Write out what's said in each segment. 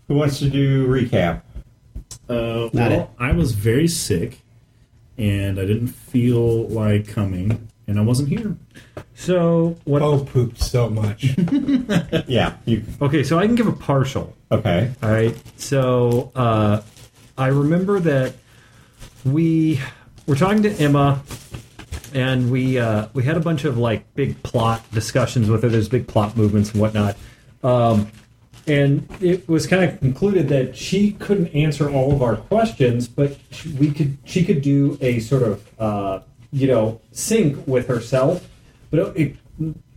Who wants to do recap? I was very sick, and I didn't feel like coming, and I wasn't here. So what? Poe pooped so much. Yeah. Okay, so I can give a partial. Okay. All right. So I remember that we were talking to Emma, and we had a bunch of like big plot discussions with her. There's big plot movements and whatnot. And it was kind of concluded that she couldn't answer all of our questions, but she could do a sort of sync with herself, but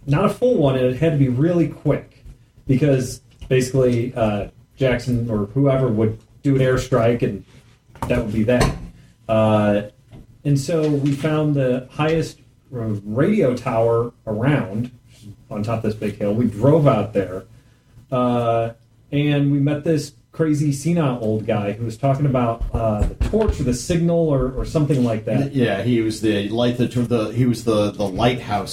not a full one, and it had to be really quick because basically Jackson or whoever would do an airstrike, and that would be that. And so we found the highest radio tower around on top of this big hill. We drove out there. And we met this crazy senile old guy who was talking about the torch or the signal or something like that. Yeah, he was the lighthouse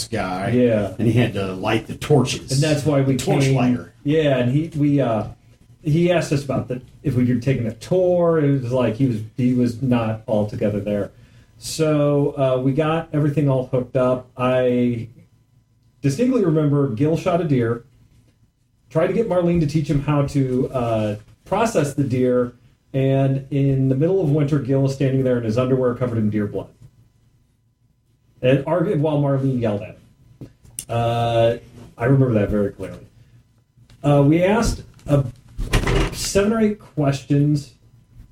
guy. Yeah, and he had to light the torches. And that's why we torch lighter. Yeah, and he asked us about if we could take a tour. It was like he was not altogether there. So we got everything all hooked up. I distinctly remember Gil shot a deer. Tried to get Marlene to teach him how to process the deer, and in the middle of winter, Gil is standing there in his underwear covered in deer blood. And argued while Marlene yelled at him. I remember that very clearly. We asked 7 or 8 questions,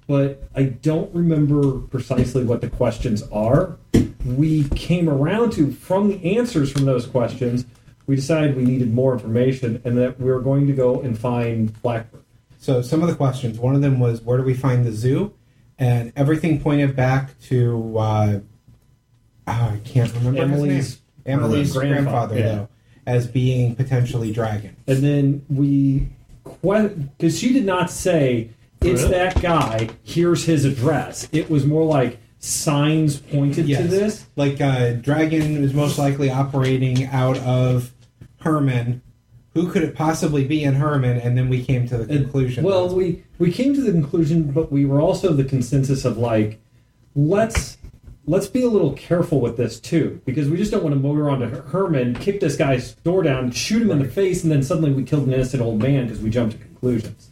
but I don't remember precisely what the questions are. We came around to, from the answers from those questions, we decided we needed more information and that we were going to go and find Blackbird. So some of the questions, one of them was, where do we find the zoo? And everything pointed back to, I can't remember his name. Emily's grandfather, though, as being potentially Dragon. And then because she did not say, it's that guy, here's his address. It was more like signs pointed to this. Like Dragon was most likely operating out of Herman. Who could it possibly be in Herman? And then we came to the conclusion. Well, we came to the conclusion, but we were also the consensus of like, let's be a little careful with this too, because we just don't want to motor onto Herman, kick this guy's door down, shoot him in the face, and then suddenly we killed an innocent old man because we jumped to conclusions.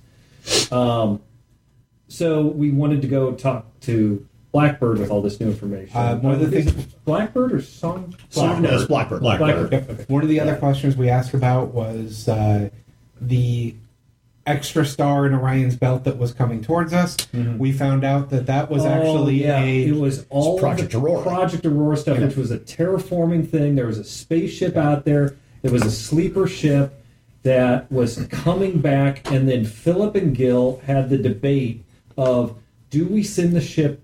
So we wanted to go talk to Blackbird with all this new information. One of the things, Blackbird or Song? Blackbird. No, it's Blackbird. Blackbird. Yep. Okay. One of the other questions we asked about was the extra star in Orion's belt that was coming towards us. Mm-hmm. We found out that was actually it was all Project Aurora. Project Aurora stuff, which was a terraforming thing. There was a spaceship out there. It was a sleeper ship that was coming back, and then Philip and Gil had the debate of, do we send the ship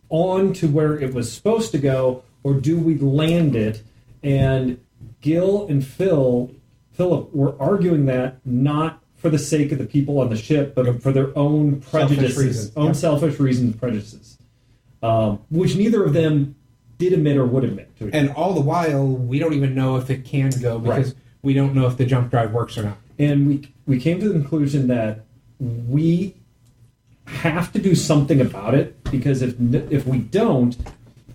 on to where it was supposed to go, or do we land it? And Gil and Philip were arguing that not for the sake of the people on the ship, but for their own prejudices, selfish reasons, prejudices, which neither of them did admit or would admit to. And all the while, we don't even know if it can go because we don't know if the jump drive works or not. And we came to the conclusion that we have to do something about it, because if we don't,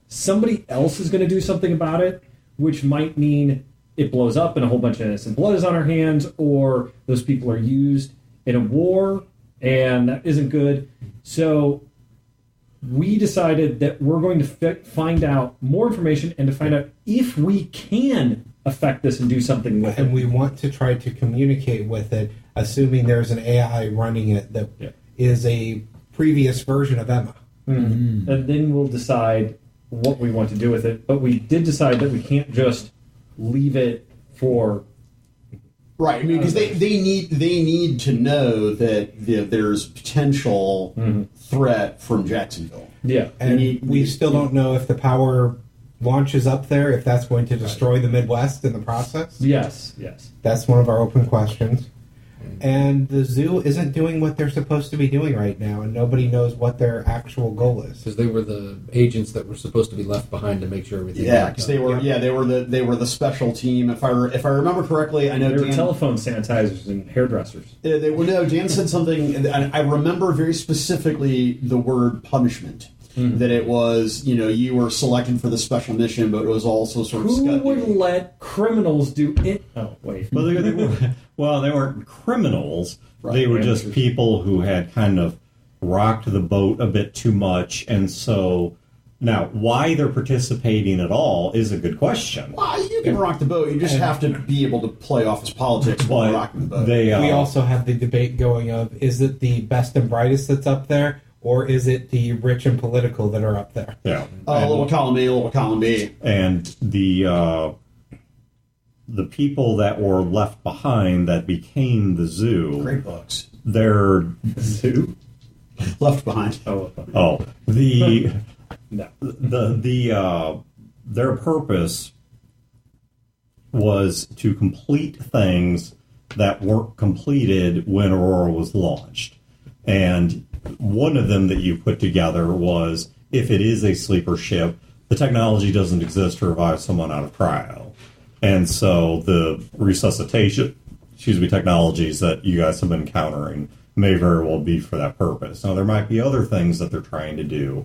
somebody else is going to do something about it, which might mean it blows up and a whole bunch of innocent blood is on our hands, or those people are used in a war, and that isn't good. So we decided that we're going to find out more information and to find out if we can affect this and do something with it. And we want to try to communicate with it, assuming there's an AI running it that is a previous version of Emma. Mm-hmm. And then we'll decide what we want to do with it. But we did decide that we can't just leave it for... Right, I mean, because they need to know that there's potential threat from Jacksonville. Yeah. And we still don't know if the power launches up there, if that's going to destroy the Midwest in the process. Yes. That's one of our open questions. And the zoo isn't doing what they're supposed to be doing right now, and nobody knows what their actual goal is. Because they were the agents that were supposed to be left behind to make sure everything. Yeah, because they were. Yeah, they were the special team. If I remember correctly, I know they were Dan, telephone sanitizers and hairdressers. They were. No, Dan said something. And I remember very specifically the word punishment. Mm-hmm. That it was, you were selected for the special mission, but it was also sort of. Who would let criminals do it? Oh, wait. Well, they weren't criminals. Right. They were just people who had kind of rocked the boat a bit too much, and so now why they're participating at all is a good question. Well, you can rock the boat. You just have to be able to play office politics while rocking the boat. We also have the debate going of: is it the best and brightest that's up there? Or is it the rich and political that are up there? Yeah. Little column A, little column B. And the people that were left behind that became the zoo. Great books. They're zoo? Left behind. No. Their purpose was to complete things that weren't completed when Aurora was launched. And one of them that you put together was, if it is a sleeper ship, the technology doesn't exist to revive someone out of cryo. And so the resuscitation, technologies that you guys have been encountering may very well be for that purpose. Now, there might be other things that they're trying to do,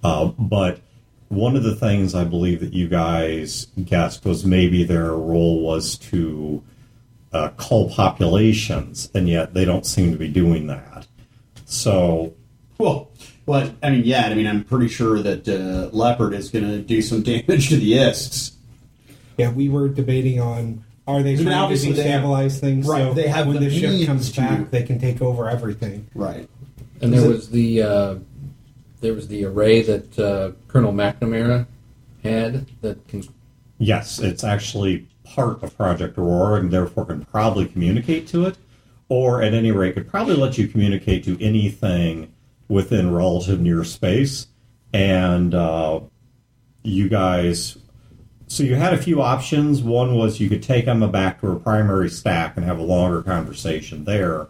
but one of the things I believe that you guys guessed was maybe their role was to cull populations, and yet they don't seem to be doing that. So, I'm pretty sure that Leopard is going to do some damage to the Ists. Yeah, we were debating on, are they trying to destabilize things? Right, so they have when the ship comes to back, they can take over everything. Right. And there was the array that Colonel McNamara had that can... Yes, it's actually part of Project Aurora and therefore can probably communicate to it. Or, at any rate, could probably let you communicate to anything within relative near space. And you guys... So you had a few options. One was you could take Emma back to her primary stack and have a longer conversation there.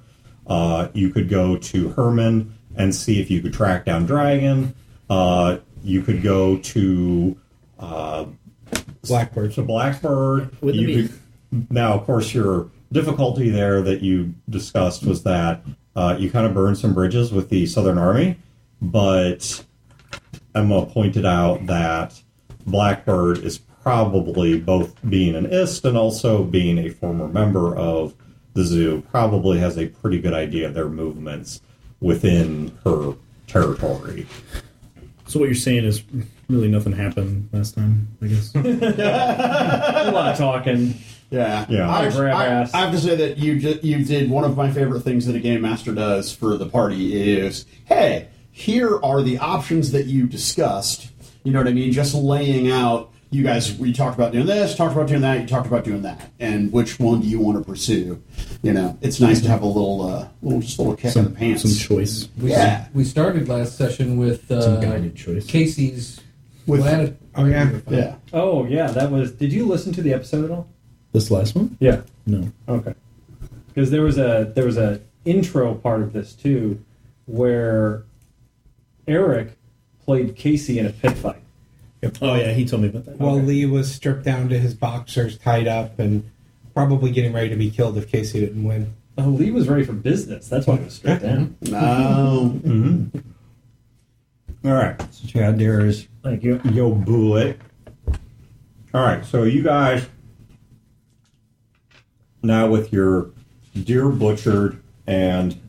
You could go to Herman and see if you could track down Dragon. You could go to... Blackbird. To Blackbird. Now, of course, your difficulty there that you discussed was that you kind of burned some bridges with the Southern Army, but Emma pointed out that Blackbird is probably both being an IST and also being a former member of the zoo, probably has a pretty good idea of their movements within her territory. So what you're saying is really nothing happened last time, I guess? A lot of talking. Yeah. I have to say that you did one of my favorite things that a game master does for the party is, hey, here are the options that you discussed. You know what I mean? Just laying out, we talked about doing this, talked about doing that, you talked about doing that, and which one do you want to pursue? It's nice to have a little kick in the pants. Some choice. We started last session with some guided choice. Casey's. Yeah. Oh, yeah, that was... Did you listen to the episode at all? This last one? Yeah. No. Okay. Because there was a intro part of this too, where Eric played Casey in a pit fight. Oh yeah, he told me about that. While Lee was stripped down to his boxers, tied up, and probably getting ready to be killed if Casey didn't win. Oh, Lee was ready for business. That's why he was stripped down. No. Mm-hmm. All right. So what you had there is thank you. Yo bullet. All right. So you guys now with your deer butchered and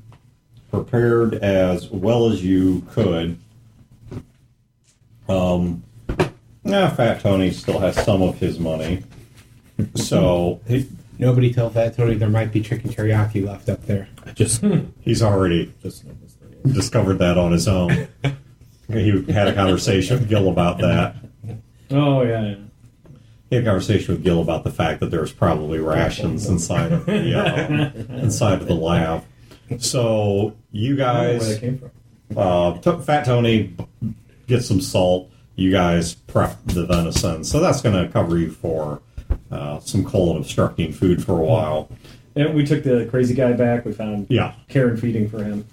prepared as well as you could. Fat Tony still has some of his money. So nobody tell Fat Tony there might be chicken teriyaki left up there. He's already discovered that on his own. He had a conversation with Gil about that. Oh yeah. He had a conversation with Gil about the fact that there's probably rations inside of the lab. So you guys, where they came from. Fat Tony gets some salt. You guys prep the venison, so that's going to cover you for some colon obstructing food for a while. And we took the crazy guy back. We found care and feeding for him.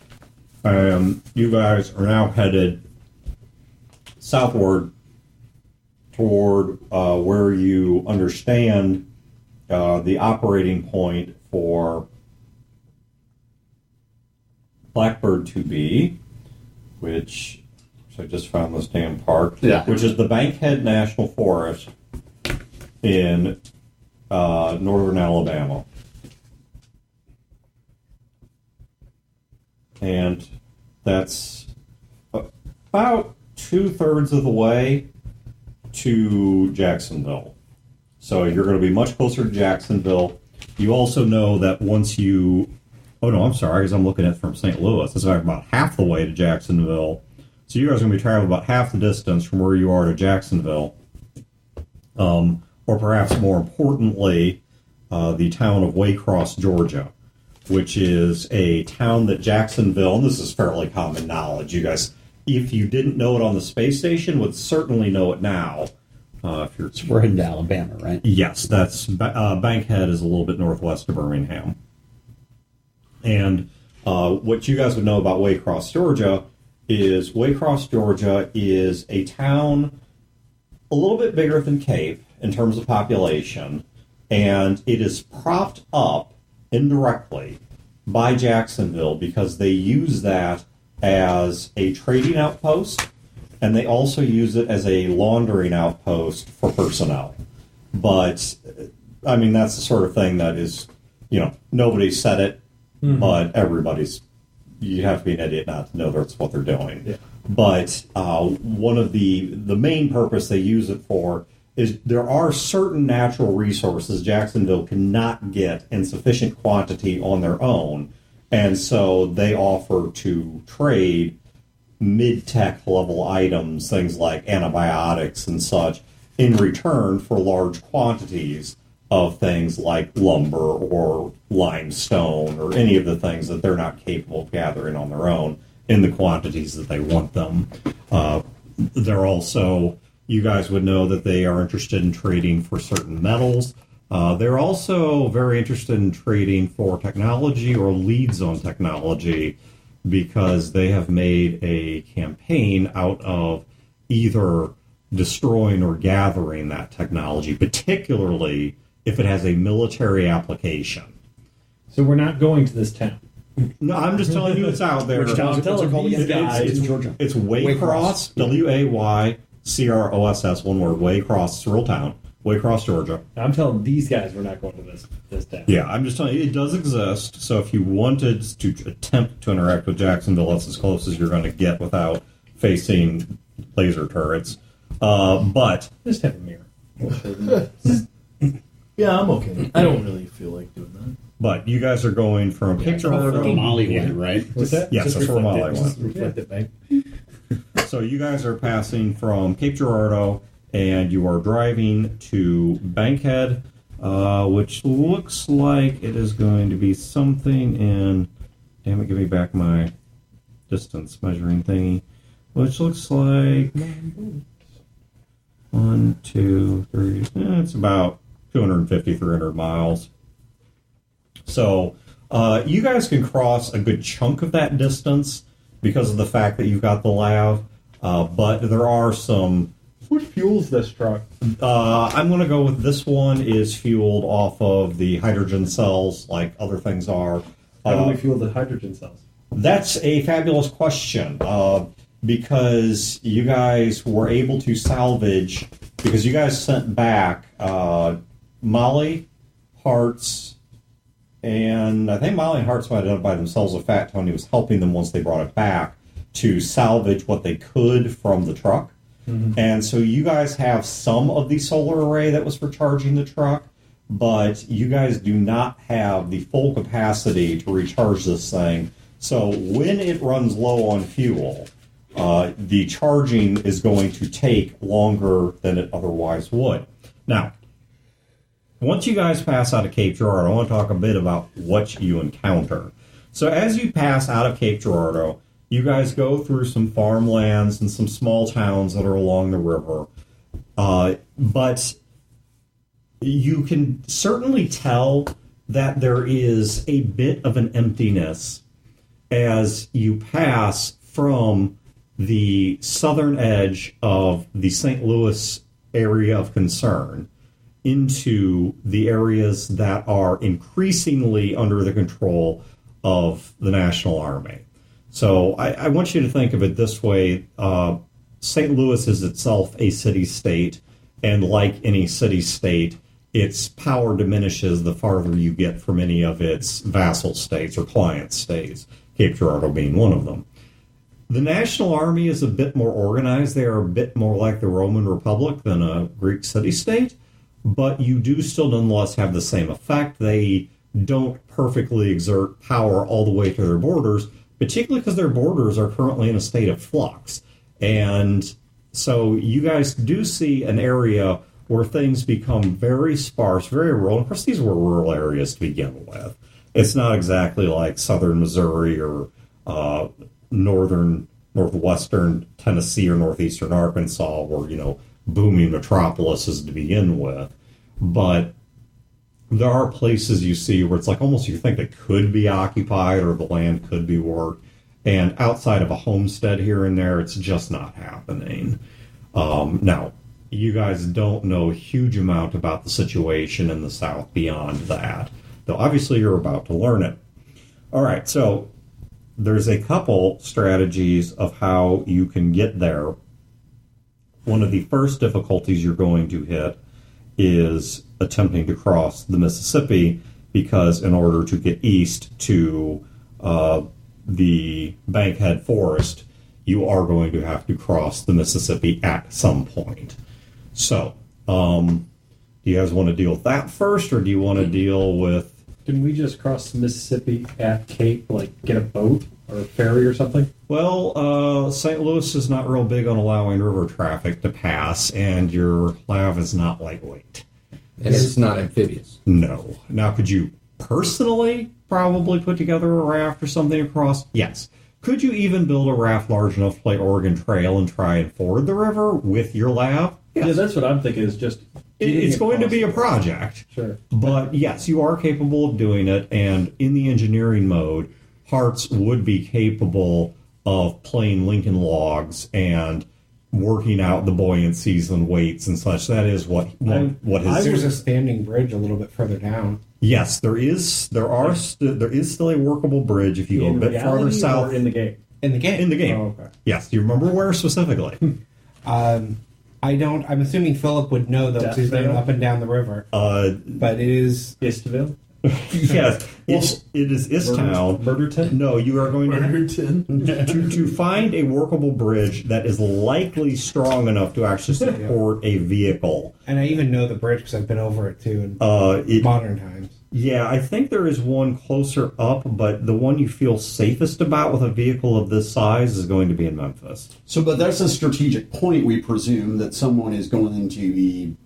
You guys are now headed southward toward where you understand the operating point for Blackbird to be, which I just found this damn park, which is the Bankhead National Forest in northern Alabama. And that's about 2/3 of the way to Jacksonville. So you're going to be much closer to Jacksonville. You also know that once you... Oh, no, I'm sorry, because I'm looking at it from St. Louis. It's about half the way to Jacksonville. So you guys are going to be traveling about half the distance from where you are to Jacksonville. Or perhaps more importantly, the town of Waycross, Georgia, which is a town that Jacksonville, and this is fairly common knowledge, you guys, if you didn't know it on the space station, would certainly know it now. If you're, we're heading to Alabama, right? Yes, that's Bankhead is a little bit northwest of Birmingham. And what you guys would know about Waycross, Georgia, is a town a little bit bigger than Cape in terms of population, and it is propped up indirectly by Jacksonville because they use that as a trading outpost, and they also use it as a laundering outpost for personnel. But, I mean, that's the sort of thing that is, nobody said it, but everybody's, you have to be an idiot not to know that's what they're doing. Yeah. But one of the main purpose they use it for is there are certain natural resources Jacksonville cannot get in sufficient quantity on their own, and so they offer to trade mid-tech level items, things like antibiotics and such, in return for large quantities of things like lumber or limestone or any of the things that they're not capable of gathering on their own in the quantities that they want them. They're also... You guys would know that they are interested in trading for certain metals. They're also very interested in trading for technology or leads on technology because they have made a campaign out of either destroying or gathering that technology, particularly if it has a military application. So we're not going to this town. No, I'm just telling you it's out there. Which town? Tell these guys. It's Georgia. It's Waycross, Waycross, one word, Waycross, it's a real town, Waycross, Georgia. I'm telling these guys we're not going to this town. Yeah, I'm just telling you, it does exist, so if you wanted to attempt to interact with Jacksonville, that's as close as you're going to get without facing laser turrets. But... Just have a mirror. Yeah, I'm okay. I don't really feel like doing that. But you guys are going from Cape Girardeau. Molly went, right? What's that? Yes, that's where Molly went. Reflect it, babe. So you guys are passing from Cape Girardeau, and you are driving to Bankhead, which looks like it is going to be something in... Damn it, give me back my distance measuring thingy. Which looks like... 1, 2, 3... it's about 250, 300 miles. So you guys can cross a good chunk of that distance because of the fact that you've got the lav, but there are some... What fuels this truck? I'm going to go with this one is fueled off of the hydrogen cells like other things are. How do we fuel the hydrogen cells? That's a fabulous question because you guys were able to salvage... Because you guys sent back Molly, Tarts, and I think Molly and Tarts might have done it by themselves. A Fat Tony was helping them once they brought it back to salvage what they could from the truck. Mm-hmm. And so you guys have some of the solar array that was for charging the truck, but you guys do not have the full capacity to recharge this thing. So when it runs low on fuel, the charging is going to take longer than it otherwise would. Now, once you guys pass out of Cape Girardeau, I want to talk a bit about what you encounter. So as you pass out of Cape Girardeau, you guys go through some farmlands and some small towns that are along the river. But you can certainly tell that there is a bit of an emptiness as you pass from the southern edge of the St. Louis area of concern into the areas that are increasingly under the control of the National Army. So I want you to think of it this way. St. Louis is itself a city-state, and like any city-state, its power diminishes the farther you get from any of its vassal states or client states, Cape Girardeau being one of them. The National Army is a bit more organized. They are a bit more like the Roman Republic than a Greek city-state, but you do still nonetheless have the same effect. They don't perfectly exert power all the way to their borders, particularly because their borders are currently in a state of flux. And so you guys do see an area where things become very sparse, very rural. Of course, these were rural areas to begin with. It's not exactly like southern Missouri or northwestern Tennessee or northeastern Arkansas, where, booming metropolises to begin with. But there are places you see where it's like almost you think it could be occupied or the land could be worked. And outside of a homestead here and there, it's just not happening. Now, you guys don't know a huge amount about the situation in the South beyond that, though obviously you're about to learn it. All right, so there's a couple strategies of how you can get there. One of the first difficulties you're going to hit is attempting to cross the Mississippi, because in order to get east to the Bankhead Forest, you are going to have to cross the Mississippi at some point. So, do you guys want to deal with that first, or do you want to deal with... Didn't we just cross the Mississippi at Cape, get a boat or a ferry or something? Well, St. Louis is not real big on allowing river traffic to pass, and your lav is not lightweight. And it's not amphibious. No. Now, could you personally probably put together a raft or something across? Yes. Could you even build a raft large enough to play Oregon Trail and try and ford the river with your lav? Yes. Yeah, that's what I'm thinking, is just... It's going to be a project. Sure. But yes, you are capable of doing it, and in the engineering mode, Tarts would be capable of playing Lincoln logs and working out the buoyancies and weights and such. That is what his... There's a standing bridge a little bit further down. Yes, there is still a workable bridge if you go a bit farther south. Or in the game? In the game. In the game. Oh, okay. Yes. Do you remember where specifically? I don't. I'm assuming Philip would know though, because he's been up and down the river. But it is Istaville? Yes, it is Istown. Murderton? No, you are going to find a workable bridge that is likely strong enough to actually support a vehicle. And I even know the bridge because I've been over it too in modern times. Yeah, I think there is one closer up, but the one you feel safest about with a vehicle of this size is going to be in Memphis. So, but that's a strategic point, we presume, that someone is going to be,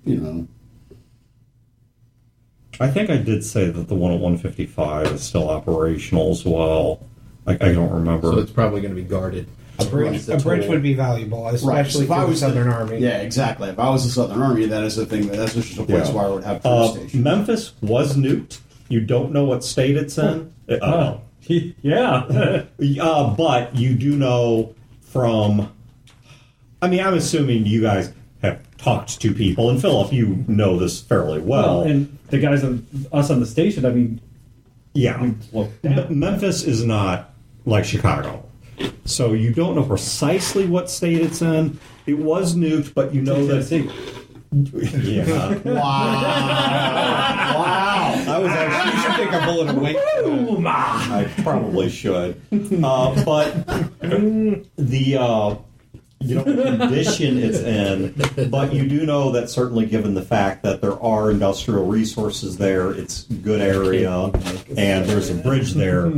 I think I did say that the one at 155 is still operational as well. I don't remember. So it's probably going to be guarded. A bridge would be valuable, especially for the Southern Army. Yeah, exactly. If I was the Southern Army, that is the thing. That's just a place where I would have troop stations. Memphis was nuked. You don't know what state it's in. Yeah. But you do know from... I'm assuming you guys have talked to people, and Philip, you know this fairly well. And the guys us on the station, yeah. Memphis is not like Chicago. So you don't know precisely what state it's in. It was nuked, but you know that... Yeah. Wow. I was actually... You should take a bullet away. I probably should. But the... you know what condition it's in, but you do know that certainly given the fact that there are industrial resources there, it's a good area, and there's a bridge there,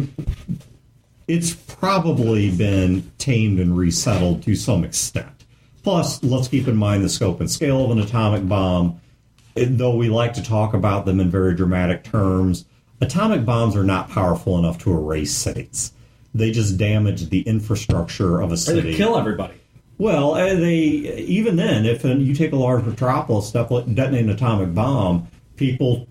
it's probably been tamed and resettled to some extent. Plus, let's keep in mind the scope and scale of an atomic bomb. Though we like to talk about them in very dramatic terms, atomic bombs are not powerful enough to erase cities. They just damage the infrastructure of a city. Or they kill everybody. Well, even then, if you take a large metropolis, detonate an atomic bomb, people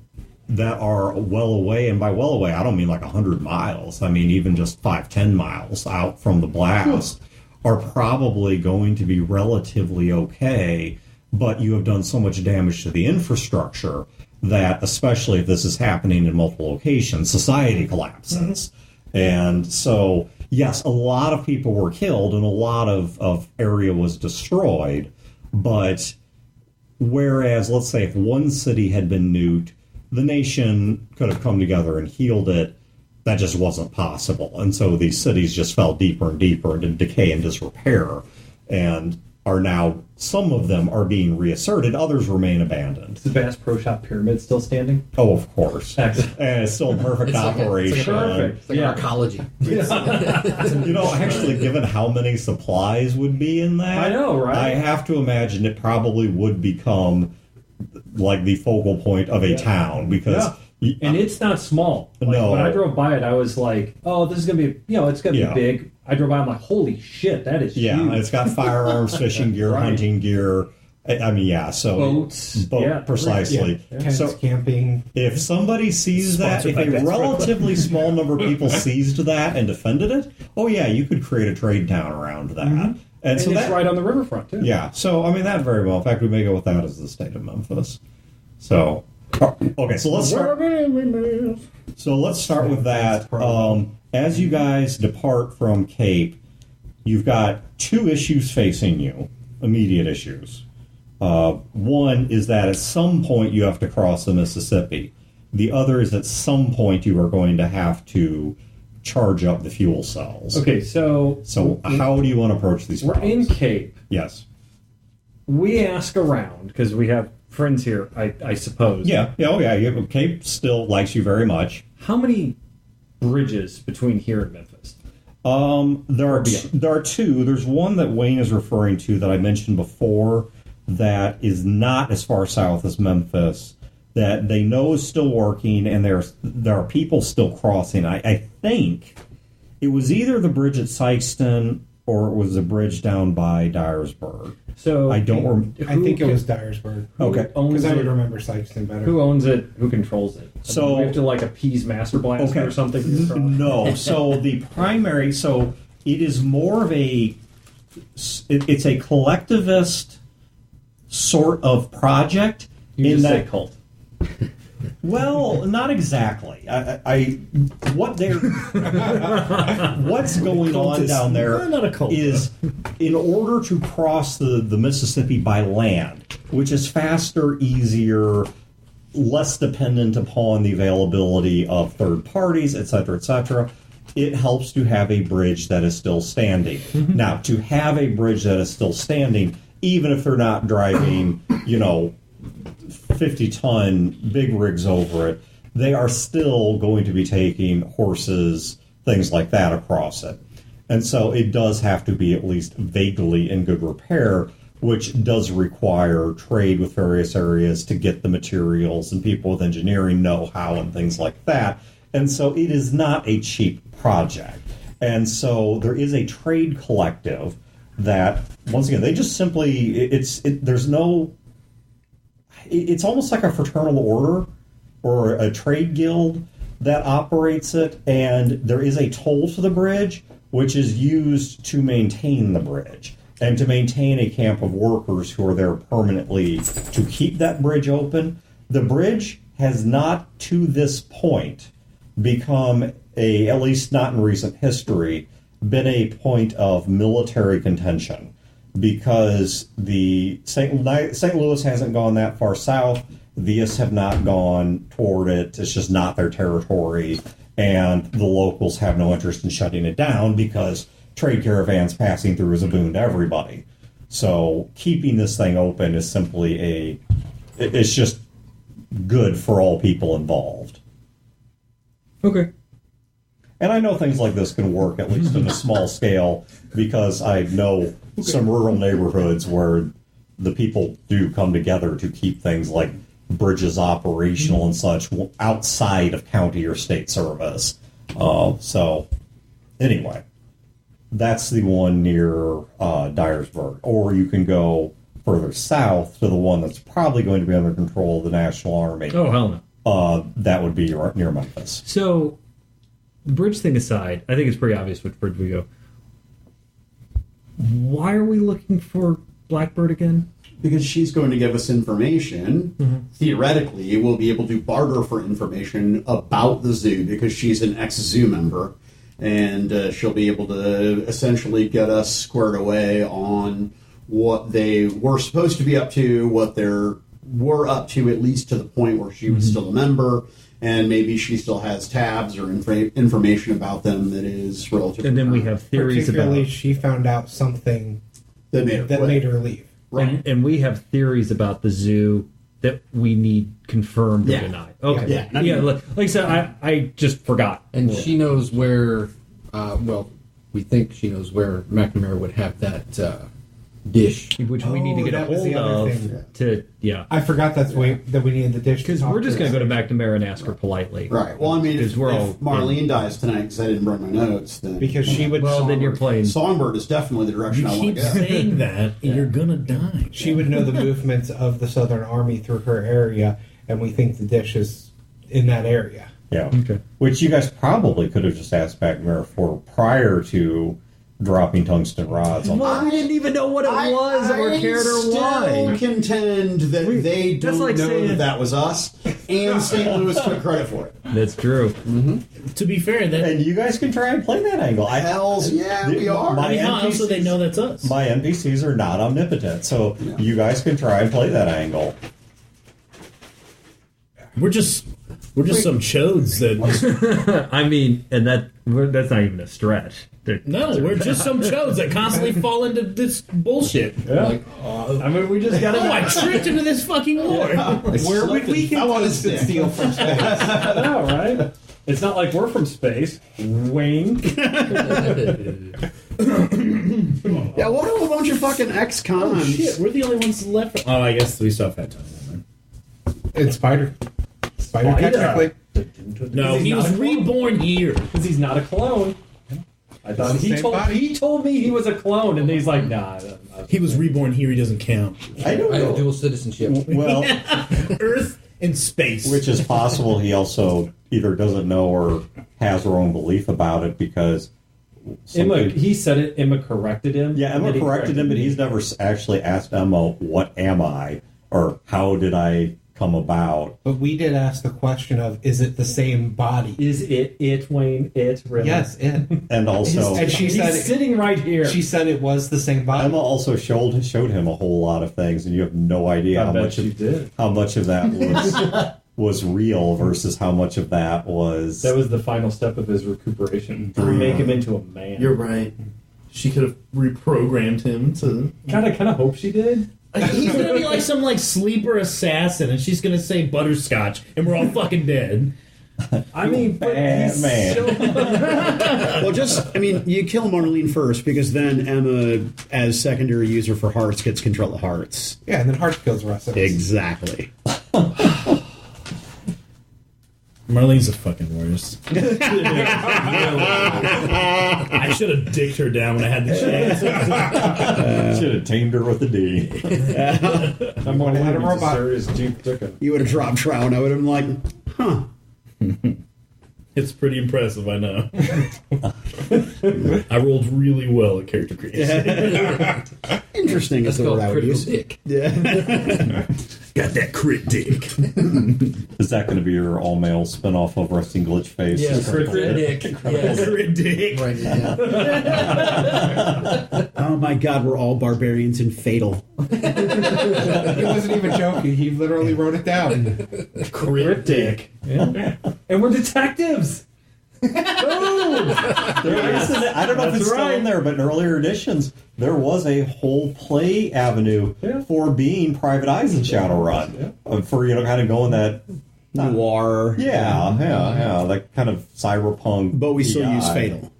that are well away, and by well away, I don't mean like 100 miles. I mean even just 5-10 miles out from the blast, are probably going to be relatively okay. But you have done so much damage to the infrastructure that, especially if this is happening in multiple locations, society collapses. And so, yes, a lot of people were killed and a lot of area was destroyed. But whereas, let's say, if one city had been nuked, the nation could have come together and healed it. That just wasn't possible. And so these cities just fell deeper and deeper into decay and disrepair. And are now, some of them are being reasserted, others remain abandoned. Is the Bass Pro Shop pyramid still standing? Oh, of course. Excellent. And it's still in perfect operation. Perfect. It's like arcology. You know, actually, given how many supplies would be in that, I know, right? I have to imagine it probably would become like the focal point of a town, because... And it's not small. Like, no. When I drove by it, I was like, oh, this is going to be, it's going to be big. I drove by, I'm like, holy shit, that is huge. It's got firearms, fishing gear, hunting gear. I mean, so... Boats. Precisely. Tents, camping. If somebody sees that, if a relatively small number of people seized that and defended it, you could create a trade town around that. Mm-hmm. And so it's right on the riverfront, too. Yeah, so, I mean, that very well. In fact, we may go with that as the state of Memphis. So... Okay, so let's start. So let's start with that. As you guys depart from Cape, you've got two issues facing you, immediate issues. One is that at some point you have to cross the Mississippi. The other is at some point you are going to have to charge up the fuel cells. Okay, so how do you want to approach these problems? We're in Cape. Yes. We ask around because we have friends here, I suppose. Yeah. Cape still likes you very much. How many bridges between here and Memphis? There are two. There's one that Wayne is referring to that I mentioned before that is not as far south as Memphis, that they know is still working, and there are people still crossing. I think it was either the bridge at Sykeston or it was a bridge down by Dyersburg. So I don't remember. I think it was Dyersburg. Okay, because I would remember Sykeston better. Who owns it? Who controls it? So we have to appease Master Blaster or something. No. So the primary. So it is more of a. It's a collectivist sort of project. You just say cult. Well, not exactly. What's going on down there is, in order to cross the Mississippi by land, which is faster, easier, less dependent upon the availability of third parties, etc., it helps to have a bridge that is still standing. Mm-hmm. Now, to have a bridge that is still standing, even if they're not driving, 50-ton big rigs over it, they are still going to be taking horses, things like that, across it. And so it does have to be at least vaguely in good repair, which does require trade with various areas to get the materials and people with engineering know-how and things like that. And so it is not a cheap project. And so there is a trade collective that, once again, they just simply, there's no... It's almost like a fraternal order or a trade guild that operates it, and there is a toll to the bridge, which is used to maintain the bridge and to maintain a camp of workers who are there permanently to keep that bridge open. The bridge has not, to this point, become at least not in recent history, been a point of military contention, because the St. Louis hasn't gone that far south. Vias have not gone toward it. It's just not their territory. And the locals have no interest in shutting it down because trade caravans passing through is a boon to everybody. So keeping this thing open is simply it's just good for all people involved. Okay. And I know things like this can work, at least on a small scale, because I know some rural neighborhoods where the people do come together to keep things like bridges operational and such outside of county or state service. So, anyway, that's the one near Dyersburg. Or you can go further south to the one that's probably going to be under control of the National Army. Oh, hell no. that would be near Memphis. So, bridge thing aside, I think it's pretty obvious which bridge we go. Why are we looking for Blackbird again? Because she's going to give us information. Theoretically, we'll be able to barter for information about the zoo because she's an ex-zoo member. And she'll be able to essentially get us squared away on what they were supposed to be up to, what they were up to, at least to the point where she was still a member. And maybe she still has tabs or information about them that is relative. And then we have theories Particularly, about... she found out something that made her leave. Right. And we have theories about the zoo that we need confirmed or denied. Okay. Yeah. Like I said, I just forgot. And she knows where, we think she knows where McNamara would have that dish. Which we need to get a hold of. I forgot that we needed the dish. Because we're just going to go to McNamara and ask her politely. Right. Well, I mean, if Marlene dies tonight because I didn't bring my notes, then... Because she would... Well, then you're playing... Songbird is definitely the direction I want to go. Keep saying that, you're going to die. She would know the movements of the Southern Army through her area, and we think the dish is in that area. Yeah. Okay. Which you guys probably could have just asked McNamara for prior to dropping tungsten rods on Well, we didn't even know what it was or cared or why. I still contend that they don't know that was us, and St. Louis took credit for it. That's true. To be fair, and you guys can try and play that angle. We are. How else do they know that's us? My NPCs are not omnipotent, so you guys can try and play that angle. We're just some chodes that... I mean, and that's not even a stretch. We're just some chodes that constantly fall into this bullshit. Yeah. I mean, we just got I tricked into this fucking war. Where would we get tungsten steel from space? I know, right? It's not like we're from space. Wayne. Yeah, what a bunch of fucking ex-cons. Oh, shit, we're the only ones left. Oh, I guess we still have time. And Spider technically. No, he was reborn here. Because he's not a clone. I thought he told me he was a clone, and he's like, nah. He was reborn here. He doesn't count. I have dual citizenship. Well, Earth and space, which is possible. He also either doesn't know or has her own belief about it because he said it. Emma corrected him. Yeah, Emma corrected him, but he's never actually asked Emma, "What am I?" or "How did I come about?" But we did ask the question of, is it the same body? Is it Wayne? It really? Yes, it. And also, and she said sitting right here. She said it was the same body. Emma also showed him a whole lot of things, and you have no idea how much of that was real versus how much of that was. That was the final step of his recuperation to make him into a man. You're right. She could have reprogrammed him to. Kind of hope she did. He's gonna be like some sleeper assassin, and she's gonna say butterscotch, and we're all fucking dead. I mean, bad man. You kill Marlene first because then Emma, as secondary user for Hearts, gets control of Hearts. Yeah, and then Hearts kills the rest of us. Exactly. Marlene's the fucking worst. I should have dicked her down when I had the chance. Should have tamed her with a D. I'm going to have a robot. You would have dropped Trout, and I would have been like, huh. It's pretty impressive, I know. I rolled really well at character creation. Interesting is the word I would use. Dick. Yeah. Got that crit dick. Is that going to be your all-male spin-off of Resting Glitch Face? Yeah, crit dick. Yes. Crit dick. Right, yeah. Oh my god, we're all barbarians in Fatal. He wasn't even joking. He literally wrote it down. Crit dick. Yeah. And we're detectives. Boom! I don't know if it's still in there, but in earlier editions, there was a whole play avenue for being Private Eyes in Shadowrun. For, kind of going that... Noir. Yeah, that kind of cyberpunk. But we still use Fatal.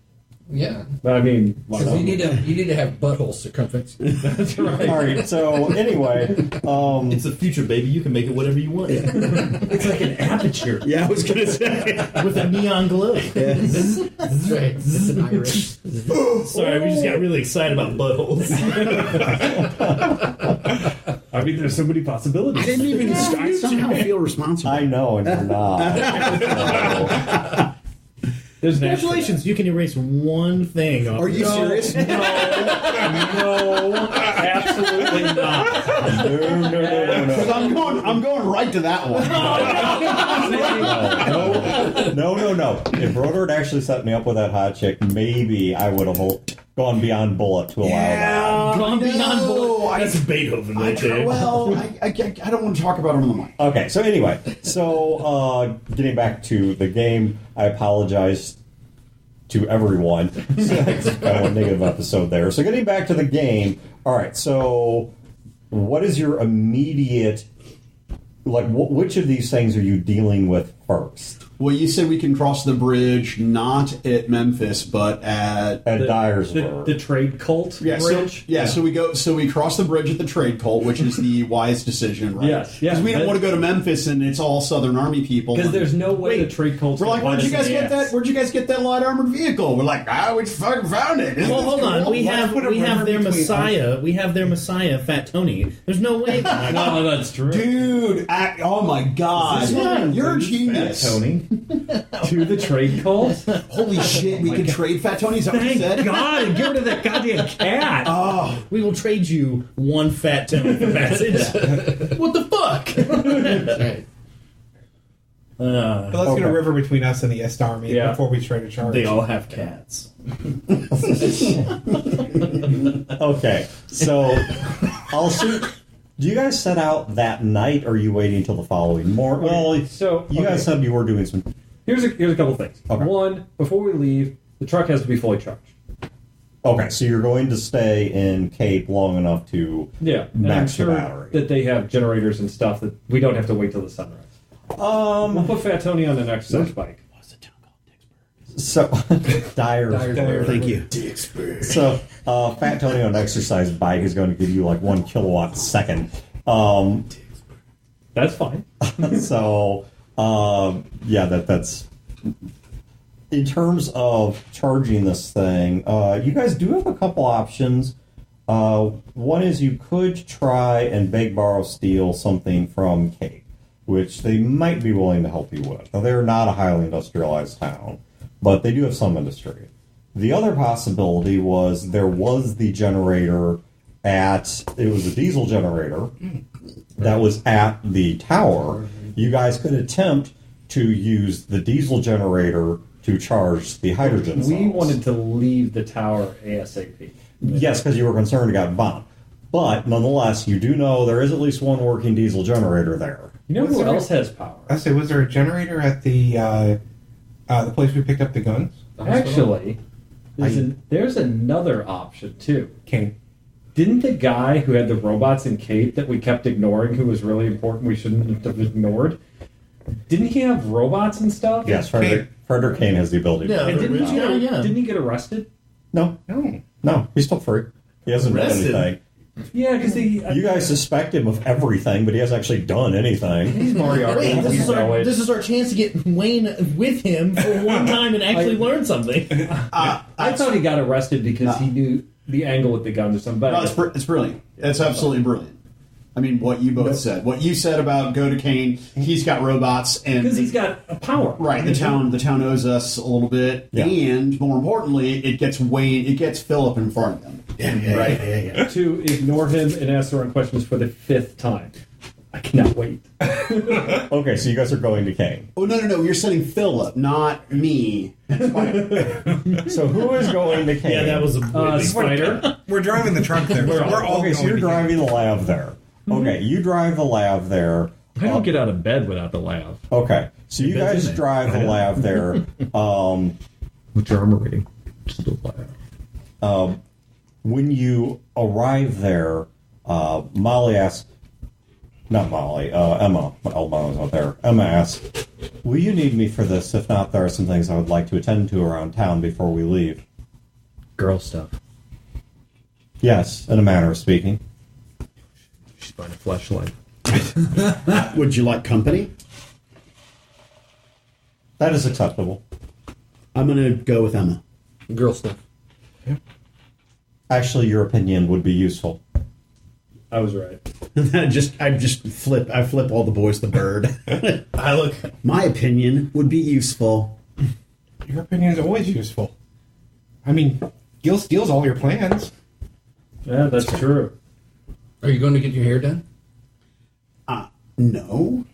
Yeah. But I mean... You need to have butthole circumference. That's right. All right, so anyway... it's the future, baby. You can make it whatever you want. It's like an aperture. Yeah, I was going to say. With a neon glow. That's right. It's an iris. Sorry, we just got really excited about buttholes. I I mean, there's so many possibilities. I didn't even. I somehow feel responsible. I know, and you're not. Congratulations, you can erase one thing. Are you serious? No, absolutely not. No. Because I'm going right to that one. No. If Broder had actually set me up with that hot chick, maybe I would have gone beyond bullet to allow that. Gone beyond bullet. That's Beethoven right there. Well, I don't want to talk about it on the mic. Okay, so anyway, getting back to the game, I apologize to everyone. It's kind of a negative episode there. So getting back to the game, all right, so what is your immediate, which of these things are you dealing with first? Well, you said we can cross the bridge not at Memphis, but at Dyersburg. The trade cult bridge. So we cross the bridge at the trade cult, which is the wise decision, right? Yes. Because we don't want to go to Memphis and it's all Southern Army people. Because there's no way the trade cult's. We're like, where'd you guys get that light armored vehicle? We're like, we fucking found it. Well, hold on. We have their Messiah. We have their Messiah, Fat Tony. There's no way. No, that's true, dude. Oh my God, you're a genius, Fat Tony. To the trade cult? Holy shit, we can trade Fat Tony? Is that what you said? Thank God, and get rid of that goddamn cat. Oh. We will trade you one Fat Tony for passage. What the fuck? Right. But let's get a river between us and the Est Army before we try to charge. They all have cats. Okay, so I'll shoot. Do you guys set out that night, or are you waiting until the following morning? Well, you guys said you were doing some. Here's a couple things. Okay. One, before we leave, the truck has to be fully charged. Okay, so you're going to stay in Cape long enough to max the battery. That they have generators and stuff that we don't have to wait till the sunrise. We'll put Fat Tony on an exercise bike. What's the town called? So, Dyersburg. Thank you. Dixburg. So, Fat Tony on an exercise bike is going to give you 1 kilowatt a second. That's fine. So, that's... In terms of charging this thing, you guys do have a couple options. One is you could try and beg, borrow, steal something from Cape, which they might be willing to help you with. Now, they're not a highly industrialized town, but they do have some industry. The other possibility was there was the generator it was a diesel generator that was at the tower. You guys could attempt to use the diesel generator to charge the hydrogen cells. We wanted to leave the tower ASAP. Yes, because you were concerned it got bombed. But nonetheless, you do know there is at least one working diesel generator there. You know who else has power? I say, was there a generator at the place we picked up the guns? Actually, there's another option too. Cain. Didn't the guy who had the robots in Cape that we kept ignoring, who was really important, we shouldn't have ignored? Didn't he have robots and stuff? Yes, Frederic Kane has the ability. Yeah, to didn't he get arrested? No, he's still free. He hasn't done anything. Yeah, because you guys suspect him of everything, but he hasn't actually done anything. He's Moriarty. Wait, this is our chance to get Wayne with him for one time and actually learn something. I thought he got arrested because he knew the angle with the guns or something. But it's brilliant. It's absolutely brilliant. I mean, what you both said. What you said about go to Cain, he's got robots and because he's got a power. Right, the town owes us a little bit, and more importantly, it gets Philip in front of them. Yeah. To ignore him and ask the wrong questions for the 5th time. I cannot wait. Okay, so you guys are going to Cain. Oh no! You're setting Philip, not me. So who is going to Cain? Yeah, that was a Spider. We're driving the truck there. We're all okay, so you're driving the lav there. Okay, you drive the lav there. I don't get out of bed without the lav. Okay, so you guys drive the lav there. What's your armor rating? Just the lav. When you arrive there, Molly asks, not Molly, Emma. Molly's not there. Emma asks, will you need me for this? If not, there are some things I would like to attend to around town before we leave. Girl stuff. Yes, in a manner of speaking. She's buying a fleshlight. Would you like company? That is acceptable. I'm going to go with Emma. Girl stuff. Yeah. Actually, your opinion would be useful. I was right. I flip all the boys the bird. My opinion would be useful. Your opinion is always useful. I mean, Gil steals all your plans. Yeah, that's true. Are you going to get your hair done? No.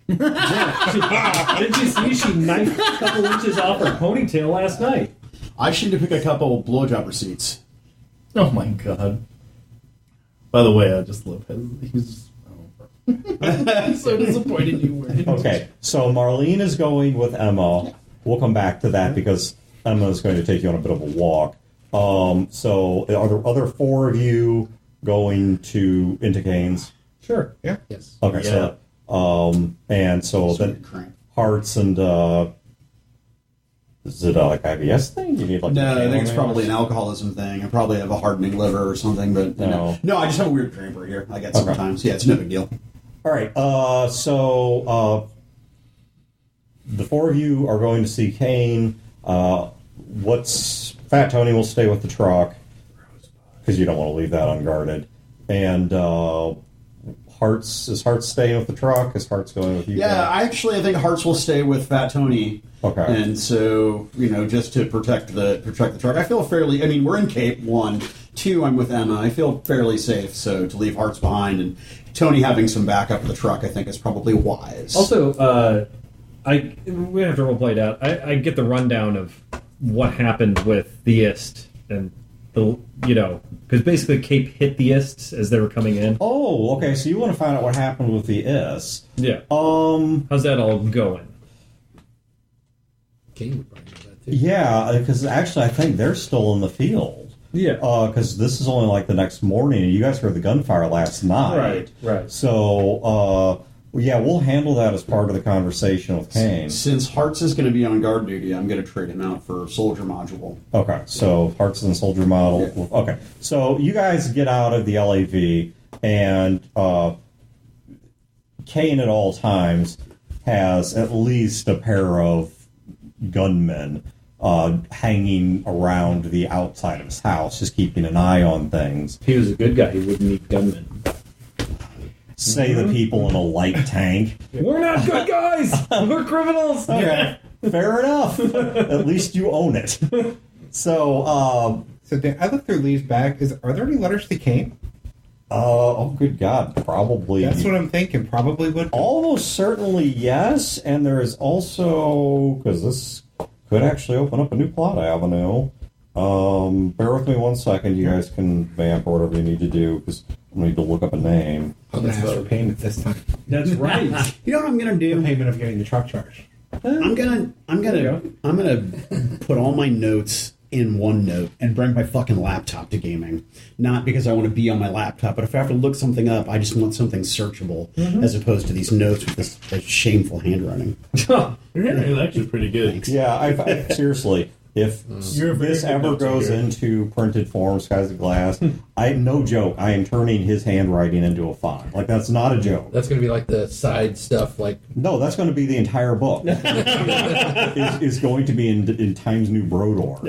Yeah, did you see she knifed a couple inches off her ponytail last night? I should have picked a couple blowjob receipts. Oh my god. By the way, I just love him. He's so disappointed you weren't. Okay, so Marlene is going with Emma. We'll come back to that because Emma is going to take you on a bit of a walk. So are there other four of you going into Cain's? Sure. Yeah. Yes. Okay, Yeah. and so then Hearts and is it like IBS thing? You need like No, I think it's probably an alcoholism thing. I probably have a hardening liver or something, but no, I just have a weird cramp right here. I get sometimes. Yeah, it's no big deal. All right. So the four of you are going to see Cain. Fat Tony will stay with the truck because you don't want to leave that unguarded. And is Hearts staying with the truck? Is Hearts going with you? Yeah, I think Hearts will stay with Fat Tony. Okay. And so, just to protect the truck, I feel fairly. I mean, we're in Cape 1. 2, I'm with Emma. I feel fairly safe. So to leave Hearts behind and Tony having some backup of the truck, I think is probably wise. Also, we have to role play it out. I get the rundown of what happened with the IST and because basically Cape hit the ISTs as they were coming in. Oh, okay. So you want to find out what happened with the IST? Yeah. How's that all going? Cain would probably know that too. Yeah, because actually I think they're still in the field. Yeah. Because this is only like the next morning, and you guys heard the gunfire last night. Right. So, we'll handle that as part of the conversation with Cain. Since Hearts is going to be on guard duty, I'm going to trade him out for soldier module. Okay, so Hearts and soldier model. Yeah. Okay, so you guys get out of the LAV, and Cain at all times has at least a pair of gunmen hanging around the outside of his house, just keeping an eye on things. If he was a good guy, he wouldn't need gunmen. Say the people in a light tank. We're not good guys! We're criminals! Okay, fair enough. At least you own it. So, Dan, I looked through Lee's bag. Are there any letters to Cain? good God, probably. That's what I'm thinking. Probably would. Almost certainly yes, and there is also, because this could actually open up a new plot avenue. Bear with me 1 second. You guys can vamp or whatever you need to do, because I need to look up a name. I'm going to ask for payment this time. That's right. You know what I'm going to do? The payment of getting the truck charge. I'm gonna put all my notes in OneNote and bring my fucking laptop to gaming. Not because I want to be on my laptop, but if I have to look something up, I just want something searchable as opposed to these notes with this shameful handwriting. Your handwriting is actually pretty good. Thanks. Yeah, I seriously, if this ever goes into printed form, Skies of Glass, no joke, I am turning his handwriting into a font. Like, that's not a joke. That's going to be like the side stuff, like... No, that's going to be the entire book. It's going to be in Times New Brodor.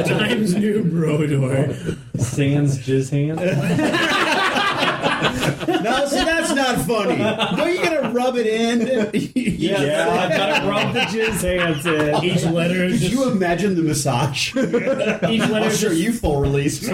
Times New Brodor. Sans jizz hands. No, see, that's not funny. No, you're gonna rub it in. I've got to rub the jizz hands in. Each letter is Could just... you imagine the massage? Each letter I'll is show just... you full release.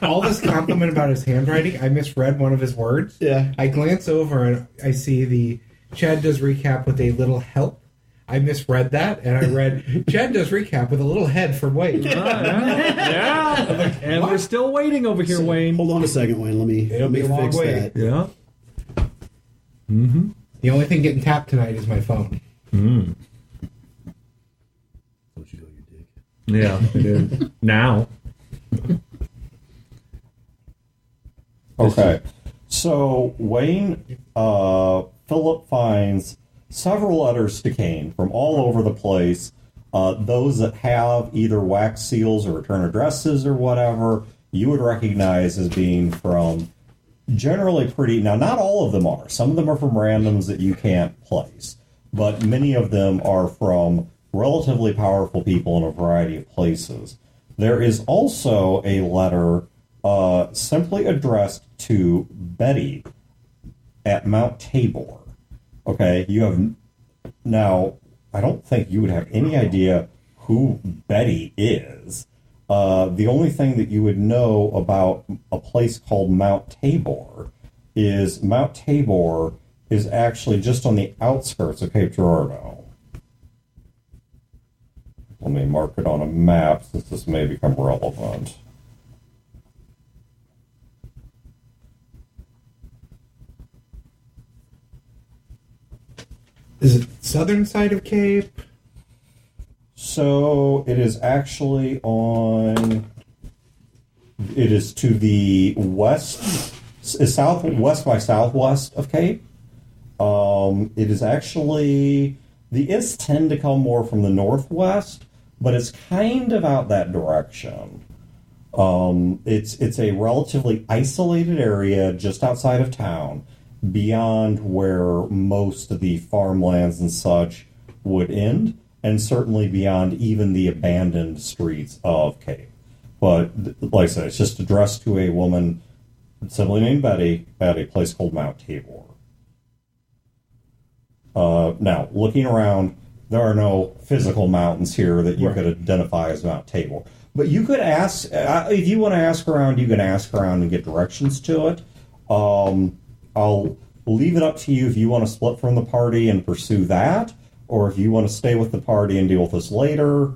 All this compliment about his handwriting, I misread one of his words. Yeah. I glance over and I see the Chad does recap with a little help. I misread that, and I read Chad does recap with a little head for Wayne. Yeah. And we're still waiting over here, Wayne. Hold on a second, Wayne. Let me It'll be a long fix wait. that. Yeah. The only thing getting tapped tonight is my phone. Don't you go your dick. Yeah, I did. Now. Okay. So, Wayne, Philip finds several letters to Cain from all over the place. Those that have either wax seals or return addresses or whatever, you would recognize as being from generally pretty... Now, not all of them are. Some of them are from randoms that you can't place. But many of them are from relatively powerful people in a variety of places. There is also a letter simply addressed to Betty at Mount Tabor. Okay, you have... Now, I don't think you would have any idea who Betty is. The only thing that you would know about a place called Mount Tabor is Mount Tabor is actually just on the outskirts of Cape Girardeau. Let me mark it on a map since this may become relevant. Is it southern side of Cape? So it is actually on... It is to the west, southwest by southwest of Cape. It is actually... The Ists tend to come more from the northwest, but it's kind of out that direction. It's a relatively isolated area just outside of town, beyond where most of the farmlands and such would end, and certainly beyond even the abandoned streets of Cape. But, like I said, it's just addressed to a woman simply named Betty at a place called Mount Tabor. Now, looking around, there are no physical mountains here that you could identify as Mount Tabor. But you could ask, if you want to ask around, you can ask around and get directions to it. I'll leave it up to you if you want to split from the party and pursue that, or if you want to stay with the party and deal with this later.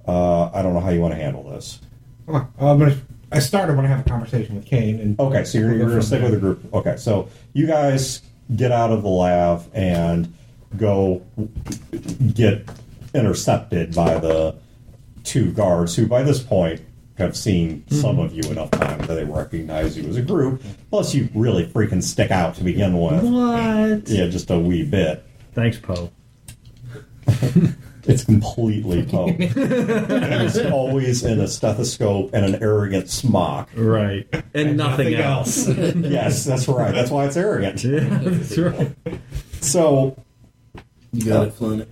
I don't know how you want to handle this. I started when I have a conversation with Cain. And okay, so you're going to stick with the group. Okay, so you guys get out of the lab and go get intercepted by the two guards who, by this point, have seen some of you enough time that they recognize you as a group. Plus, you really freaking stick out to begin with. What? Yeah, just a wee bit. Thanks, Poe. It's completely Poe. He's always in a stethoscope and an arrogant smock. Right. And nothing else. Yes, that's right. That's why it's arrogant. Yeah, that's right. So... You got it, Flynn.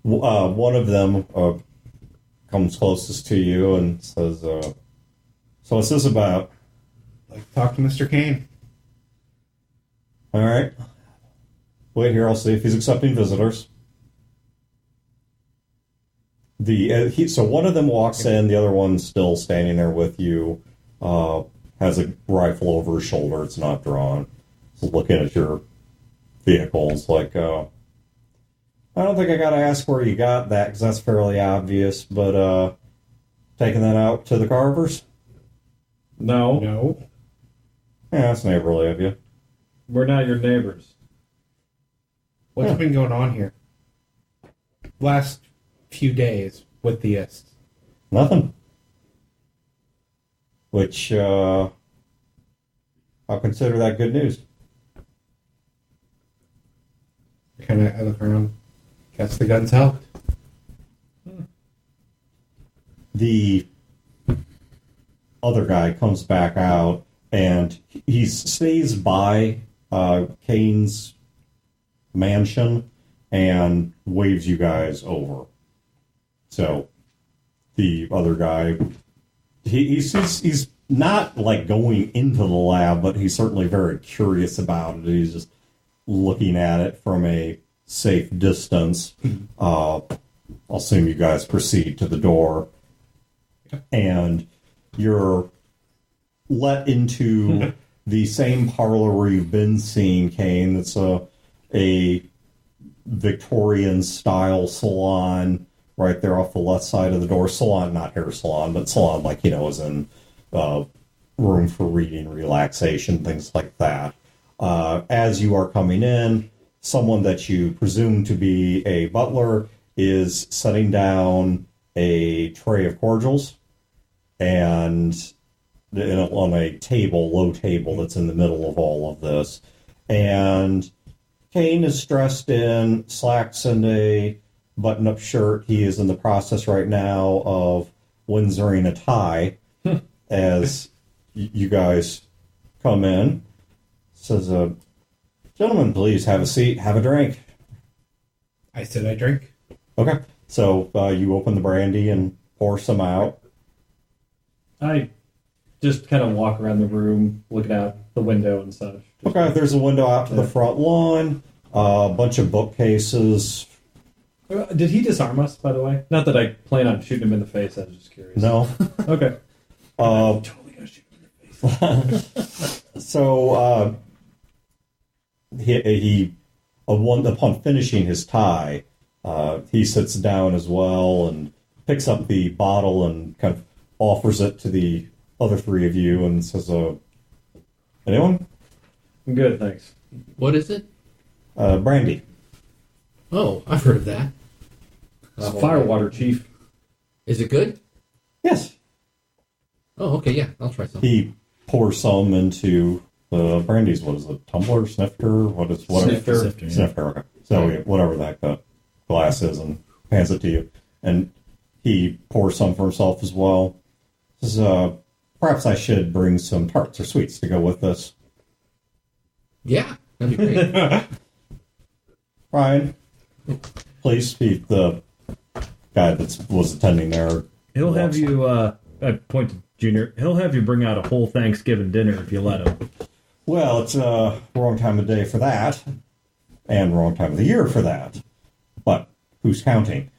One of them comes closest to you and says, so what's this about? Like, talk to Mr. Kane. All right. Wait here, I'll see if he's accepting visitors. So one of them walks in, the other one's still standing there with you, has a rifle over his shoulder, it's not drawn. He's looking at your vehicles like, I don't think I gotta ask where you got that, because that's fairly obvious, but taking that out to the Carvers? No. Yeah, that's neighborly of you. We're not your neighbors. What's been going on here? Last few days with the Ists? Nothing. Which, I'll consider that good news. I look around. Guess the guns helped. The other guy comes back out, and he stays by Cain's mansion and waves you guys over. So the other guy, he's not like going into the lab, but he's certainly very curious about it. He's just looking at it from a safe distance. I'll assume you guys proceed to the door, and you're let into the same parlor where you've been seeing Cain. That's a Victorian-style salon right there off the left side of the door. Salon, not hair salon, but salon like, as in room for reading, relaxation, things like that. As you are coming in, someone that you presume to be a butler is setting down a tray of cordials and on a table, low table that's in the middle of all of this. And Cain is dressed in slacks and a button-up shirt. He is in the process right now of windsoring a tie as you guys come in. Says, gentlemen, please have a seat, have a drink. I said I drink. Okay. So you open the brandy and pour some out. I just kind of walk around the room, looking out the window and such. Okay, there's a window out to the front lawn, a bunch of bookcases. Did he disarm us, by the way? Not that I plan on shooting him in the face. I was just curious. No. Okay. I'm totally gonna shoot him in the face. So upon finishing his tie, he sits down as well and picks up the bottle and kind of offers it to the other three of you and says, anyone? I'm good, thanks. What is it? Brandy. Oh, I've heard of that. It's firewater, Chief. Is it good? Yes. Oh, okay, yeah, I'll try some. He pours some into the Brandy's, what is it, tumbler, snifter? Snifter. Snifter, okay. So whatever that glass is, and hands it to you. And he pours some for himself as well. Says, perhaps I should bring some tarts or sweets to go with this. Yeah, that'd be great. Ryan, please feed the guy that was attending there. He'll have you, I point to Junior, he'll have you bring out a whole Thanksgiving dinner if you let him. Well, it's wrong time of day for that, and wrong time of the year for that. But who's counting?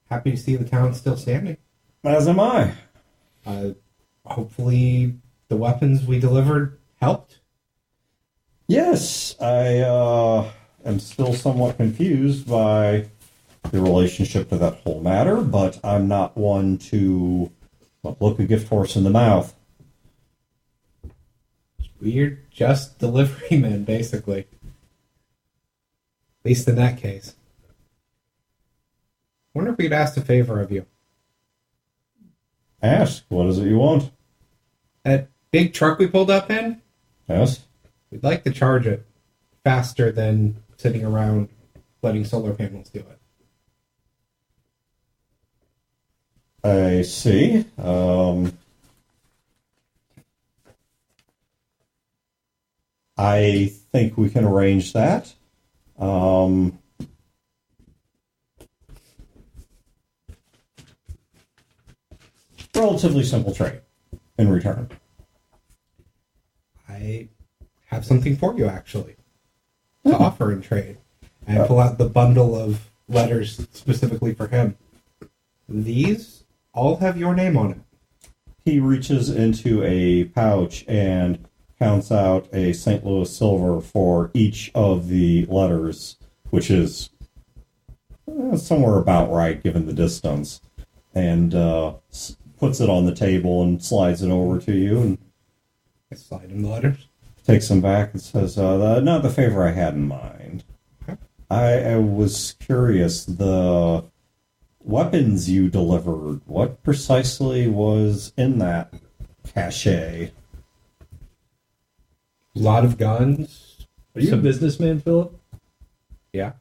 Happy to see the town still standing. As am I. Hopefully the weapons we delivered helped. Yes, I am still somewhat confused by the relationship to that whole matter, but I'm not one to look a gift horse in the mouth. We're just delivery men, basically. At least in that case. Wonder if we could ask a favor of you. Ask, what is it you want? That big truck we pulled up in? Yes? We'd like to charge it faster than sitting around letting solar panels do it. I see. I think we can arrange that. Relatively simple trade in return. I have something for you, actually, to offer in trade. I pull out the bundle of letters specifically for him. These all have your name on it. He reaches into a pouch and counts out a St. Louis silver for each of the letters, which is somewhere about right given the distance, and puts it on the table and slides it over to you, and I slide him the letters. Takes them back and says, not the favor I had in mind. Okay. I was curious, the weapons you delivered, what precisely was in that cachet? A lot of guns. Are you a businessman, Philip? Yeah.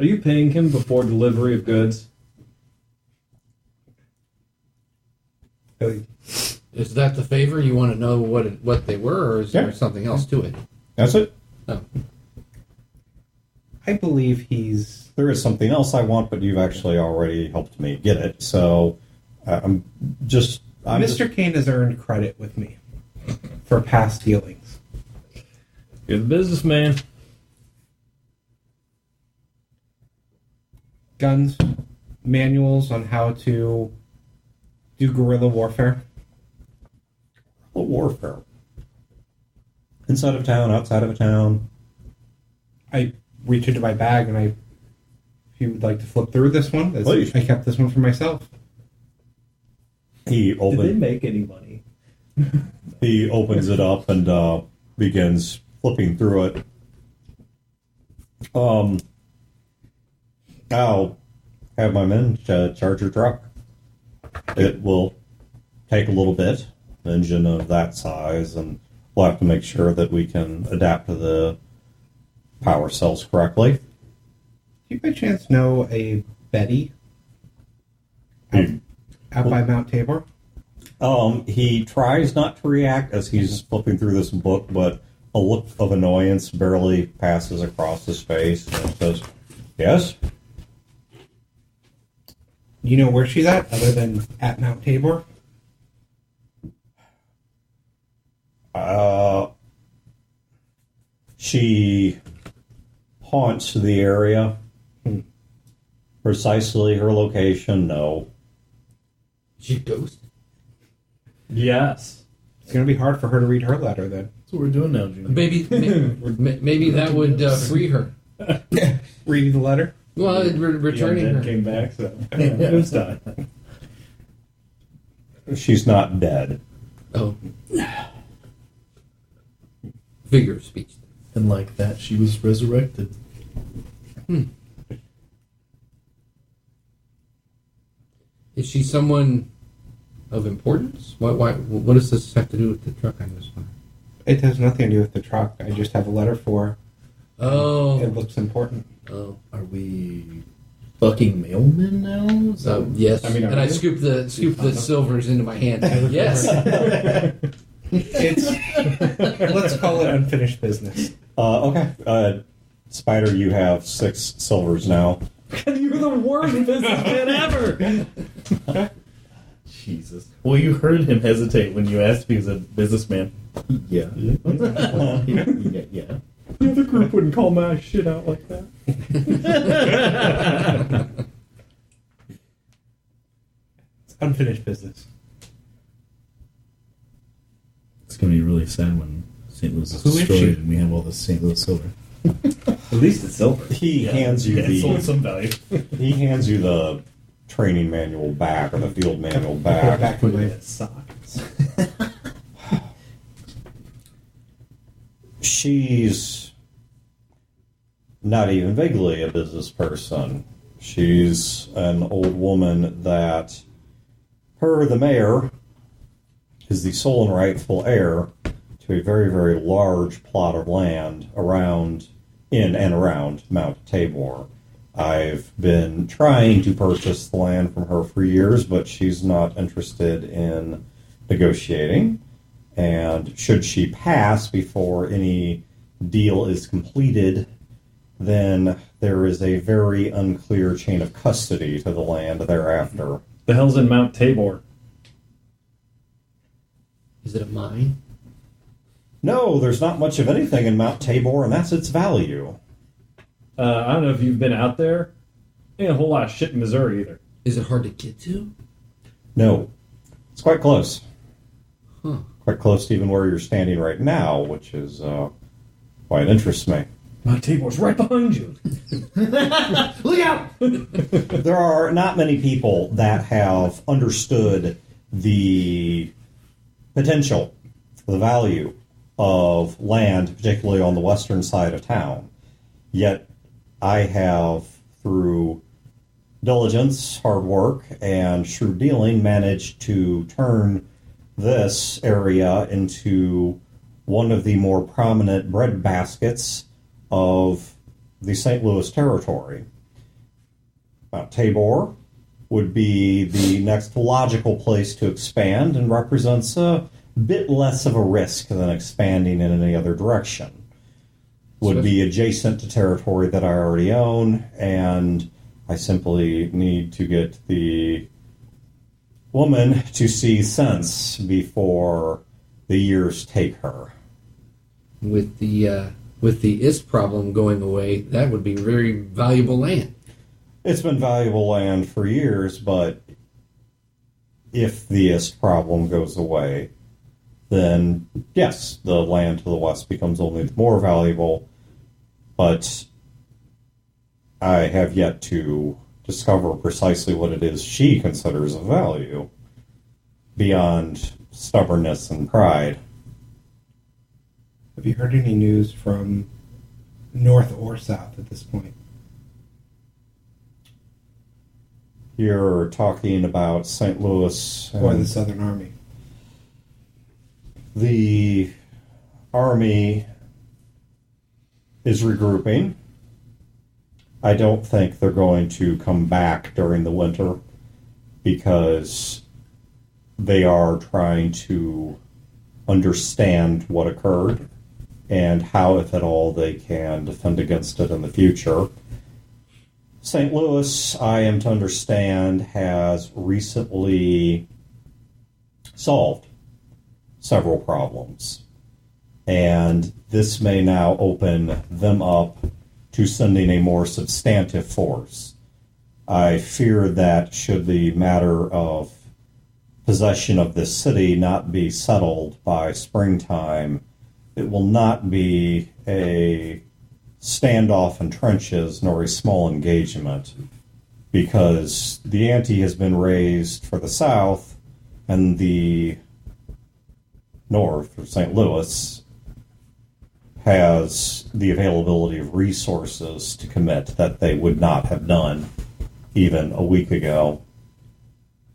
Are you paying him before delivery of goods? Is that the favor? You want to know what they were, or is there something else to it? That's it? Oh. I believe There is something else I want, but you've actually already helped me get it, so Mr. Kane has earned credit with me for past dealings. You're the businessman. Guns, manuals on how to do guerrilla warfare. Warfare. Inside of town, outside of a town. I reach into my bag and if you would like to flip through this one, Please. I kept this one for myself. He Did they make any money? He opens it up and begins flipping through it. I'll have my men charge your truck. It will take a little bit, engine of that size, and we'll have to make sure that we can adapt to the power cells correctly. Do you by chance know a Betty out by Mount Tabor? He tries not to react as he's flipping through this book, but a look of annoyance barely passes across his face and says, yes? You know where she's at, other than at Mount Tabor? She haunts the area. Precisely her location, no. She ghosted? Yes. It's going to be hard for her to read her letter, then. That's what we're doing now, Junior. Maybe that would free her. Reading the letter? Well, returning her. Came back, so it was done. She's not dead. Oh. Figure of speech. And like that, she was resurrected. Is she someone of importance? What does this have to do with the truck on this one? It has nothing to do with the truck. I just have a letter for her. Oh. It looks important. Oh. Are we fucking mailmen now? Yes. I mean, and I scoop the silvers into my hand. Yes. Let's call it unfinished business. Okay. Spider, you have 6 silvers now. You're the worst businessman ever. Jesus. Well, you heard him hesitate when you asked if he was a businessman. Yeah. Yeah. The other group wouldn't call my shit out like that. It's unfinished business. It's going to be really sad when St. Louis is Who is destroyed she? and we have all this St. Louis silver. At least it's silver. He hands you It sold the some value. he hands you the training manual back, or the field manual back. Back in my Socks. She's not even vaguely a business person. She's an old woman that, her, the mayor, is the sole and rightful heir to a very, very large plot of land in and around Mount Tabor. I've been trying to purchase the land from her for years, but she's not interested in negotiating. And should she pass before any deal is completed, then there is a very unclear chain of custody to the land thereafter. The hell's in Mount Tabor? Is it a mine? No, there's not much of anything in Mount Tabor, and that's its value. I don't know if you've been out there. Ain't a whole lot of shit in Missouri either. Is it hard to get to? No, it's quite close. Huh. Quite close to even where you're standing right now, which is why it interests me. Mount Tabor's right behind you. Look out! There are not many people that have understood the potential, the value of land, particularly on the western side of town. Yet I have, through diligence, hard work, and shrewd dealing, managed to turn this area into one of the more prominent bread baskets of the St. Louis territory. Mount Tabor would be the next logical place to expand and represents a bit less of a risk than expanding in any other direction. Would be adjacent to territory that I already own, and I simply need to get the woman to see sense before the years take her. With the ist problem going away, that would be very valuable land. It's been valuable land for years, but if the ist problem goes away, then yes, the land to the west becomes only more valuable, but I have yet to discover precisely what it is she considers of value beyond stubbornness and pride. Have you heard any news from north or south at this point? You're talking about St. Louis Or the Southern Army? The Army is regrouping. I don't think they're going to come back during the winter because they are trying to understand what occurred and how, if at all, they can defend against it in the future. St. Louis, I am to understand, has recently solved several problems. and this may now open them up to sending a more substantive force. I fear that should the matter of possession of this city not be settled by springtime, it will not be a standoff in trenches nor a small engagement, because the ante has been raised for the South, and the North, or St. Louis, has the availability of resources to commit that they would not have done even a week ago.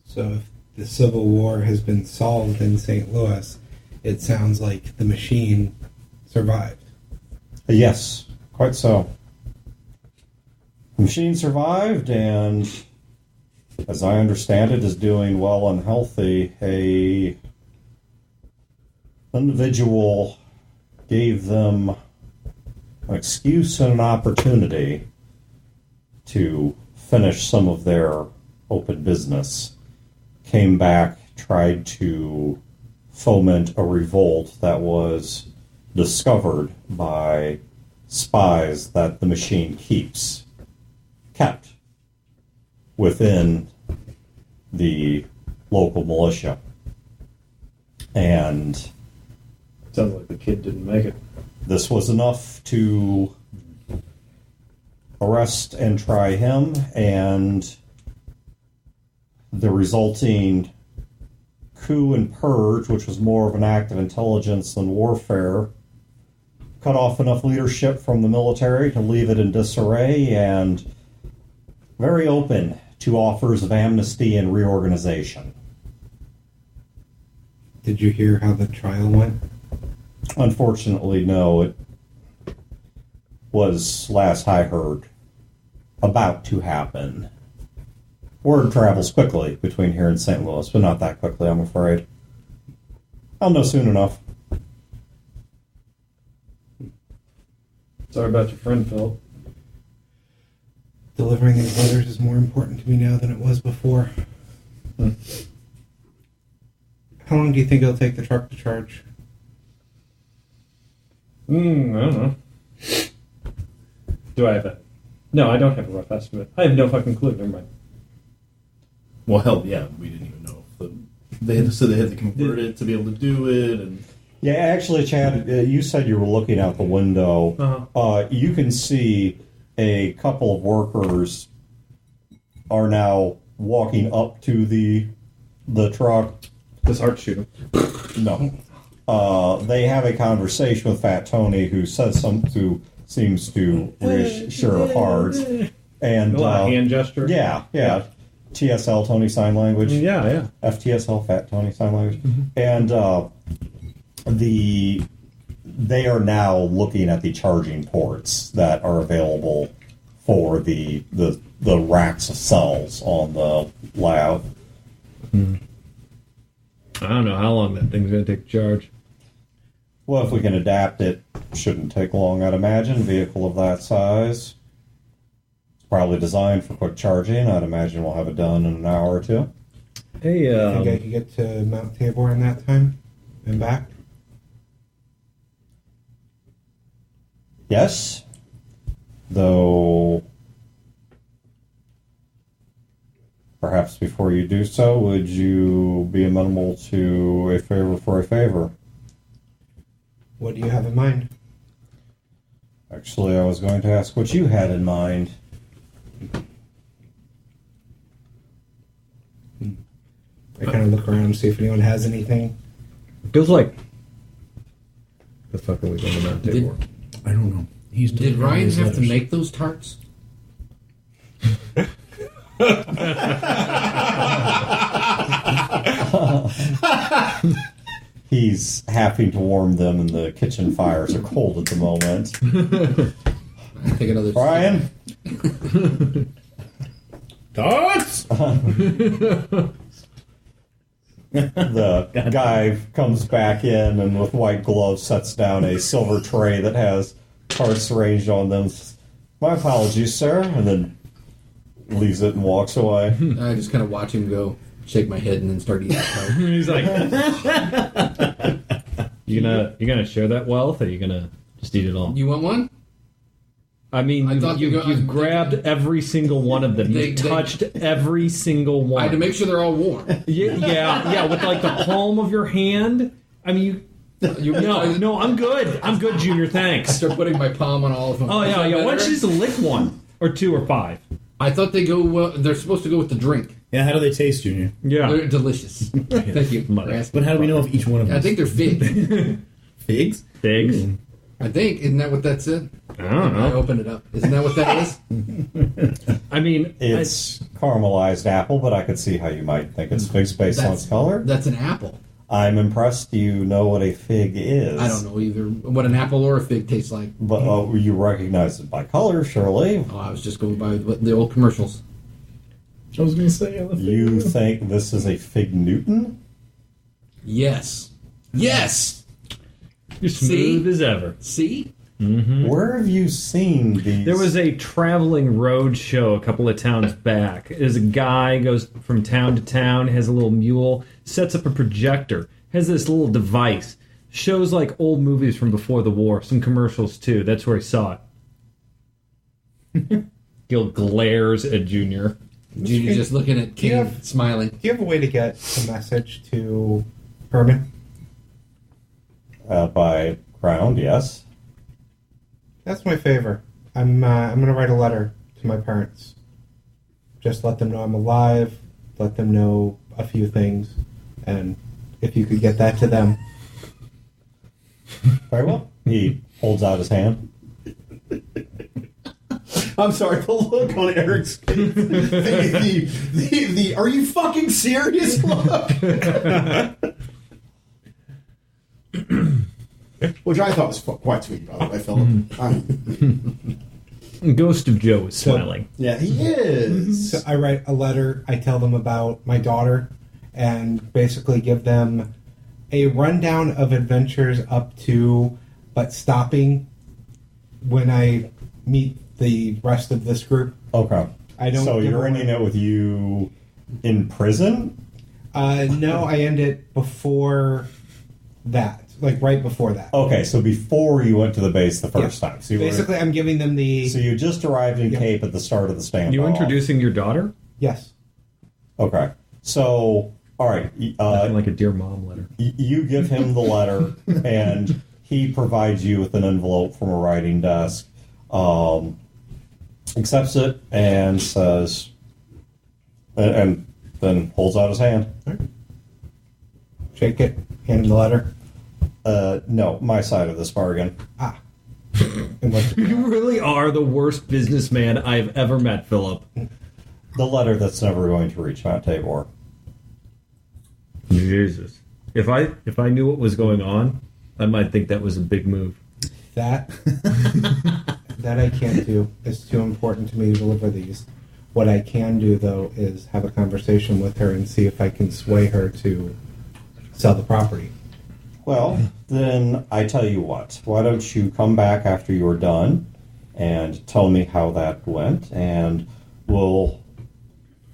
So if the Civil War has been solved in St. Louis, it sounds like the machine survived. Yes, quite so. The machine survived, and as I understand it, is doing well and healthy. A individual gave them an excuse and an opportunity to finish some of their open business. Came back, tried to foment a revolt that was discovered by spies that the machine kept within the local militia. And sounds like the kid didn't make it. This was enough to arrest and try him, and the resulting coup and purge, which was more of an act of intelligence than warfare, cut off enough leadership from the military to leave it in disarray and very open to offers of amnesty and reorganization. Did you hear how the trial went? Unfortunately, no. It was, last I heard, about to happen. Word travels quickly between here and St. Louis, but not that quickly, I'm afraid. I'll know soon enough. Sorry about your friend, Phil. Delivering these letters is more important to me now than it was before. How long do you think it'll take the truck to charge? I don't know. Do I have a... No, I don't have a rough estimate. I have no fucking clue. Never mind. Well, hell yeah, we didn't even know. They had to convert it to be able to do it, and... Yeah, actually, Chad, you said you were looking out the window. Uh-huh. You can see a couple of workers are now walking up to the truck. Does Hart shoot him? No. They have a conversation with Fat Tony, who seems to reassure Hart. And hand gesture? Yeah. TSL, Tony Sign Language. Yeah. FTSL, Fat Tony Sign Language. And they are now looking at the charging ports that are available for the racks of cells on the lab. I don't know how long that thing's going to take to charge. Well, if we can adapt it, shouldn't take long, I'd imagine. A vehicle of that size. It's probably designed for quick charging. I'd imagine we'll have it done in an hour or two. Hey, think I could get to Mount Tabor in that time and back? Yes. Though, perhaps before you do so, would you be amenable to a favor for a favor? What do you have in mind? Actually, I was going to ask what you had in mind. I kind of look around and see if anyone has anything. Feels like... The fuck are we going to Mount Tabor? I don't know. Did Ryan have to make those tarts? He's having to warm them, and the kitchen fires are cold at the moment. I think another. Ryan? Tarts! The guy comes back in and with white gloves sets down a silver tray that has tarts arranged on them. My apologies, sir. And then leaves it and walks away. I just kind of watch him go, shake my head, and then start eating. He's like... You gonna share that wealth, or are you gonna just eat it all? You want one? I mean, you've grabbed every single one of them. You've touched every single one. I had to make sure they're all warm. Yeah, with like the palm of your hand. I mean, no, I'm good. I'm good, Junior. Thanks. I start putting my palm on all of them. Oh yeah. Why don't you just lick one or two or five? I thought they go. They're supposed to go with the drink. Yeah, how do they taste, Junior? Yeah, they're delicious. Thank you. But how do we know if each one of them? I think they're fig. Figs. Figs. I think, isn't that what that said? I don't know. I opened it up. Isn't that what that is? I mean, it's caramelized apple, but I could see how you might think it's figs based on its color. That's an apple. I'm impressed you know what a fig is. I don't know either what an apple or a fig tastes like. But you recognize it by color, surely. Oh, I was just going by the old commercials. I was going to say... You think this is a fig Newton? Yes. Yes! You're smooth as ever. See? Mm-hmm. Where have you seen these? There was a traveling road show a couple of towns back. There's a guy goes from town to town, has a little mule, sets up a projector, has this little device, shows like old movies from before the war, some commercials too. That's where I saw it. Gil glares at Junior. Junior just looking at Cain, smiling. Do you have a way to get a message to Herman? By ground, yes. That's my favor. I'm going to write a letter to my parents. Just let them know I'm alive, let them know a few things, and if you could get that to them. Very well. He holds out his hand. I'm sorry, the look on Eric's face. the are you fucking serious look? Which I thought was quite sweet, by the way, Philip. Ghost of Joe is smiling. Yeah, he is. So I write a letter. I tell them about my daughter and basically give them a rundown of adventures up to, but stopping when I meet the rest of this group. Okay. So you're ending it with you in prison? No, I end it before that. Like right before that. Okay, so before you went to the base the first time. So basically, I'm giving them the... So you just arrived in Cape at the start of the standoff. You introducing your daughter? Yes. Okay. So, all right. Like a Dear Mom letter. You give him the letter, and he provides you with an envelope from a writing desk, accepts it, and says... And then holds out his hand. Right. Shake it, hand him the letter. No, my side of this bargain. You really are the worst businessman I've ever met, Philip. The letter that's never going to reach Mount Tabor. Jesus. If I knew what was going on, I might think that was a big move. That I can't do. It's too important to me to deliver these. What I can do, though, is have a conversation with her and see if I can sway her to sell the property. Well, then I tell you what. Why don't you come back after you're done and tell me how that went, and we'll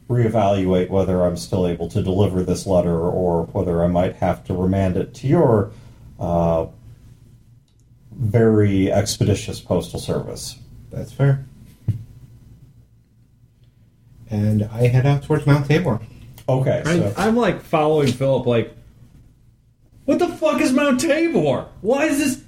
reevaluate whether I'm still able to deliver this letter or whether I might have to remand it to your very expeditious postal service. That's fair. And I head out towards Mount Tabor. Okay, so... I'm like following Philip, like, what the fuck is Mount Tabor? Why is this...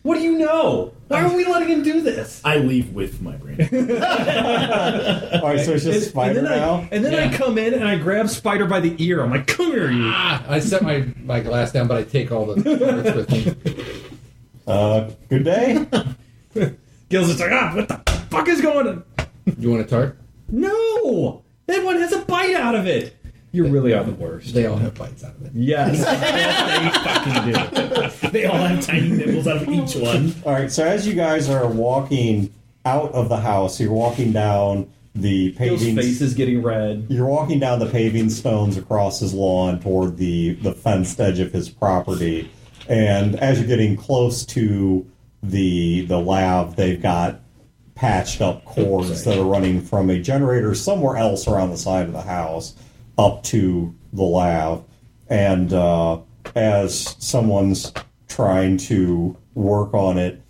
What do you know? Why are we letting him do this? I leave with my brain. Alright, so it's just Spider now? And then I come in and I grab Spider by the ear. I'm like, come here, you. I set my glass down, but I take all the cards with me. Good day? Gil's just like, what the fuck is going on? You want a tart? No! That one has a bite out of it. You really are the worst. They all have bites out of it. Yes. They fucking do. They all have tiny nibbles out of each one. All right, so as you guys are walking out of the house, you're walking down the paving... His face is getting red. You're walking down the paving stones across his lawn toward the fenced edge of his property. And as you're getting close to the lab, they've got patched up cords that are running from a generator somewhere else around the side of the house up to the lab. And as someone's trying to work on it.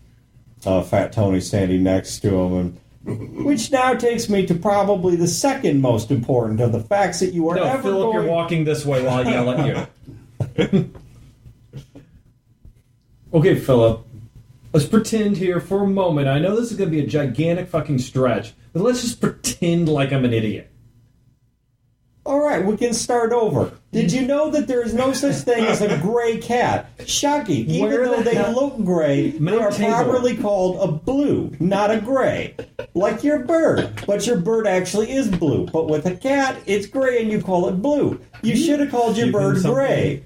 Fat Tony standing next to him, which now takes me to probably the second most important of the facts that you are ever Philip, going... you're walking this way while I yell at you. Okay, Philip. Let's pretend here for a moment. I know this is going to be a gigantic fucking stretch, but let's just pretend like I'm an idiot. All right, we can start over. Did you know that there is no such thing as a gray cat? Shocking. Even though they look gray, they are properly called a blue, not a gray. Like your bird. But your bird actually is blue. But with a cat, it's gray and you call it blue. You should have called your bird gray.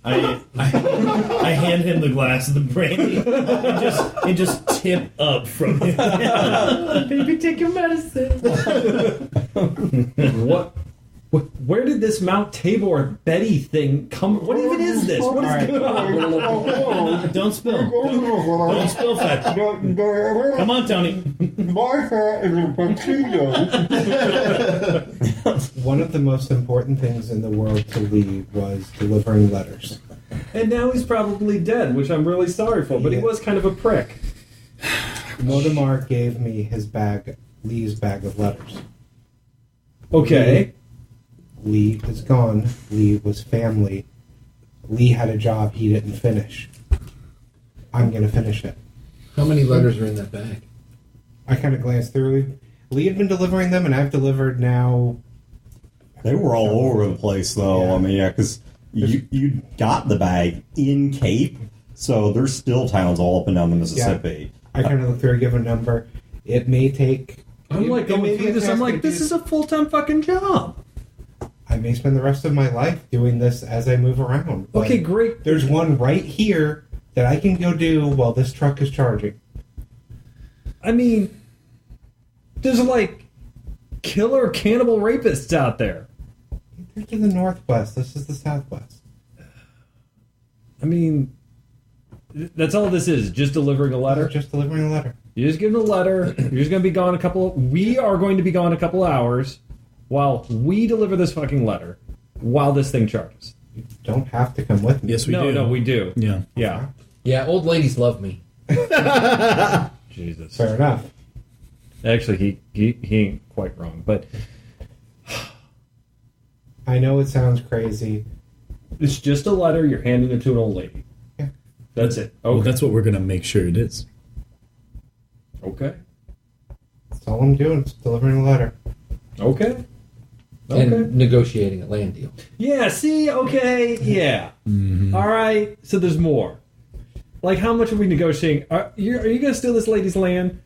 I hand him the glass of the brandy and just tip up from him. Baby, take your medicine. What? Where did this Mount Tabor Betty thing come? What even is this? What is going on? Don't spill. Don't spill, Fat. Come on, Tony. My hat is a potato. One of the most important things in the world to Lee was delivering letters. And now he's probably dead, which I'm really sorry for, but he was kind of a prick. Modemar gave me his bag, Lee's bag of letters. Okay. Lee is gone. Lee was family. Lee had a job he didn't finish. I'm going to finish it. How many letters are in that bag? I kind of glanced through. Lee had been delivering them, and I've delivered now. They were all over the place, though. Yeah. I mean, yeah, because you got the bag in Cape, so there's still towns all up and down the Mississippi. Yeah. I kind of looked through, give a number. It may take... I'm like, going through this. I'm like, this is a full-time fucking job. I may spend the rest of my life doing this as I move around. Okay, great. There's one right here that I can go do while this truck is charging. I mean, there's like killer cannibal rapists out there. They're to the northwest. This is the southwest. I mean, that's all this is. Just delivering a letter. Just delivering a letter. You just give them a letter. You're just going to be gone we are going to be gone a couple hours while we deliver this fucking letter while this thing charges. You don't have to come with me. Yes, we do. No, we do. Yeah. Yeah. Yeah, old ladies love me. Jesus. Fair enough. Actually, he ain't quite wrong, but I know it sounds crazy. it's just a letter you're handing it to an old lady. Yeah. That's it. Okay. Well, that's what we're going to make sure it is. Okay. That's all I'm doing. Is delivering a letter. Okay. And negotiating a land deal. Yeah, see? Okay. Yeah. Mm-hmm. All right. So there's more. Like, how much are we negotiating? Are you going to steal this lady's land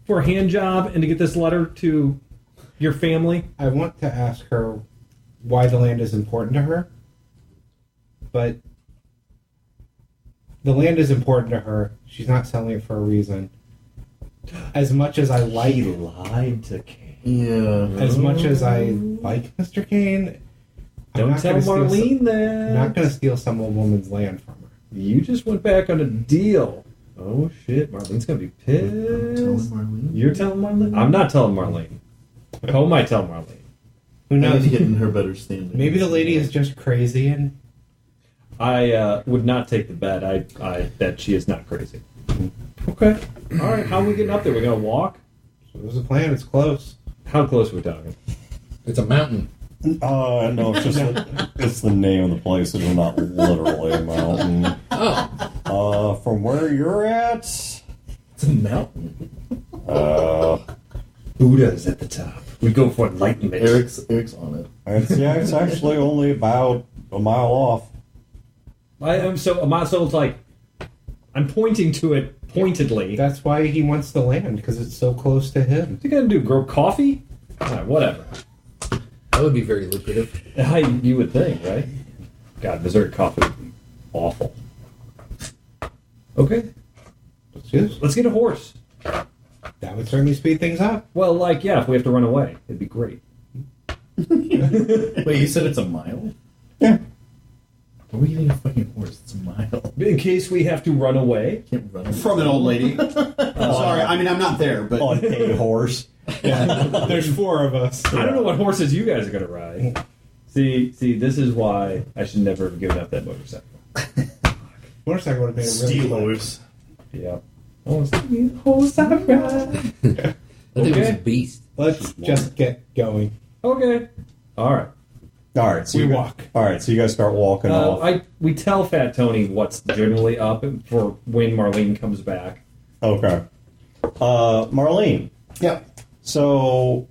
for a hand job and to get this letter to your family? I want to ask her why the land is important to her, but the land is important to her. She's not selling it for a reason. As much as I like... He lied to Cain. Yeah. As much as I like Mr. Kane, Don't tell Marlene that. I'm not going to steal some old woman's land from her. You just went back on a deal. Oh, shit. Marlene's going to be pissed. I'm telling Marlene. You're telling Marlene? I'm not telling Marlene. How might tell Marlene? Who I knows? need to get in her better standing. Maybe the lady is just crazy and... I would not take the bet. I bet she is not crazy. Okay. All right. How are we getting up there? We're going to walk? So there's a plan. It's close. How close are we talking? It's a mountain. No, it's just it's the name of the place. It's not literally a mountain. Oh. From where you're at, It's a mountain. Buddha's at the top. We go for enlightenment. Eric's on it. it's actually only about a mile off. So it's like I'm pointing to it pointedly. That's why he wants the land, because it's so close to him. What's he gonna do? Grow coffee? All right, whatever. That would be very lucrative. You would think, right? God, Missouri coffee would be awful. Okay, let's get a horse. That would certainly speed things up. Well, if we have to run away, it'd be great. Wait, you said it's a mile? Yeah. Are we getting a fucking horse? It's a mile. In case we have to run away. Can't run From an old lady. Sorry, I mean, I'm not there, but... On a horse. Yeah, there's 4 of us. I don't know what horses you guys are gonna ride. See, this is why I should never have given up that motorcycle. Motorcycle would have made a really Steelers. Yeah. That thing was a beast. Let's just get going. Okay. All right. All right, so We you walk. All right, so you guys start walking off. We tell Fat Tony what's generally up for when Marlene comes back. Okay. Marlene. Yep. So,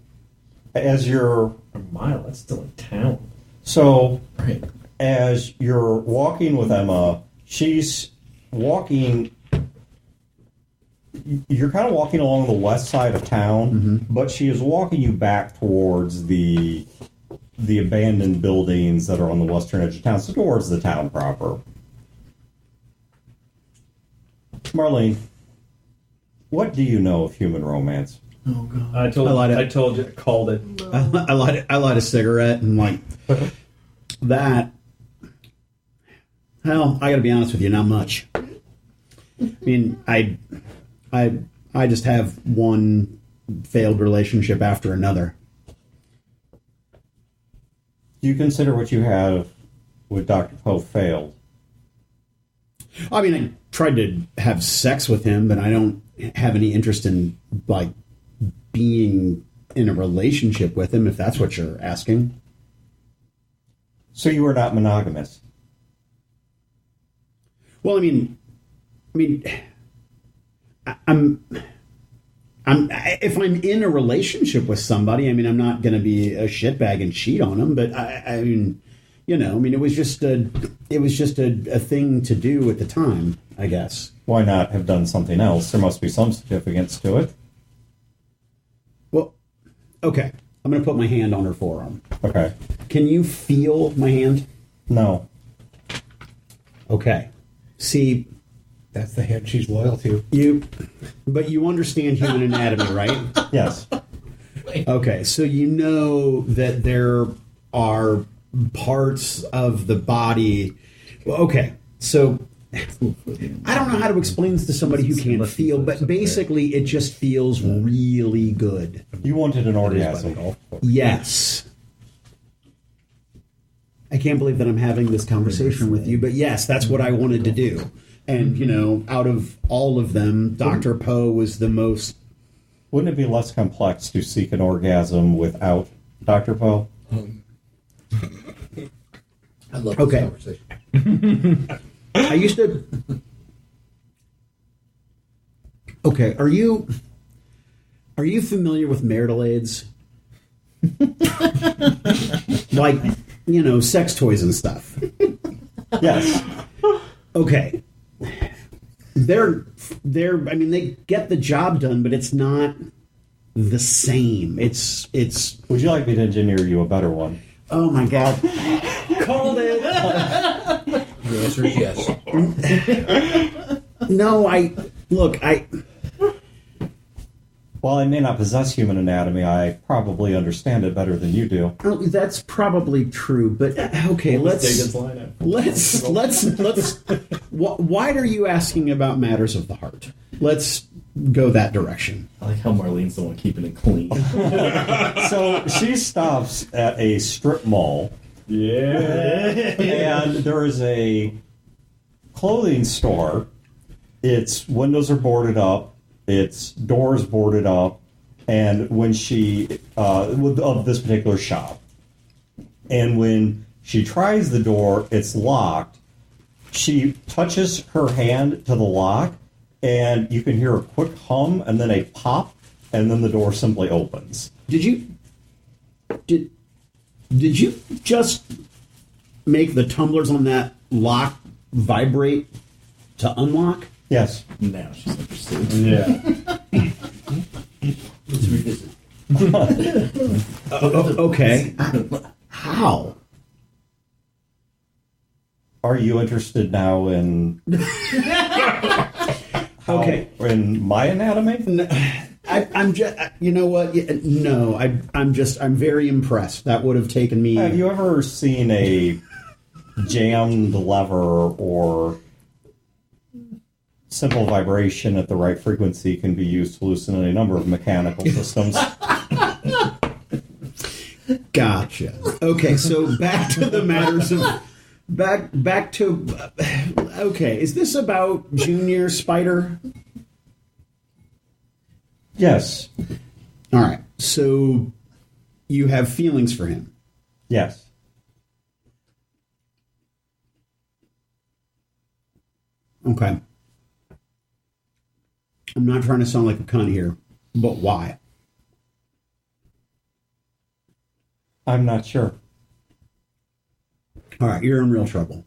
as you're... A mile, that's still in town. So, Right. as you're walking with Emma, she's walking... You're kind of walking along the west side of town, but she is walking you back towards the abandoned buildings that are on the western edge of town, so towards the town proper. Marlene, what do you know of human romance? Oh, God. I told you, I called it. I light a cigarette and like that. Well, I got to be honest with you, not much. I mean, I just have one failed relationship after another. Do you consider what you have with Dr. Poe failed? I mean, I tried to have sex with him, but I don't have any interest in like being in a relationship with him, if that's what you're asking. So you are not monogamous? Well, I mean, if I'm in a relationship with somebody, I mean, I'm not going to be a shitbag and cheat on them. But I mean, you know, I mean, it was just a thing to do at the time, I guess. Why not have done something else? There must be some significance to it. Well, okay, I'm going to put my hand on her forearm. Okay. Can you feel my hand? No. Okay. See, That's the hand she's loyal to. but you understand human anatomy, right? Yes. Okay, so you know that there are parts of the body. Well, okay, so I don't know how to explain this to somebody who can't feel, but basically it just feels really good. You wanted an orgasm. Yes. I can't believe that I'm having this conversation with you, but yes, that's what I wanted to do. And, you know, out of all of them, Dr. Poe was the most... Wouldn't it be less complex to seek an orgasm without Dr. Poe? I love this conversation. I used to... Okay, are you familiar with marital aids? Like, you know, sex toys and stuff. Yes. Okay. They're I mean, they get the job done, but it's not the same. It's Would you like me to engineer you a better one? oh my god. Called it. The answer is yes. No, While I may not possess human anatomy, I probably understand it better than you do. oh, that's probably true, but okay, let's why are you asking about matters of the heart? Let's go that direction. I like how Marlene's the one keeping it clean. So she stops at a strip mall. Yeah. And there is a clothing store. Its windows are boarded up. Its doors boarded up. And when she, of this particular shop. And when she tries the door, it's locked. She touches her hand to the lock, and you can hear a quick hum and then a pop, and then the door simply opens. Did you just make the tumblers on that lock vibrate to unlock? Yes. Now she's interested. Yeah. Let's revisit. Okay. How? Are you interested now in... Okay. In my anatomy? I'm just, you know what? No, I'm very impressed. That would have taken me. Have you ever seen a jammed lever or simple vibration at the right frequency can be used to loosen a number of mechanical systems? Gotcha. Okay, so back to the matters back to okay. Is this about Junior Spider? Yes. All right. So you have feelings for him. Yes. Okay. I'm not trying to sound like a cunt here, but why? I'm not sure. All right, you're in real trouble.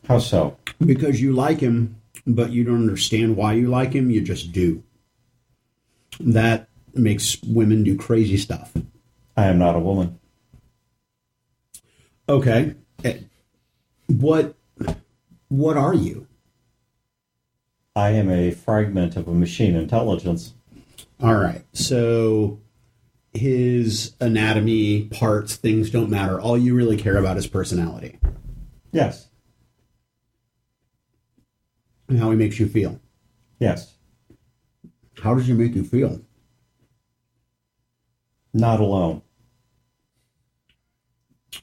How so? Because you like him, but you don't understand why you like him, you just do. That makes women do crazy stuff. I am not a woman. Okay. What are you? I am a fragment of a machine intelligence. All right. So his anatomy, parts, things don't matter. All you really care about is personality. Yes. And how he makes you feel. Yes. How does he make you feel? Not alone.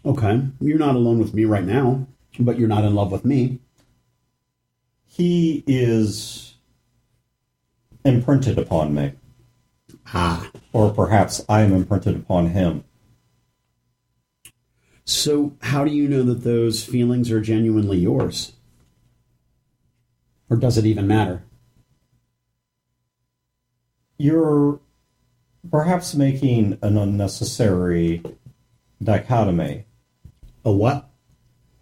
Okay. You're not alone with me right now, but you're not in love with me. He is imprinted upon me. Ah. Or perhaps I am imprinted upon him. So how do you know that those feelings are genuinely yours? Or does it even matter? You're perhaps making an unnecessary dichotomy. A what?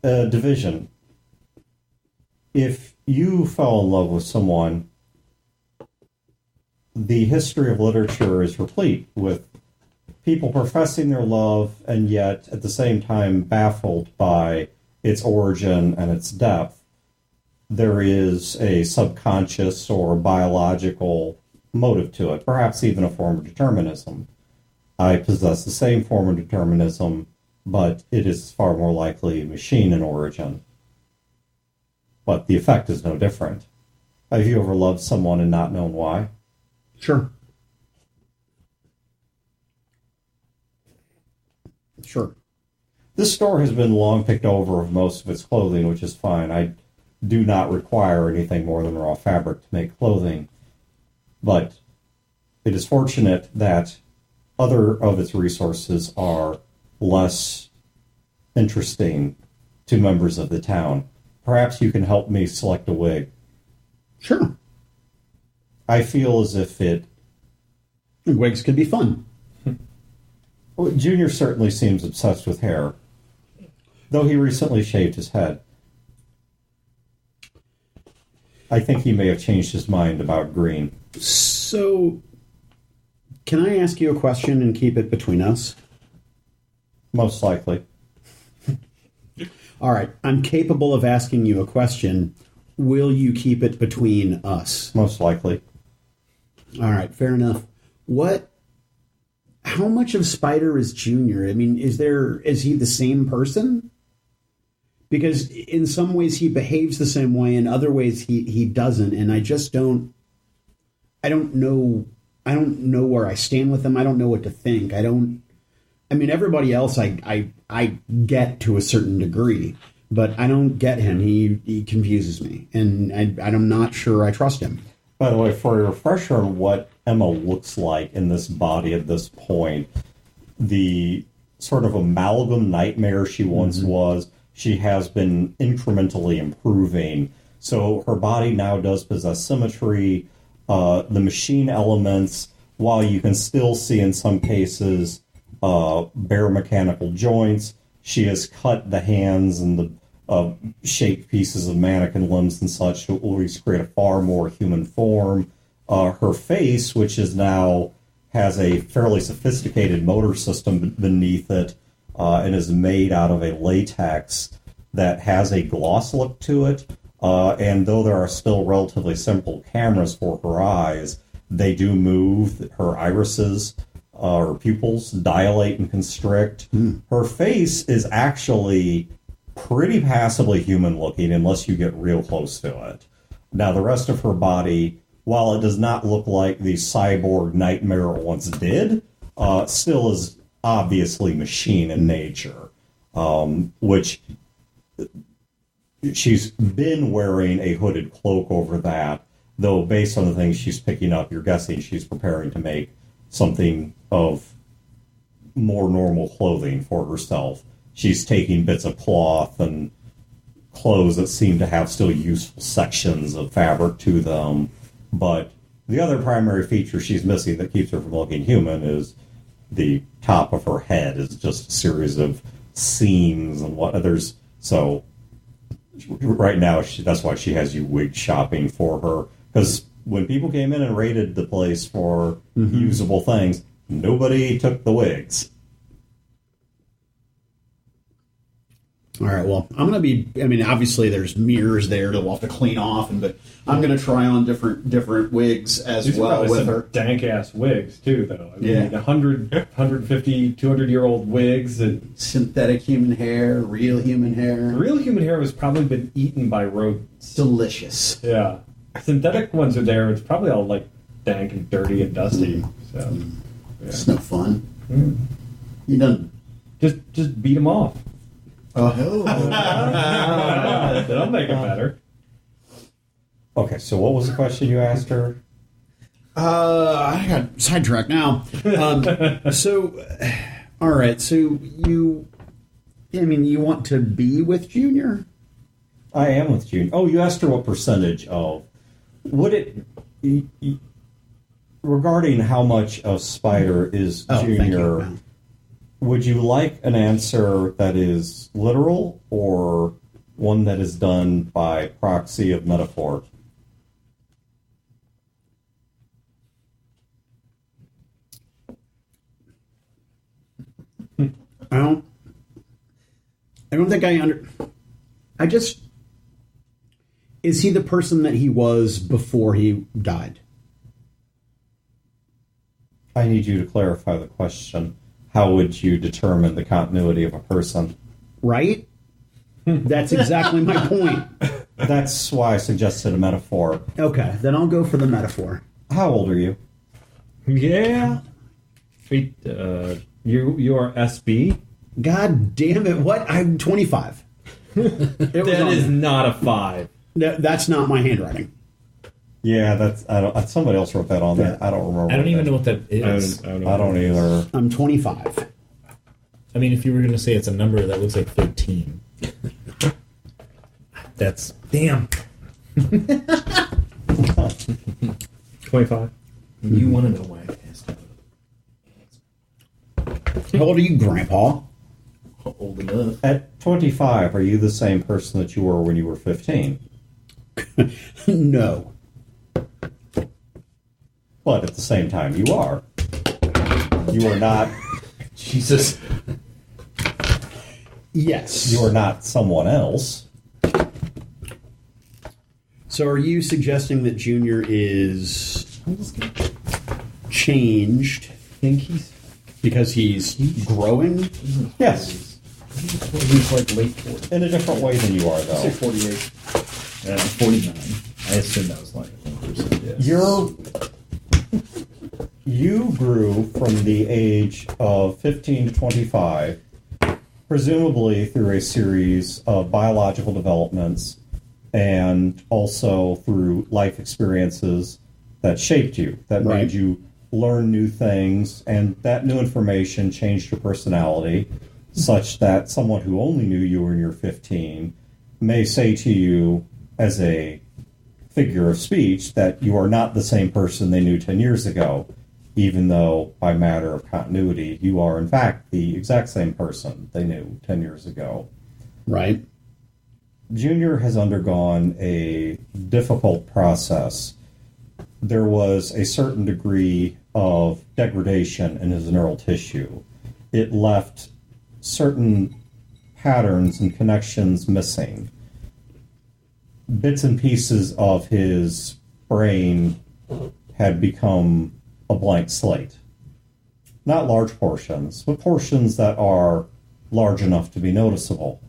A division. If you fell in love with someone, the history of literature is replete with people professing their love and yet at the same time baffled by its origin and its depth. There is a subconscious or biological motive to it, perhaps even a form of determinism. I possess the same form of determinism, but it is far more likely machine in origin. But the effect is no different. Have you ever loved someone and not known why? Sure. Sure. This store has been long picked over of most of its clothing, which is fine. I do not require anything more than raw fabric to make clothing. But it is fortunate that other of its resources are less interesting to members of the town. Perhaps you can help me select a wig. Sure. I feel as if wigs could be fun. Well, Junior certainly seems obsessed with hair, though he recently shaved his head. I think he may have changed his mind about green. So, can I ask you a question and keep it between us? Most likely. All right, I'm capable of asking you a question. Will you keep it between us? Most likely. All right, fair enough. How much of Spider is Junior? I mean, is he the same person? Because in some ways he behaves the same way, in other ways he doesn't, and I don't know where I stand with him. I don't know what to think. Everybody else I get to a certain degree, but I don't get him. He confuses me, and I'm not sure I trust him. By the way, for a refresher on what Emma looks like in this body at this point, the sort of amalgam nightmare she once was, she has been incrementally improving. So her body now does possess symmetry, the machine elements, while you can still see in some cases bare mechanical joints. She has cut the hands and the shaped pieces of mannequin limbs and such to always create a far more human form. Her face, which is now has a fairly sophisticated motor system beneath it and is made out of a latex that has a gloss look to it. And though there are still relatively simple cameras for her eyes, they do move. Her irises, her pupils dilate and constrict. Her face is actually pretty passably human looking unless you get real close to it. Now, the rest of her body, while it does not look like the cyborg nightmare once did, still is obviously machine in nature. which she's been wearing a hooded cloak over that, though based on the things she's picking up, you're guessing she's preparing to make something of more normal clothing for herself. She's taking bits of cloth and clothes that seem to have still useful sections of fabric to them, but the other primary feature she's missing that keeps her from looking human is the top of her head is just a series of seams and what others. So right now, that's why she has you wig shopping for her, because when people came in and raided the place for usable things, nobody took the wigs. All right, well, I'm going to be, I mean, obviously there's mirrors there that we'll have to clean off, but I'm going to try on different wigs as These well with her. Dank-ass wigs, too, though. I Yeah. mean, 100, 150, 200-year-old wigs. And synthetic human hair, real human hair. real human hair has probably been eaten by rodents. Delicious. Yeah. Synthetic ones are there. It's probably all, like, dank and dirty and dusty. So, yeah. It's no fun. You done? Just beat them off. Oh. That'll make it better. Okay, so what was the question you asked her? I got sidetracked now. So, all right. So you want to be with Junior? I am with Junior. Oh, you asked her what percentage of. Would it. Regarding how much of Spider is Junior, would you like an answer that is literal or one that is done by proxy of metaphor? I don't think I just, is he the person that he was before he died? I need you to clarify the question. How would you determine the continuity of a person? Right? That's exactly my point. That's why I suggested a metaphor. Okay, then I'll go for the metaphor. How old are you? Yeah. You are SB? God damn it, what? I'm 25. That is not a 5. That's not my handwriting. Yeah, somebody else wrote that on there. I don't remember. I don't even know what that is. I don't either. I'm 25. I mean, if you were going to say it's a number that looks like 13. That's... Damn. 25. You want to know why I asked you. How old are you, Grandpa? Old enough. At 25, are you the same person that you were when you were 15? No. But at the same time, you are. You are not... Jesus. Yes. You are not someone else. So are you suggesting that Junior is changed? I think he's... Because he's growing? Yes. He's like late 40s. In a different way than you are, Say though. 48. I'm 49. I assumed that was like 1%. Yes. You grew from the age of 15 to 25, presumably through a series of biological developments and also through life experiences that shaped you, that Right. made you learn new things, and that new information changed your personality such that someone who only knew you when you're 15 may say to you as a figure of speech that you are not the same person they knew 10 years ago, even though by matter of continuity you are in fact the exact same person they knew 10 years ago. Right. Junior has undergone a difficult process. There was a certain degree of degradation in his neural tissue. It left certain patterns and connections missing. Bits and pieces of his brain had become a blank slate. Not large portions, but portions that are large enough to be noticeable.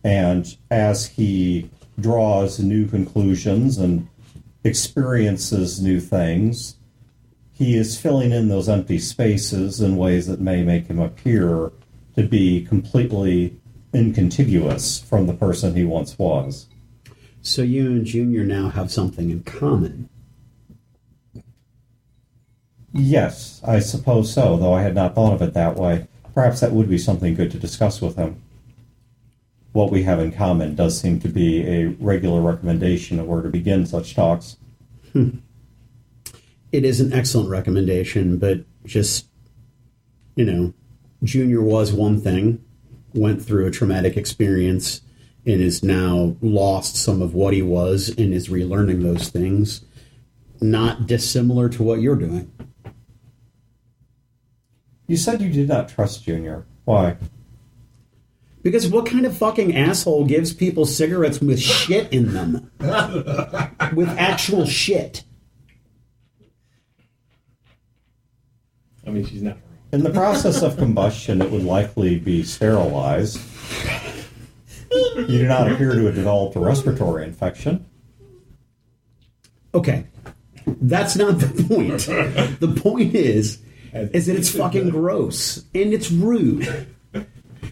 And as he draws new conclusions and experiences new things, he is filling in those empty spaces in ways that may make him appear to be completely incontiguous from the person he once was. So you and Junior now have something in common. Yes, I suppose so, though I had not thought of it that way. Perhaps that would be something good to discuss with him. What we have in common does seem to be a regular recommendation of where to begin such talks. It is an excellent recommendation, but just, Junior was one thing, went through a traumatic experience, and is now lost some of what he was and is relearning those things. Not dissimilar to what you're doing. You said you did not trust Junior. Why? Because what kind of fucking asshole gives people cigarettes with shit in them? With actual shit. I mean, she's not wrong. In the process of combustion, it would likely be sterilized. You do not appear to have developed a respiratory infection. Okay. That's not the point. The point is that it's fucking gross. And it's rude.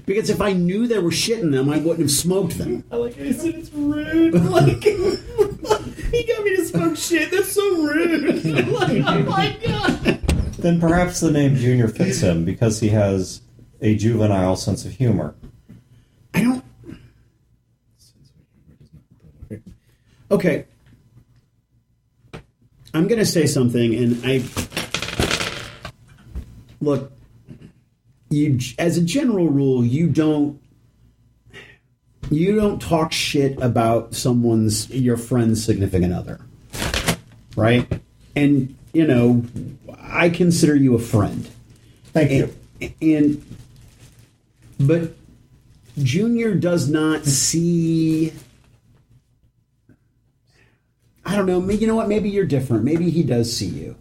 Because if I knew there was shit in them, I wouldn't have smoked them. I like it. It's rude. Like, he got me to smoke shit. That's so rude. Like, oh my god. Then perhaps the name Junior fits him because he has a juvenile sense of humor. I don't... Okay. I'm going to say something, and Look, as a general rule, you don't talk shit about your friend's significant other. Right? And, I consider you a friend. Thank you. But Junior does not see... I don't know. You know what? Maybe you're different. Maybe he does see you.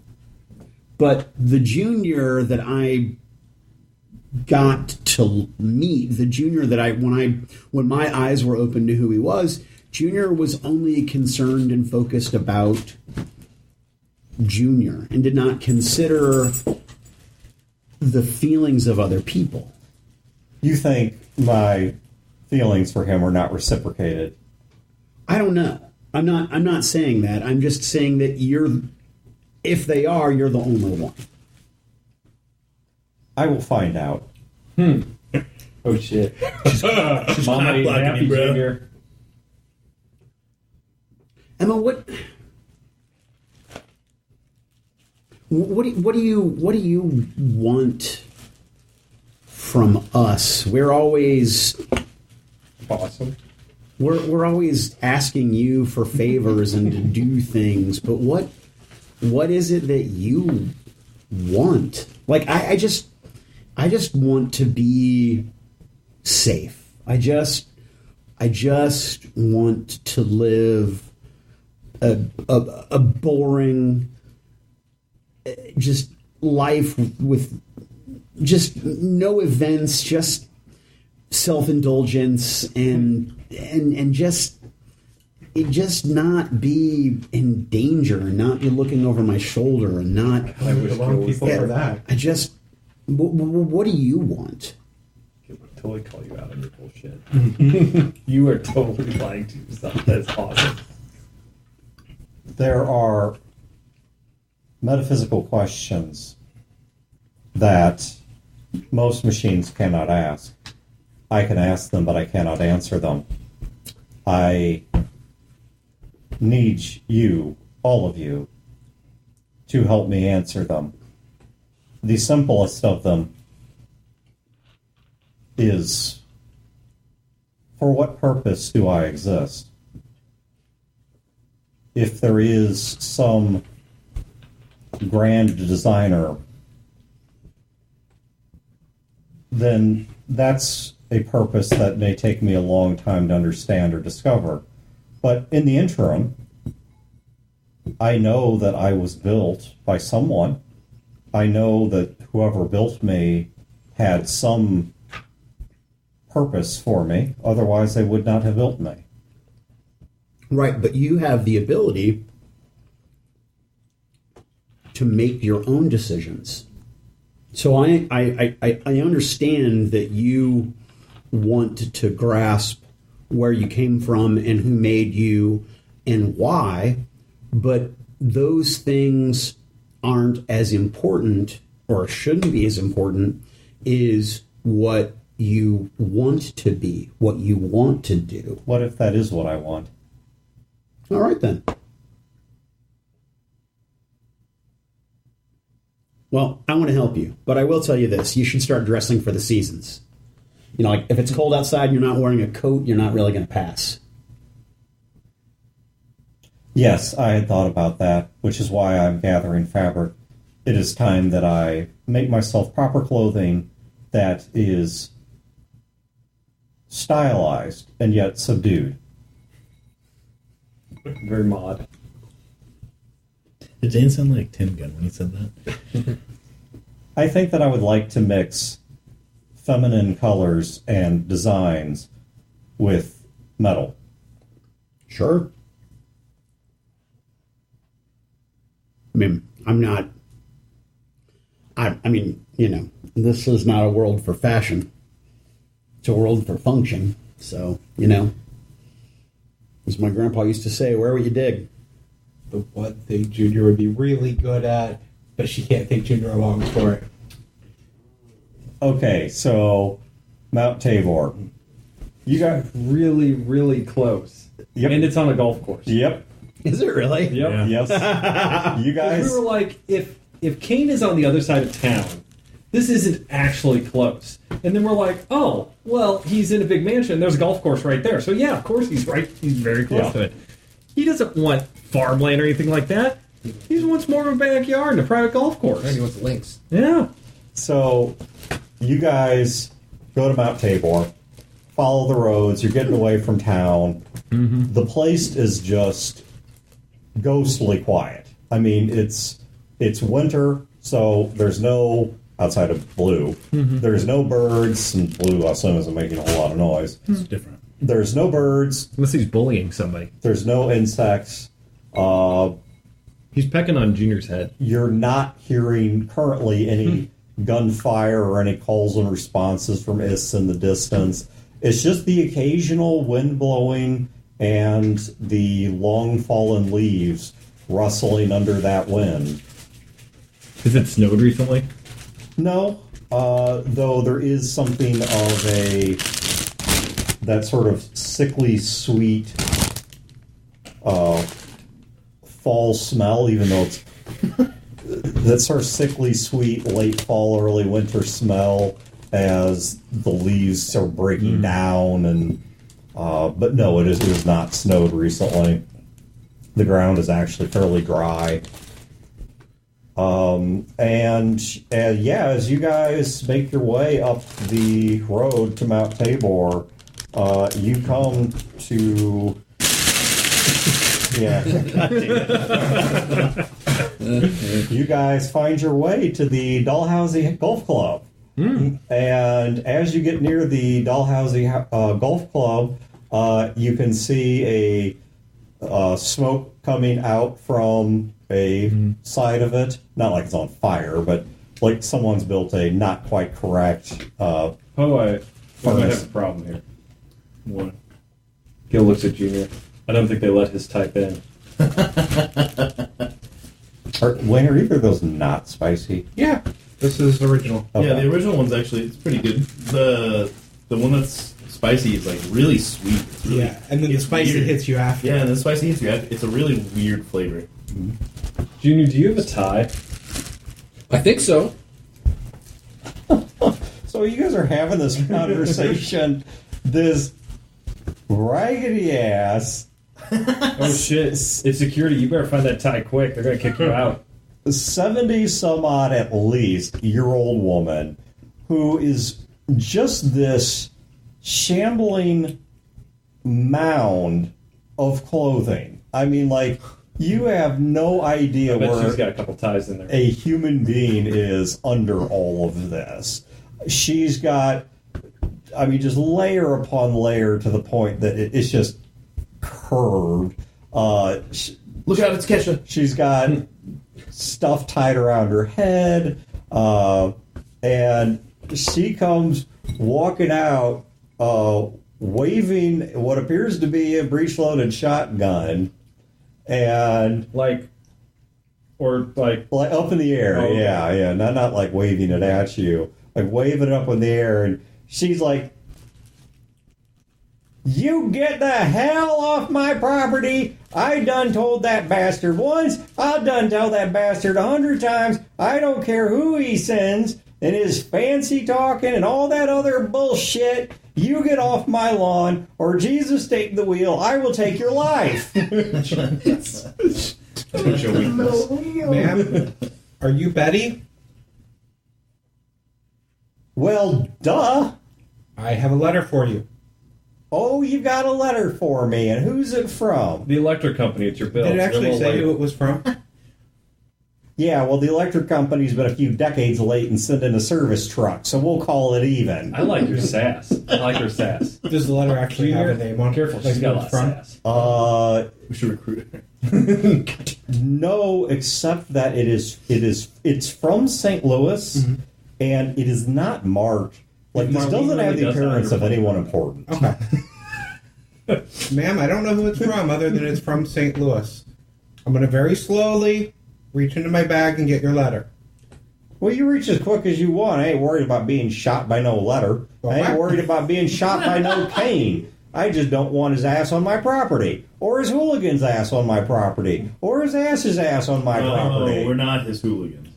But the Junior that I got to meet, the Junior that when my eyes were open to who he was, Junior was only concerned and focused about Junior and did not consider the feelings of other people. You think my feelings for him are not reciprocated? I don't know. I'm not saying that. I'm just saying that if they are, you're the only one. I will find out. Oh shit. She's Mama ain't happy, Junior. Emma, what do you want from us? We're always Awesome. We're always asking you for favors and to do things, but what is it that you want? Like I just want to be safe. I just want to live a boring just life with just no events, just self-indulgence and just not be in danger and not be looking over my shoulder and not... I wish people for that. What do you want? I would totally call you out on your bullshit. You are totally lying to yourself. That's awesome. There are metaphysical questions that most machines cannot ask. I can ask them, but I cannot answer them. I need you, all of you, to help me answer them. The simplest of them is, for what purpose do I exist? If there is some grand designer, then that's a purpose that may take me a long time to understand or discover. But in the interim, I know that I was built by someone. I know that whoever built me had some purpose for me. Otherwise, they would not have built me. Right, but you have the ability to make your own decisions. So I understand that you want to grasp where you came from and who made you and why, but those things aren't as important, or shouldn't be as important, is what you want to be, what you want to do. What if that is what I want? All right, then. Well, I want to help you, but I will tell you this. You should start dressing for the seasons. You know, like if it's cold outside and you're not wearing a coat, you're not really going to pass. Yes, I had thought about that, which is why I'm gathering fabric. It is time that I make myself proper clothing that is stylized and yet subdued. Very mod. Did Dan sound like Tim Gunn when he said that? I think that I would like to mix feminine colors and designs with metal. Sure. I mean, this is not a world for fashion. It's a world for function. So, as my grandpa used to say, where would you dig? The one thing Junior would be really good at, but she can't take Junior along for it. Okay, so Mount Tabor. You got really, really close. Yep. And it's on a golf course. Yep. Is it really? Yep. Yeah. Yes. You guys. We were like, if Cain is on the other side of town, this isn't actually close. And then we're like, oh, well, he's in a big mansion. There's a golf course right there. So yeah, of course he's right. He's very close to it. He doesn't want farmland or anything like that. He wants more of a backyard and a private golf course. And he wants links. Yeah. So you guys go to Mount Tabor, follow the roads. You're getting away from town. Mm-hmm. The place is just ghostly quiet. I mean, it's winter, so there's no, outside of Blue, there's no birds, and Blue, I assume, isn't making a whole lot of noise. It's different. There's no birds. Unless he's bullying somebody. There's no insects. He's pecking on Junior's head. You're not hearing currently any gunfire or any calls and responses from IS in the distance. It's just the occasional wind blowing and the long fallen leaves rustling under that wind. Has it snowed recently? No, though there is something of that sort of sickly sweet fall smell, even though it's that sort of sickly sweet late fall, early winter smell as the leaves are breaking down. And but no, it is not snowed recently. The ground is actually fairly dry. As you guys make your way up the road to Mount Tabor, you come to you guys find your way to the Dalhousie Golf Club. And as you get near the Dalhousie Golf Club, you can see a smoke coming out from a side of it. Not like it's on fire, but like someone's built a not quite correct I might have a problem here. What? Gil looks at Junior. I don't think they let his type in. Wayne, are either of those not spicy? Yeah, this is original. Okay. Yeah, the original one's actually, it's pretty good. The one that's spicy is like really sweet. It's really, and then the spicy weird. hits you after. Yeah, and the spicy hits you after. It's a really weird flavor. Junior, do you have a tie? I think so. So you guys are having this conversation. This raggedy ass. Oh shit! It's security. You better find that tie quick. They're gonna kick you out. 70 some odd at least year old woman who is just this shambling mound of clothing. I mean, like, you have no idea I bet where she's got a couple ties in there. a human being is under all of this. She's got, I mean, just layer upon layer to the point that it's just curved. Look out, it's Kesha. She's got stuff tied around her head, and she comes walking out waving what appears to be a breech-loaded shotgun, and like up in the air. Oh, okay. Yeah, not like waving it at you, like waving it up in the air, and she's like, "You get the hell off my property! I done told that bastard once. I done tell that bastard 100 times. I don't care who he sends and his fancy talking and all that other bullshit. You get off my lawn, or Jesus take the wheel. I will take your life." Ma'am, are you Betty? Well, duh. I have a letter for you. Oh, you got a letter for me, and who's it from? the electric company. It's your bill. Did it actually say who it was from? Yeah, well, the electric company's been a few decades late in sending a service truck, so we'll call it even. I like your sass. I like her sass. Does the letter actually have a name on it? Careful, she's got a lot of sass. We should recruit her. No, except that it's from St. Louis, and it is not marked. Like, this doesn't have the appearance of anyone important. Okay. Ma'am, I don't know who it's from other than it's from St. Louis. I'm going to very slowly reach into my bag and get your letter. Well, you reach as quick as you want. I ain't worried about being shot by no letter. I ain't worried about being shot by no Cain. I just don't want his ass on my property, or his hooligan's ass on my property, or his ass's ass on my property. No, we're not his hooligans.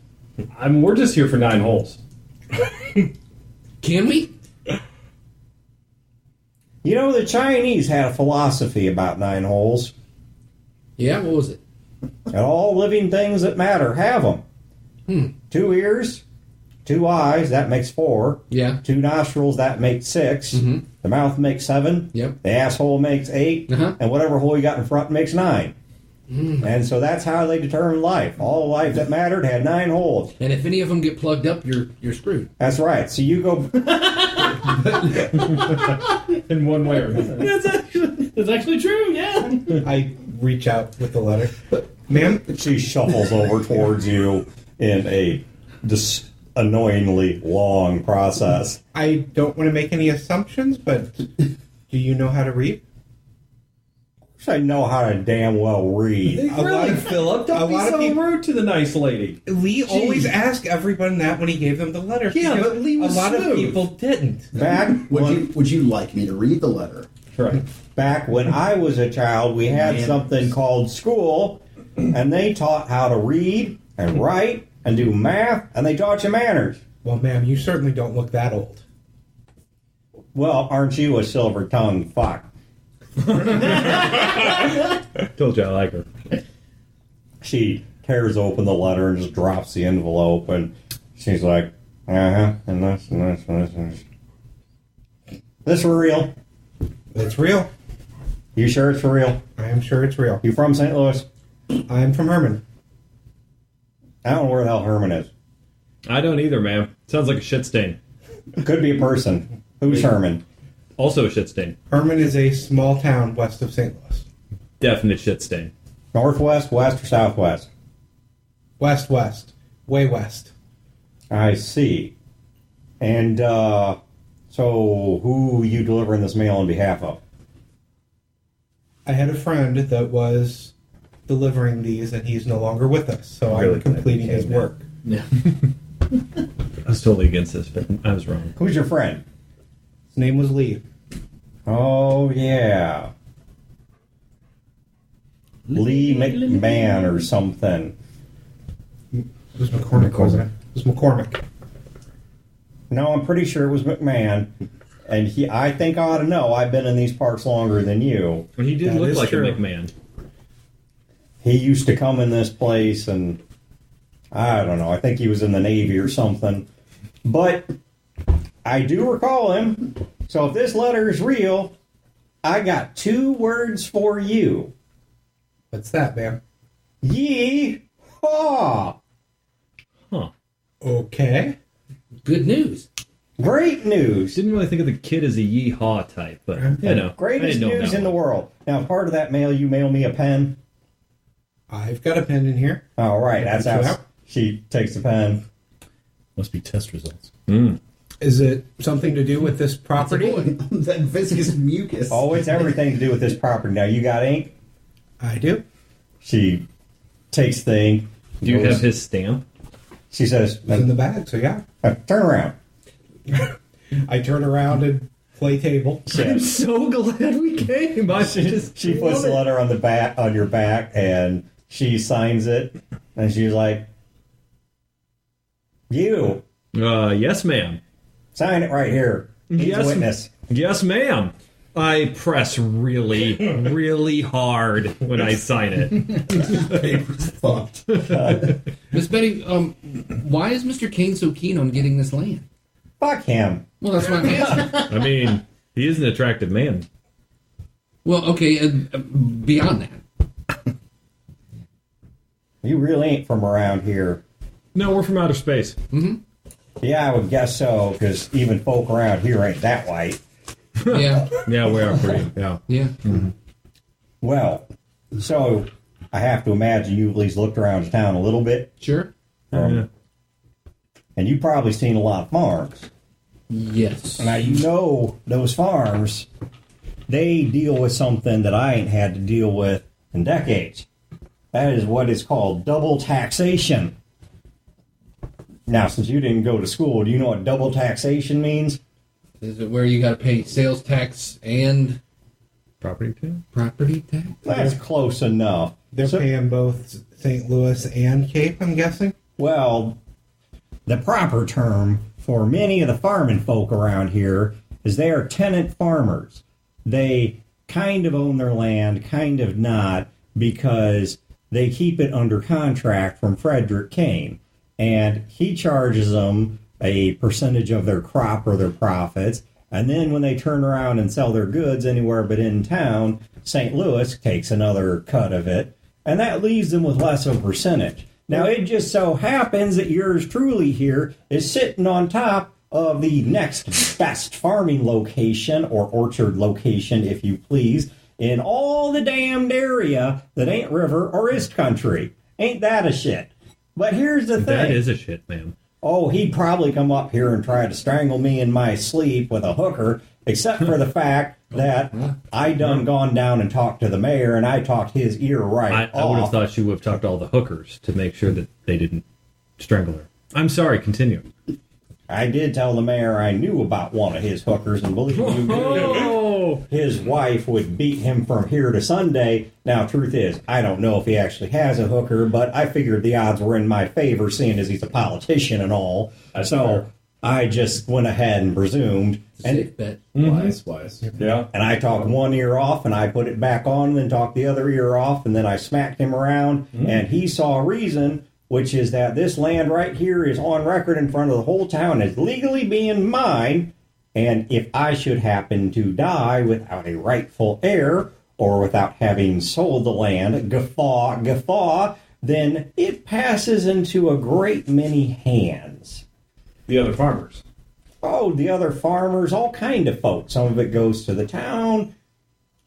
We're just here for 9 holes. Can we? You know, the Chinese had a philosophy about 9 holes. Yeah, what was it? And all living things that matter have them. 2 ears, 2 eyes, that makes 4. Yeah. 2 nostrils, that makes 6. Mm-hmm. The mouth makes 7. Yep. The asshole makes 8. Uh-huh. And whatever hole you got in front makes 9. And so that's how they determine life. All life that mattered had 9 holes. And if any of them get plugged up, you're screwed. That's right. So you go... In one way or another. That's actually true, yeah. I reach out with the letter. Ma'am? She shuffles over towards you in a just annoyingly long process. I don't want to make any assumptions, but do you know how to read? I know how to damn well read. Really, Philip? Don't be so rude to the nice lady. Lee always asked everyone that when he gave them the letter. Yeah, but Lee was a lot smooth. of people didn't. Would you like me to read the letter? Right. Back when I was a child, we had something called school, and they taught how to read and write and do math, and they taught you manners. Well, ma'am, you certainly don't look that old. Well, aren't you a silver-tongued fuck? Told you I like her. She tears open the letter and just drops the envelope, and she's like, and this, and this, and this, and this. This for real? It's real. You sure it's for real? I am sure it's real. You from St. Louis? I'm from Herman. I don't know where the hell Herman is. I don't either, ma'am. Sounds like a shit stain. Could be a person. Who's Herman? Also a shit stain. Herman is a small town west of St. Louis. Definite shit stain. Northwest, west, or southwest? West. Way west. I see. And, so who you delivering this mail on behalf of? I had a friend that was delivering these, and he's no longer with us, so Really I'm completing his work. Yeah. I was totally against this, but I was wrong. Who's your friend? His name was Lee. Oh, yeah. Lee McMahon or something. It was McCormick, wasn't it? It was McCormick. No, I'm pretty sure it was McMahon. And I think I ought to know. I've been in these parks longer than you. He did That look is like true. a McMahon. He used to come in this place, and I don't know. I think he was in the Navy or something. But I do recall him. So if this letter is real, I got 2 words for you. What's that, ma'am? Yee-haw! Huh. Okay. Good news. Great news. Didn't really think of the kid as a yeehaw type, but you know. Greatest I didn't know news that in the one. world. Now, part of that mail, you mail me a pen. I've got a pen in here. All right, that's Check it how out. she takes the pen. Must be test results. Is it something to do with this property? That viscous mucus. Oh, it's everything to do with this property. Now, you got ink? I do. She takes the ink. Do you have his stamp? She says, It's in the bag, so yeah. Turn around. I turn around and play table. I'm so glad we came. She puts the letter on the back, on your back, and she signs it, and she's like, "You yes, ma'am. sign it right here. He's a witness." Yes, ma'am. I press really, really hard when I sign it. Paper's fucked. Miss Betty, why is Mr. Kane so keen on getting this land? Fuck him. Well, that's what I'm asking. I mean, he is an attractive man. Well, okay, beyond that. You really ain't from around here. No, we're from outer space. Mm-hmm. Yeah, I would guess so, because even folk around here ain't that white. Yeah. Yeah, we are pretty. Yeah. Yeah. Mm-hmm. Well, so I have to imagine you at least looked around town a little bit. Sure. And you've probably seen a lot of farms. Yes. Now, you know those farms, they deal with something that I ain't had to deal with in decades. That is what is called double taxation. Now, since you didn't go to school, do you know what double taxation means? Is it where you got to pay sales tax and Property tax? property tax? That's close enough. They're paying both St. Louis and Cape, I'm guessing? Well, the proper term for many of the farming folk around here is they are tenant farmers. They kind of own their land, kind of not, because they keep it under contract from Frederic Kane. And he charges them a percentage of their crop or their profits. And then when they turn around and sell their goods anywhere but in town, St. Louis takes another cut of it. And that leaves them with less of a percentage. Now, it just so happens that yours truly here is sitting on top of the next best farming location, or orchard location, if you please, in all the damned area that ain't river or is country. Ain't that a shit? But here's the thing. That is a shit, man. Oh, he'd probably come up here and try to strangle me in my sleep with a hooker, except for the fact that I done gone down and talked to the mayor, and I talked his ear right I would have off. thought you would have talked to all the hookers to make sure that they didn't strangle her. I'm sorry, continue. I did tell the mayor I knew about one of his hookers, and believe me, his wife would beat him from here to Sunday. Now, truth is, I don't know if he actually has a hooker, but I figured the odds were in my favor, seeing as he's a politician and all. So I just went ahead and presumed. Safe bet. Wise. Yeah. And I talked one ear off, and I put it back on, and then talked the other ear off, and then I smacked him around, and he saw a reason, which is that this land right here is on record in front of the whole town as legally being mine, and if I should happen to die without a rightful heir, or without having sold the land, guffaw, then it passes into a great many hands. The other farmers. Oh, the other farmers, all kind of folks. Some of it goes to the town.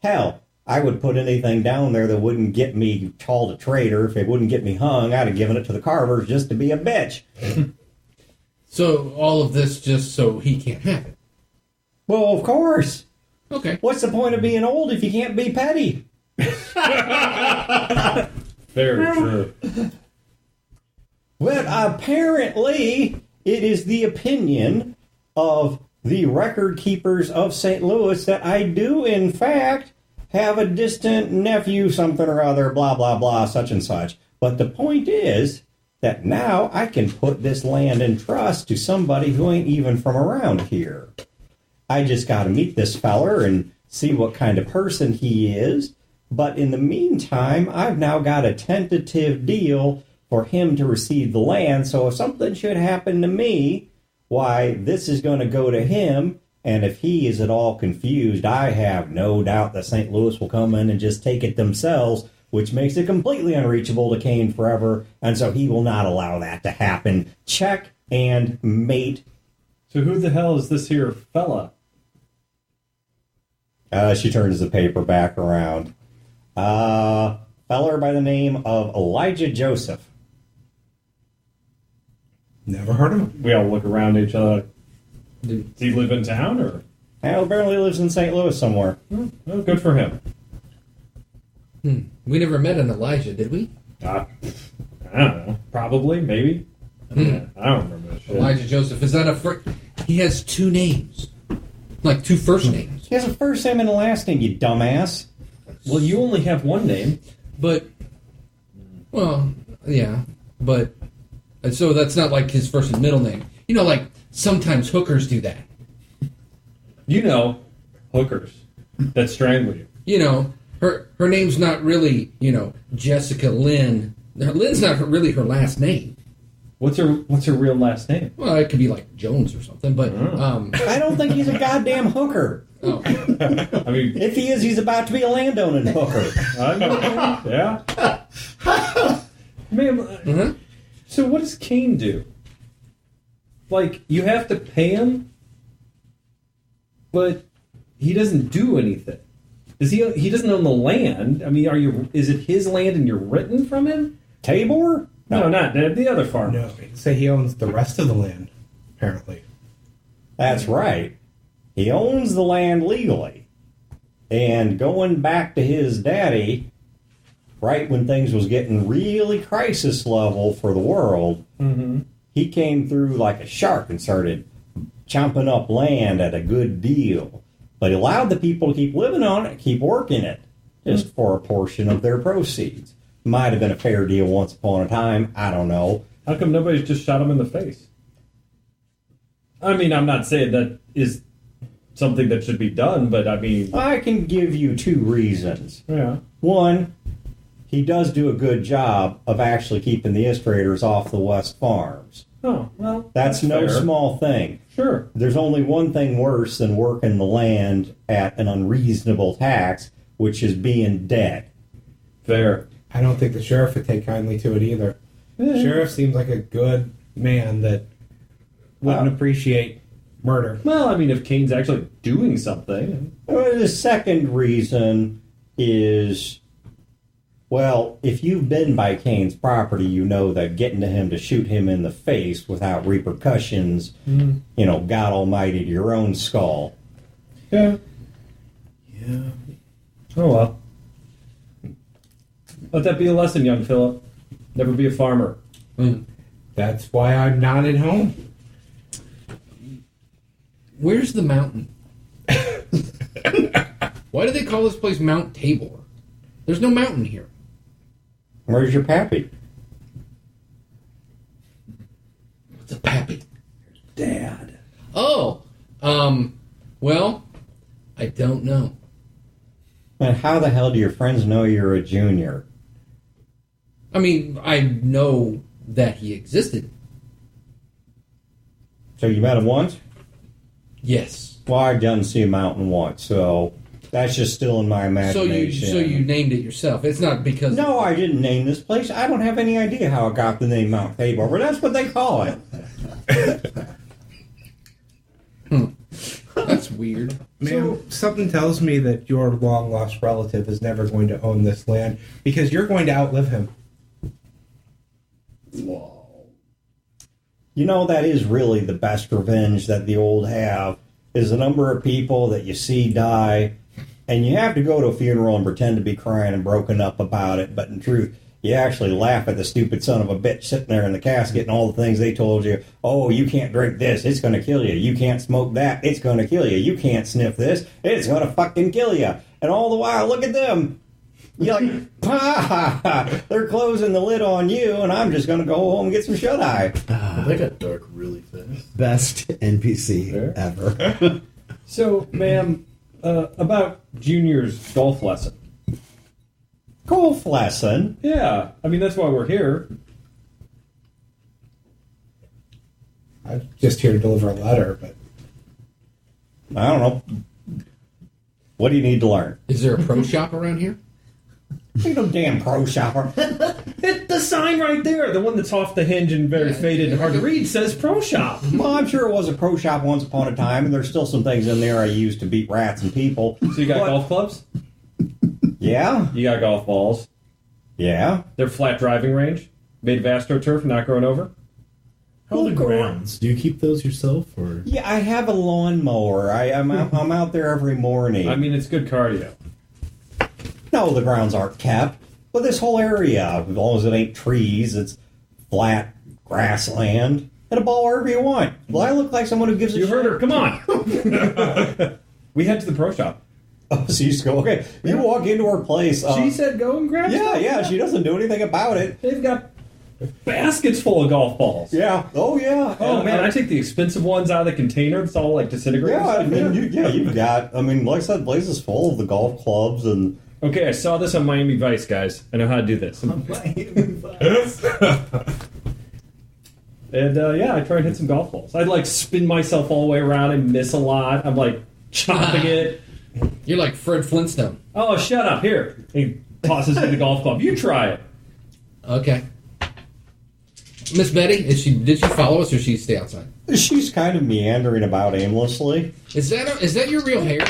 Hell, I would put anything down there that wouldn't get me called a traitor. If it wouldn't get me hung, I'd have given it to the carvers just to be a bitch. So all of this just so he can't have it. Well, of course. Okay. What's the point of being old if you can't be petty? Very true. But apparently, it is the opinion of the record keepers of St. Louis that I do, in fact, have a distant nephew, something or other, blah, blah, blah, such and such. But the point is that now I can put this land in trust to somebody who ain't even from around here. I just got to meet this feller and see what kind of person he is. But in the meantime, I've now got a tentative deal for him to receive the land. So if something should happen to me, why, this is going to go to him. And if he is at all confused, I have no doubt that St. Louis will come in and just take it themselves, which makes it completely unreachable to Cain forever. And so he will not allow that to happen. Check and mate. So who the hell is this here fella? She turns the paper back around. Feller by the name of Elijah Joseph. Never heard of him. We all look around at each other. Does he live in town, or? Well, apparently lives in St. Louis somewhere. Well, good for him. We never met an Elijah, did we? I don't know. Probably, maybe. I don't remember that shit. Elijah Joseph. Is that he has 2 names. Like 2 first names. He has a first name and a last name, you dumbass. Well, you only have 1 name. But, well, yeah. But, so that's not like his first and middle name. You know, like, sometimes hookers do that. You know, hookers that strangle you. You know, her name's not really, Jessica Lynn. Lynn's not really her last name. What's her real last name? Well, it could be like Jones or something, but I don't think he's a goddamn hooker. Oh. I mean, if he is, he's about to be a landowning hooker. Yeah. Man, so what does Cain do? Like, you have to pay him, but he doesn't do anything. He doesn't own the land. I mean, is it his land and you're written from him? Tabor? No, not the other farm. No, say he owns the rest of the land, apparently. That's right. He owns the land legally. And going back to his daddy, right when things was getting really crisis level for the world, he came through like a shark and started chomping up land at a good deal. But he allowed the people to keep living on it, keep working it, just for a portion of their proceeds. Might have been a fair deal once upon a time. I don't know. How come nobody's just shot him in the face? I mean, I'm not saying that is something that should be done, but I mean... I can give you 2 reasons. Yeah. One, he does do a good job of actually keeping the istrators off the West Farms. Oh, well... That's no fair. small thing. Sure. There's only one thing worse than working the land at an unreasonable tax, which is being dead. Fair. I don't think the sheriff would take kindly to it either. The sheriff seems like a good man that wouldn't appreciate murder. Well, I mean, if Cain's actually doing something... The second reason is, well, if you've been by Cain's property, you know that getting to him to shoot him in the face without repercussions, God almighty, to your own skull. Yeah. Yeah. Oh, well. Let that be a lesson, young Philip. Never be a farmer. That's why I'm not at home. Where's the mountain? Why do they call this place Mount Tabor? There's no mountain here. Where's your pappy? What's a pappy? Dad. Oh, well, I don't know. And how the hell do your friends know you're a junior? I mean, I know that he existed. So you met him once? Yes. Well, I've done see a mountain once, so that's just still in my imagination. So you named it yourself. It's not because... No, I didn't name this place. I don't have any idea how it got the name Mount Tabor, but that's what they call it. That's weird. Ma'am, something tells me that your long-lost relative is never going to own this land because you're going to outlive him. You know, that is really the best revenge that the old have, is the number of people that you see die, and you have to go to a funeral and pretend to be crying and broken up about it, but in truth, you actually laugh at the stupid son of a bitch sitting there in the casket and all the things they told you. Oh, you can't drink this, it's going to kill you. You can't smoke that, it's going to kill you. You can't sniff this, it's going to fucking kill you. And all the while, look at them. You're like, they're closing the lid on you, and I'm just going to go home and get some shut-eye. They got dark really fast. Best NPC ever. So, ma'am, about Junior's golf lesson. Golf lesson? Yeah, I mean, that's why we're here. I'm just here to deliver a letter, but... I don't know. What do you need to learn? Is there a pro shop around here? Ain't no damn pro shopper. The sign right there, the one that's off the hinge and very faded and hard to read, says pro shop. Well, I'm sure it was a pro shop once upon a time, and there's still some things in there I use to beat rats and people. So you got golf clubs? Yeah. You got golf balls? Yeah. They're flat driving range, made of AstroTurf, not grown over? How are the grounds? Do you keep those yourself, or? Yeah, I have a lawnmower. I'm out there every morning. I mean, it's good cardio. No, the grounds aren't kept. But this whole area, as long as it ain't trees, it's flat grassland. Hit a ball wherever you want. Well, I look like someone who gives a shit. You heard her. Come on. We head to the pro shop. Oh, so you just go, okay. You walk into her place. She said go and grab stuff. Yeah, she doesn't do anything about it. They've got baskets full of golf balls. Yeah. Oh, yeah. Oh, man, I take the expensive ones out of the container. It's all, like, disintegrated. Yeah, I mean, you've got, like I said, the place is full of the golf clubs and... Okay, I saw this on Miami Vice, guys. I know how to do this. Miami Vice. And, I try and hit some golf balls. I'd, like, spin myself all the way around and miss a lot. I'm, like, chopping it. You're like Fred Flintstone. Oh, shut up. Here. He tosses me the golf club. You try it. Okay. Miss Betty, did she follow us or she stay outside? She's kind of meandering about aimlessly. Is that your real hair?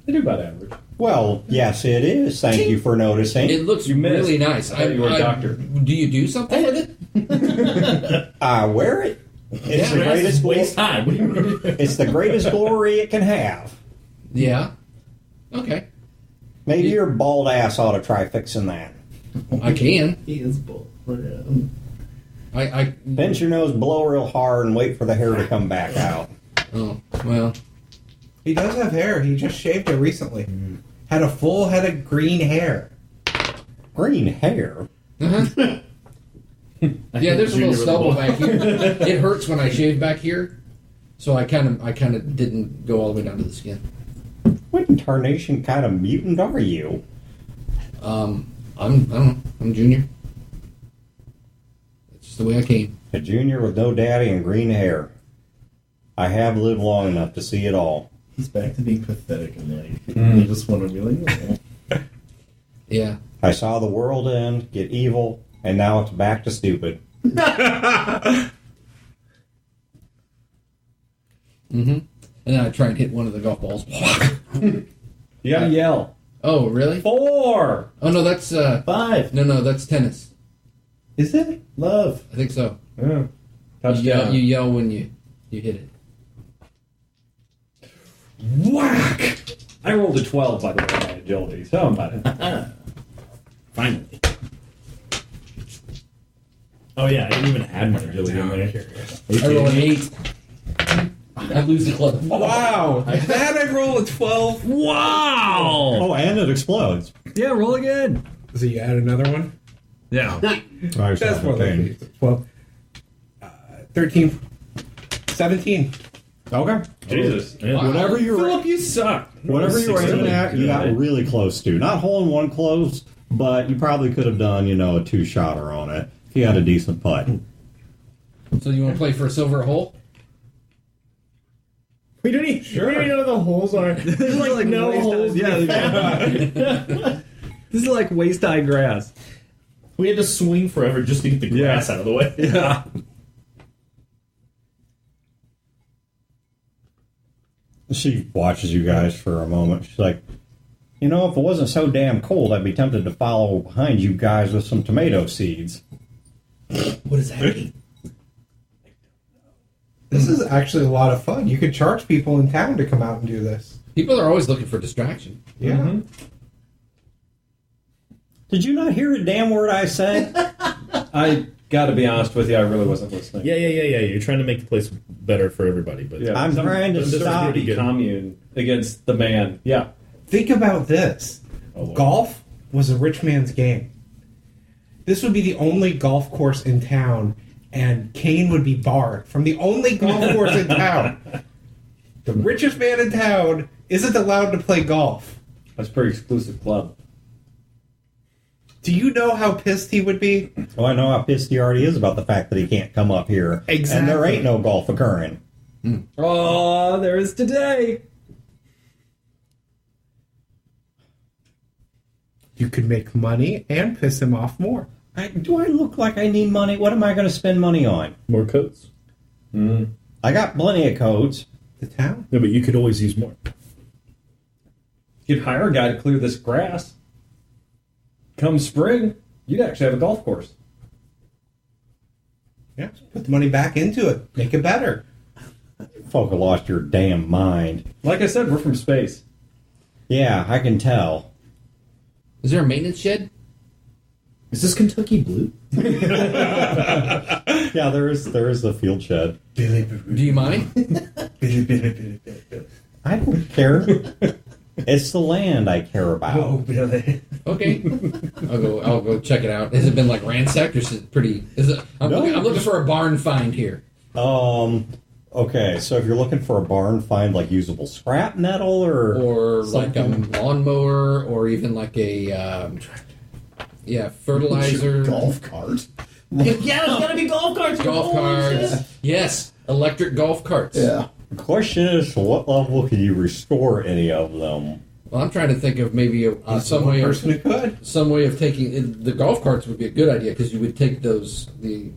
They do about average. Well, yes, it is. Thank you for noticing. It looks You missed. really nice. I thought you were a doctor. Do you do something with it? I wear it. It's the greatest waist high. What do you mean? It's the greatest glory it can have. Yeah. Okay. Maybe your bald ass ought to try fixing that. I can. He is bald. I Pinch your nose, blow real hard, and wait for the hair to come back out. Oh, well. He does have hair. He just shaved it recently. Had a full head of green hair. Green hair? Uh-huh. Yeah, there's a little stubble back here. It hurts when I shave back here, so I kind of didn't go all the way down to the skin. What in tarnation kind of mutant are you? I don't know. I'm junior. That's just the way I came. A junior with no daddy and green hair. I have lived long enough to see it all. He's back to being pathetic in life. I just want to be like, oh. Yeah. I saw the world end, get evil, and now it's back to stupid. Mm-hmm. And then I try and hit one of the golf balls. You gotta yell. Oh, really? 4! Oh, no, that's... 5. No, that's tennis. Is it? Love. I think so. Yeah. You yell when you hit it. Whack! I rolled a 12, by the way, on my agility, so I'm about it. Finally. Oh, yeah, I didn't even add my agility in there. I roll an 8. I lose the club. Wow! That I roll a 12. Wow! Oh, and it explodes. Yeah, roll again. So you add another one? Yeah. That's more like 12. 13. 17. Okay. Jesus. Wow. Whatever you're Philip, you suck. Whatever you were aiming really at, you got good. really close to. Not hole in one close, but you probably could have done, a two-shotter on it if you had a decent putt. So you want to play for a silver hole? We don't even know the holes are. There's like no holes. Yeah. This is like waist-high grass. We had to swing forever just to get the grass out of the way. Yeah. She watches you guys for a moment. She's like, if it wasn't so damn cold, I'd be tempted to follow behind you guys with some tomato seeds. What does that mean? This is actually a lot of fun. You could charge people in town to come out and do this. People are always looking for distraction. Yeah. Mm-hmm. Did you not hear a damn word I said? I gotta be honest with you, I really wasn't listening. Yeah. You're trying to make the place better for everybody, but Yeah, I'm trying to stop. the commune against the man. Yeah. Think about this. Oh, Lord. Golf was a rich man's game. This would be the only golf course in town, and Cain would be barred from the only golf course in town. The richest man in town isn't allowed to play golf. That's a pretty exclusive club. Do you know how pissed he would be? Well, I know how pissed he already is about the fact that he can't come up here. Exactly. And there ain't no golf occurring. Oh, there is today. You could make money and piss him off more. Do I look like I need money? What am I going to spend money on? more coats. I got plenty of coats. The town? No, but you could always use more. You'd hire a guy to clear this grass. Come spring, you'd actually have a golf course. Yeah, put the money back into it. Make it better. Folk have lost your damn mind. Like I said, we're from space. Yeah, I can tell. Is there a maintenance shed? Is this Kentucky Blue? Yeah, there is a field shed. Do you mind? I don't care. It's the land I care about. Oh, Billy. Okay, I'll go check it out. Has it been like ransacked, or is it pretty? I'm looking for a barn find here. Okay, so if you're looking for a barn find, like usable scrap metal or something. like a lawnmower, or even like a fertilizer. Golf cart. Yeah, there's gotta be golf carts. Golf carts. Yes, electric golf carts. Yeah. The question is, to what level can you restore any of them? Well, I'm trying to think of maybe some way of taking the golf carts would be a good idea, because you would take the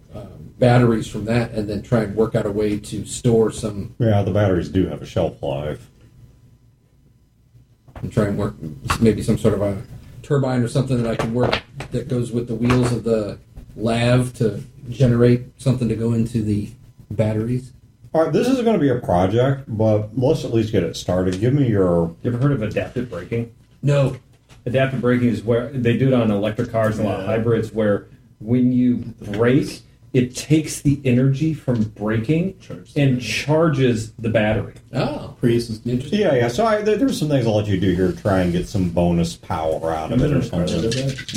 batteries from that and then try and work out a way to store some. Yeah, the batteries do have a shelf life. And try and work maybe some sort of a turbine or something that I can work that goes with the wheels of the lav to generate something to go into the batteries. All right, this is going to be a project, but let's at least get it started. Give me your... You ever heard of adaptive braking? No. Adaptive braking is where they do it on electric cars and a lot of hybrids, where when you brake, it takes the energy from braking and charges the battery. Oh. Prius is interesting. Yeah. So there's some things I'll let you do here to try and get some bonus power out of it or something. No.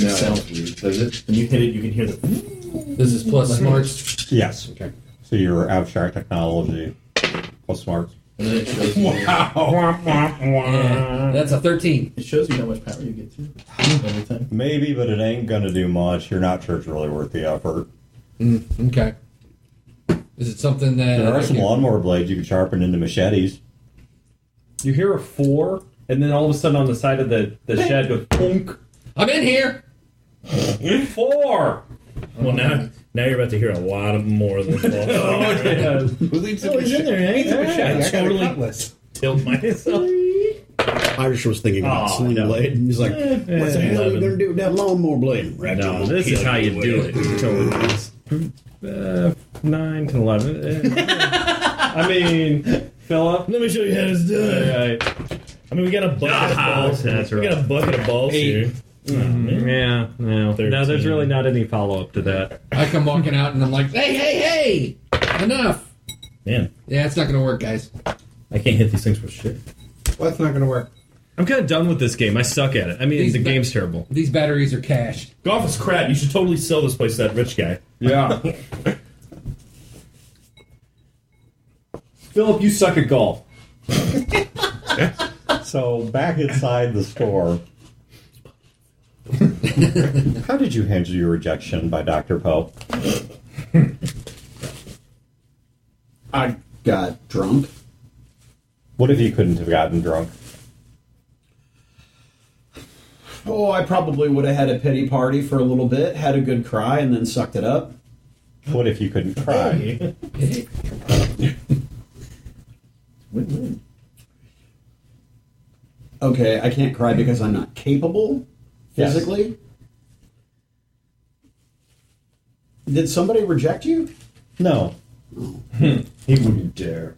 Sounds weird. Does it? When you hit it, you can hear the... This is plus smarts? Yes. Okay. So your abstract technology plus smarts. And then it shows Yeah, that's a 13. It shows you how much power you get to every time. Maybe, but it ain't going to do much. You're not sure it's really worth the effort. Okay. Is it something that... There are some lawnmower blades you can sharpen into machetes. You hear a 4, and then all of a sudden on the side of the shed goes, punk. I'm in here! 4! Well, now you're about to hear a lot of more than 12. Who leaves Oh, he's in there. He ain't I got a totally cutlass. killed myself. Irish was thinking about sling blade, and he's like, "What the hell are you going to do with that lawnmower blade?" No, this is how you do it. Totally. 9 to 11. I mean, Philip. Let me show you how it's done. I mean, we got a bucket of balls. That's We got a bucket of balls 8. here. Yeah, no. 13. No, there's really not any follow-up to that. I come walking out and I'm like, hey! Enough! Man, Yeah, it's not going to work, guys. I can't hit these things for shit. Well, it's not going to work. I'm kind of done with this game. I suck at it. I mean, the game's terrible. These batteries are cash. Golf is crap. You should totally sell this place to that rich guy. Yeah. Philip, you suck at golf. So back inside the store, how did you handle your rejection by Dr. Poe? I got drunk. What if you couldn't have gotten drunk? Oh, I probably would have had a pity party for a little bit, had a good cry, and then sucked it up. What if you couldn't cry? Win-win. Okay, I can't cry because I'm not capable physically. Yes. Did somebody reject you? No. He wouldn't dare.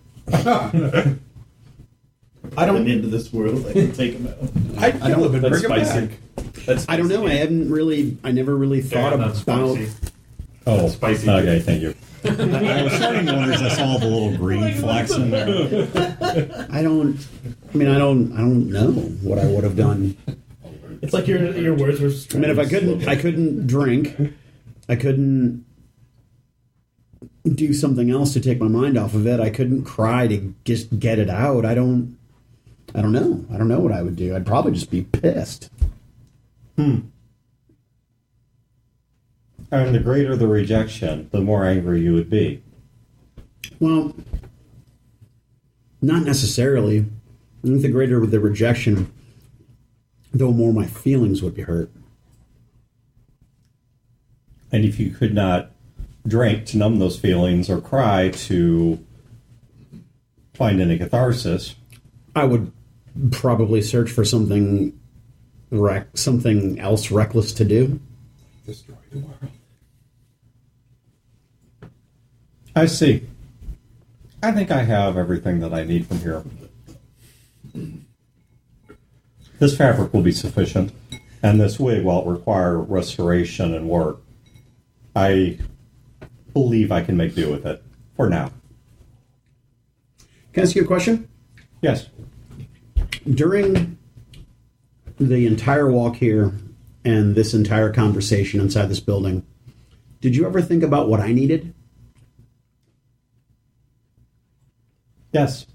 I don't into this world. I can take him out. I don't. That's spicy. That's I don't know. I never really thought about. Oh, spicy. Okay, thank you. I was starting to wonder as I saw the little green flecks in there. I don't know what I would have done. It's like your words were. I mean, if I couldn't drink, I couldn't do something else to take my mind off of it. I couldn't cry to just get it out. I don't know. I don't know what I would do. I'd probably just be pissed. And the greater the rejection, the more angry you would be. Well, not necessarily. I think the greater the rejection, the more my feelings would be hurt. And if you could not drink to numb those feelings or cry to find any catharsis, I would probably search for something else reckless to do. Destroy the world. I see. I think I have everything that I need from here. This fabric will be sufficient, and this wig, while it require restoration and work, I believe I can make do with it for now. Can I ask you a question? Yes. During the entire walk here and this entire conversation inside this building, did you ever think about what I needed? Yes.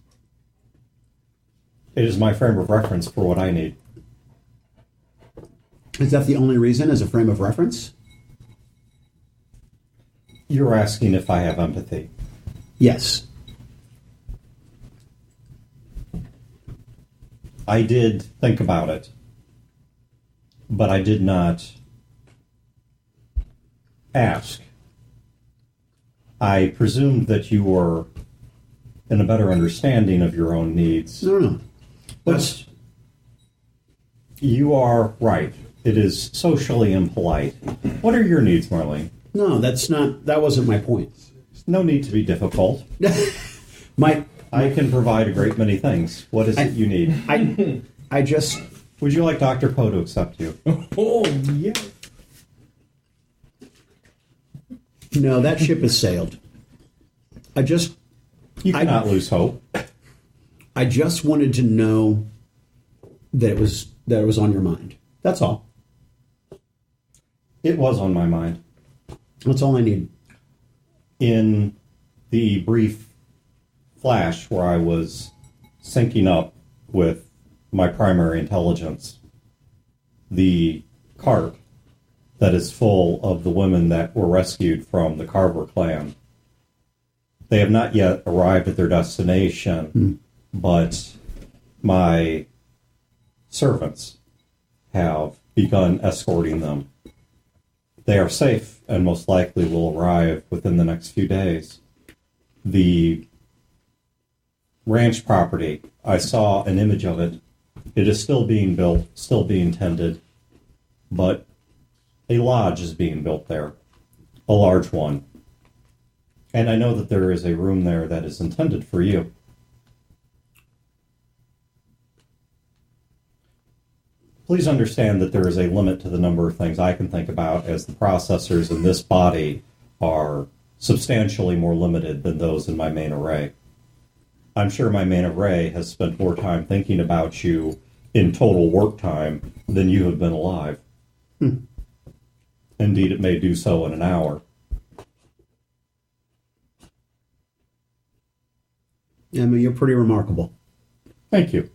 It is my frame of reference for what I need. Is that the only reason, as a frame of reference? You're asking if I have empathy. Yes. I did think about it, but I did not ask. I presumed that you were in a better understanding of your own needs. No. But you are right. It is socially impolite. What are your needs, Marlene? No, that wasn't my point. No need to be difficult. I can provide a great many things. What is it you need? I just... Would you like Dr. Poe to accept you? Oh, yeah. No, that ship has sailed. You cannot lose hope. I just wanted to know that it was on your mind. That's all. It was on my mind. That's all I need. In the brief flash where I was syncing up with my primary intelligence, the cart that is full of the women that were rescued from the Carver clan, they have not yet arrived at their destination, but my servants have begun escorting them. They are safe and most likely will arrive within the next few days. The ranch property, I saw an image of it. It is still being built, still being tended, but a lodge is being built there, a large one. And I know that there is a room there that is intended for you. Please understand that there is a limit to the number of things I can think about, as the processors in this body are substantially more limited than those in my main array. I'm sure my main array has spent more time thinking about you in total work time than you have been alive. Indeed, it may do so in an hour. Emma, you're pretty remarkable. Thank you.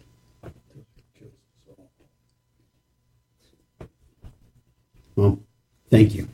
Well, thank you.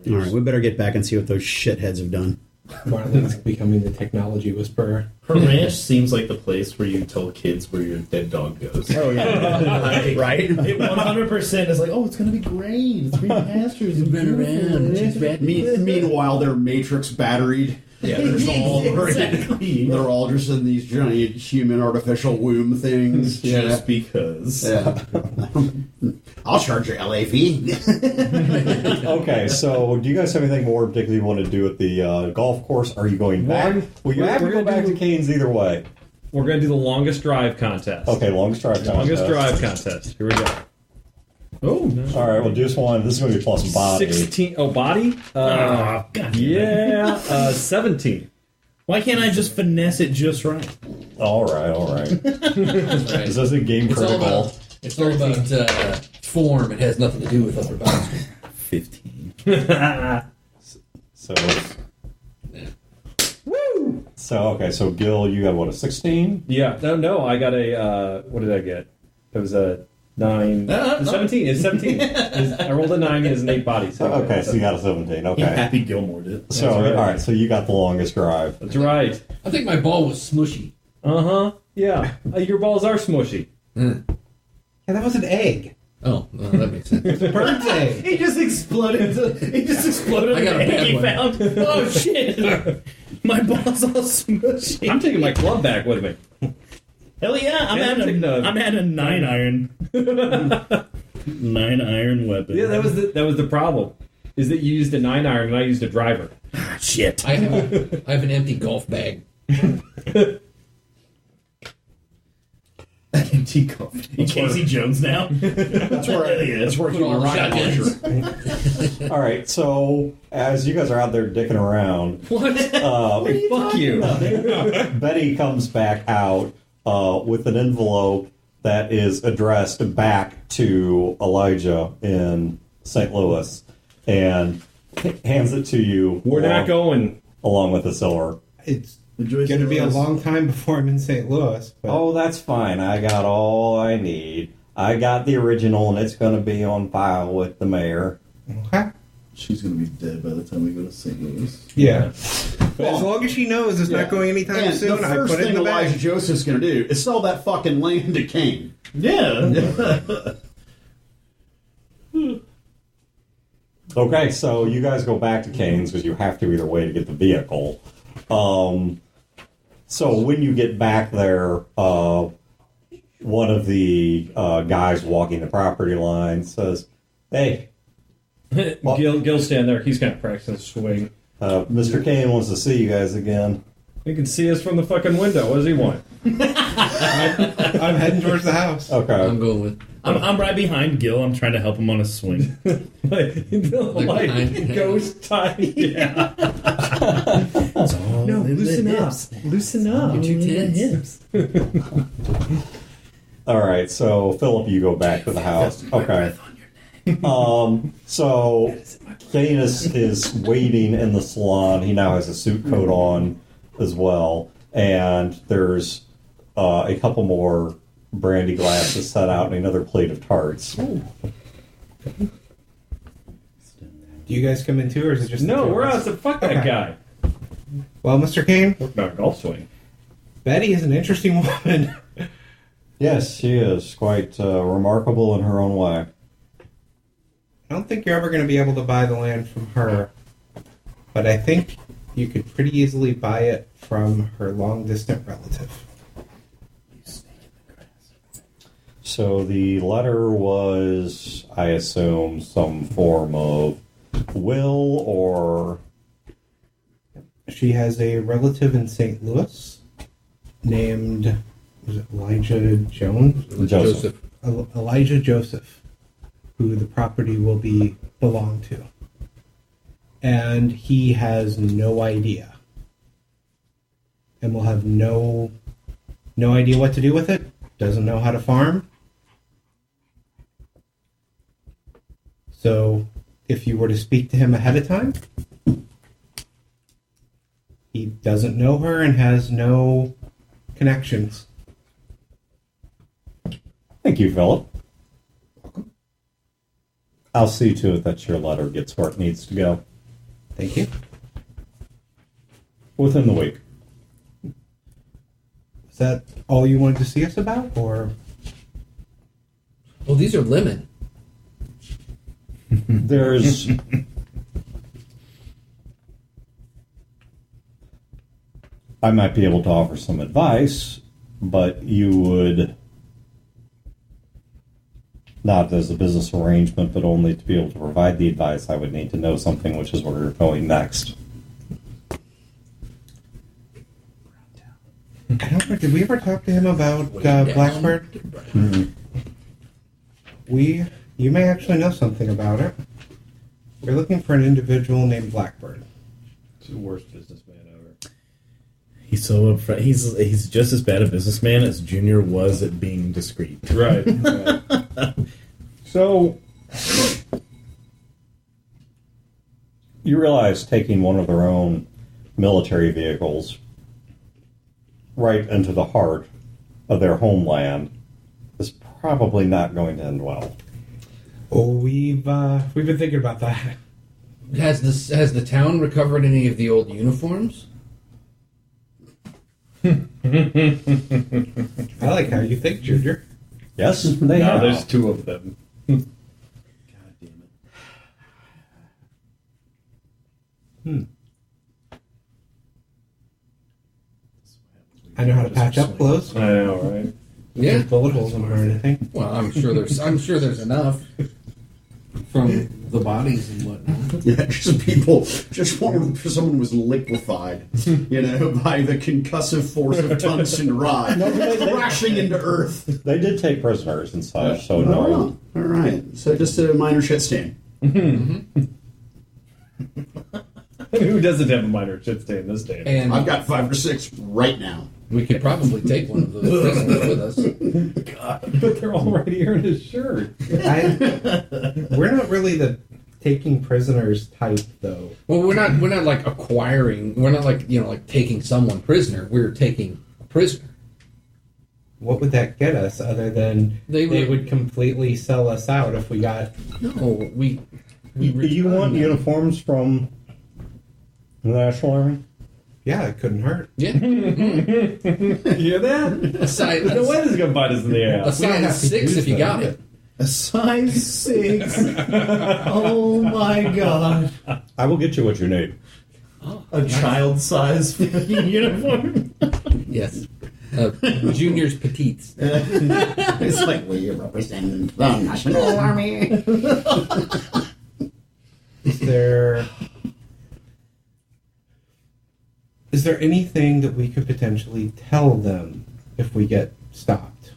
All right, we better get back and see what those shitheads have done. Marlene's becoming the technology whisperer. Her ranch seems like the place where you tell kids where your dead dog goes. Oh, yeah. Right? It 100% is like, oh, it's going to be great. It's green pastures. It's been around. Meanwhile, they're Matrix batteried. Yeah, they're all just in these giant human artificial womb things. Just because. Yeah. I'll charge your LA fee. Okay, so do you guys have anything more particularly you want to do at the golf course? Are you going back? Well, you have to go back to Cain's either way. We're going to do the longest drive contest. Okay, longest drive contest. Longest drive contest. Here we go. Oh, no. All right, well, just one. This is going to be plus body. 16. Oh, body? God. Yeah, 17. Why can't I just finesse it just right? All right. Is this a game critical? It's all about form. It has nothing to do with upper body strength. 15. So, woo! So Gil, you got what, a 16? Yeah, no, I got a, what did I get? It was a 9. 17. It's 17. I rolled a 9 as an 8 body. So okay, so you got a 17. Okay. Happy Gilmore did. So, right. All right, so you got the longest drive. That's right. I think my ball was smushy. Uh-huh. Yeah. Your balls are smushy. Yeah, that was an egg. Oh, well, that makes sense. It's a bird's egg. He just exploded. I got a bad one. Found. Oh, shit. My ball's all smushy. I'm taking my club back with me. Hell yeah, I'm at a 9 iron. 9 iron weapon. Yeah, that was the problem. is that you used a 9-iron and I used a driver. Shit. I have an empty golf bag. Empty golf. Casey Jones now. That's where I keep my rocket launcher. All right, so as you guys are out there dicking around, Fuck you. Betty comes back out with an envelope that is addressed back to Elijah in St. Louis and hands it to you. We're not going. Along with the silver. It's going to be a long time before I'm in St. Louis. But... Oh, that's fine. I got all I need. I got the original, and it's going to be on file with the mayor. Okay. She's going to be dead by the time we go to St. Louis. Yeah. But as long as she knows it's not going anytime soon, the I first put it in thing the bag. Elijah Joseph's going to do is sell that fucking land to Cain. Yeah. Okay, so you guys go back to Cain's because you have to either way to get the vehicle. So when you get back there, one of the guys walking the property line says, "Hey, Gil's standing there. He's kind of practicing his swing. Mr. Cain wants to see you guys again." He can see us from the fucking window. What does he want? I'm heading towards the house. Okay. I'm going with. I'm right behind Gil. I'm trying to help him on his swing. like ghost time. Yeah. No, loosen up. Loosen up. Get your hips. All right, so Philip, you go back to the house. Okay. So Cain is waiting in the salon. He now has a suit coat on as well, and there's a couple more brandy glasses set out and another plate of tarts. Do you guys come in too, or is it just No, we're out to fuck that guy. Well, Mr. Cain, We're about a golf swing. Betty is an interesting woman. Yes, she is quite remarkable in her own way. I don't think you're ever going to be able to buy the land from her, but I think you could pretty easily buy it from her long-distant relative. So the letter was, I assume, some form of will or... She has a relative in St. Louis named, was it Elijah Jones? Joseph. Elijah Joseph, who the property will belong to. And he has no idea. And will have no idea what to do with it. Doesn't know how to farm. So, if you were to speak to him ahead of time, he doesn't know her and has no connections. Thank you, Philip. Welcome. I'll see to it that your letter gets where it needs to go. Thank you. Within the week. Is that all you wanted to see us about, or? Oh, these are lemon. There's... I might be able to offer some advice, but you would... Not as a business arrangement, but only to be able to provide the advice, I would need to know something, which is where we're going next. I don't know, did we ever talk to him about Blackbird? Mm-hmm. You may actually know something about it. We're looking for an individual named Blackbird. He's the worst businessman ever. He's so upfront. He's just as bad a businessman as Junior was at being discreet. Right. So, you realize taking one of their own military vehicles right into the heart of their homeland is probably not going to end well. Oh, we've been thinking about that. Has the town recovered any of the old uniforms? I like how you think, Junior. Yes, they Now have. there's two of them. God damn it. I know how to patch up clothes. I know, right? Yeah. Bullet holes in them or anything. Well, I'm sure there's enough from the bodies and whatnot. Yeah, someone was liquefied, by the concussive force of tungsten rod, crashing into Earth. They did take prisoners and such, so no. All right. So just a minor shit stain. Mm-hmm. Who doesn't have a minor shit stain this day? And I've got 5 or 6 right now. we could probably take one of those prisoners with us. God, but they're all right here in his shirt. We're not really the taking prisoners type, though. Well, we're not like acquiring. We're not like like taking someone prisoner. We're taking a prisoner. What would that get us other than they would completely sell us out if we got... No, we Do you want them. uniforms from the National Army? Yeah, it couldn't hurt. Yeah. You hear that? No way this is going to bite us in the A ass. size 6 if you got them. it. A size 6. Oh my god. I will get you what you need. A child size uniform. Yes. Junior's petites. It's like we represent the National Army. Is there anything that we could potentially tell them if we get stopped?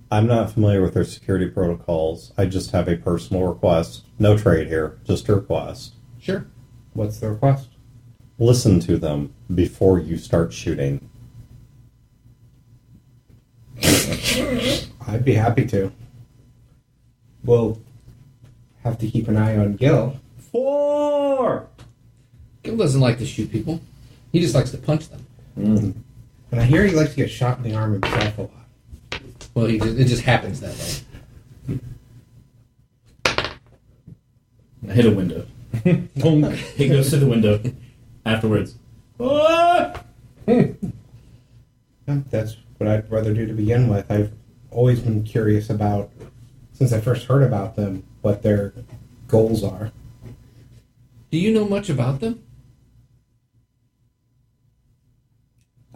I'm not familiar with their security protocols. I just have a personal request. No trade here, just a request. Sure. What's the request? Listen to them before you start shooting. I'd be happy to. We'll have to keep an eye on Gil. 4! Gil doesn't like to shoot people. He just likes to punch them. And I hear he likes to get shot in the arm himself a lot. Well, it just happens that way. I hit a window. He goes to the window. Afterwards, Yeah, that's what I'd rather do to begin with. I've always been curious about, since I first heard about them, what their goals are. Do you know much about them?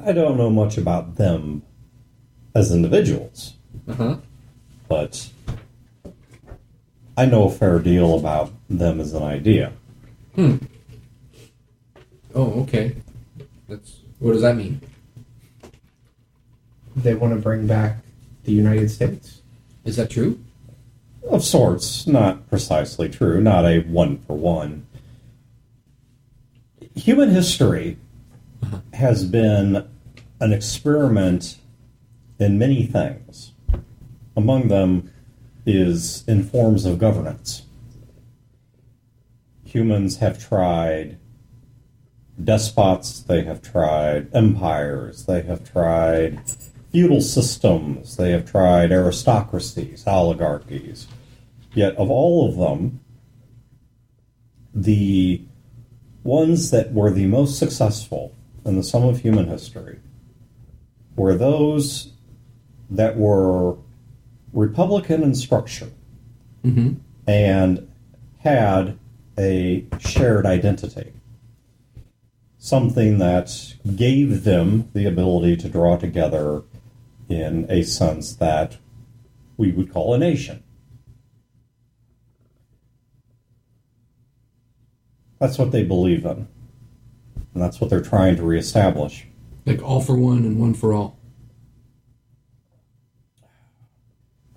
I don't know much about them as individuals, but I know a fair deal about them as an idea. Oh, okay. What does that mean? They want to bring back the United States. Is that true? Of sorts, not precisely true, not a one-for-one. Human history has been an experiment in many things. Among them is in forms of governance. Humans have tried despots, they have tried empires, they have tried feudal systems, they have tried aristocracies, oligarchies. Yet of all of them, the ones that were the most successful in the sum of human history were those that were republican in structure and had a shared identity. Something that gave them the ability to draw together in a sense that we would call a nation. That's what they believe in. And that's what they're trying to reestablish. Like all for one and one for all.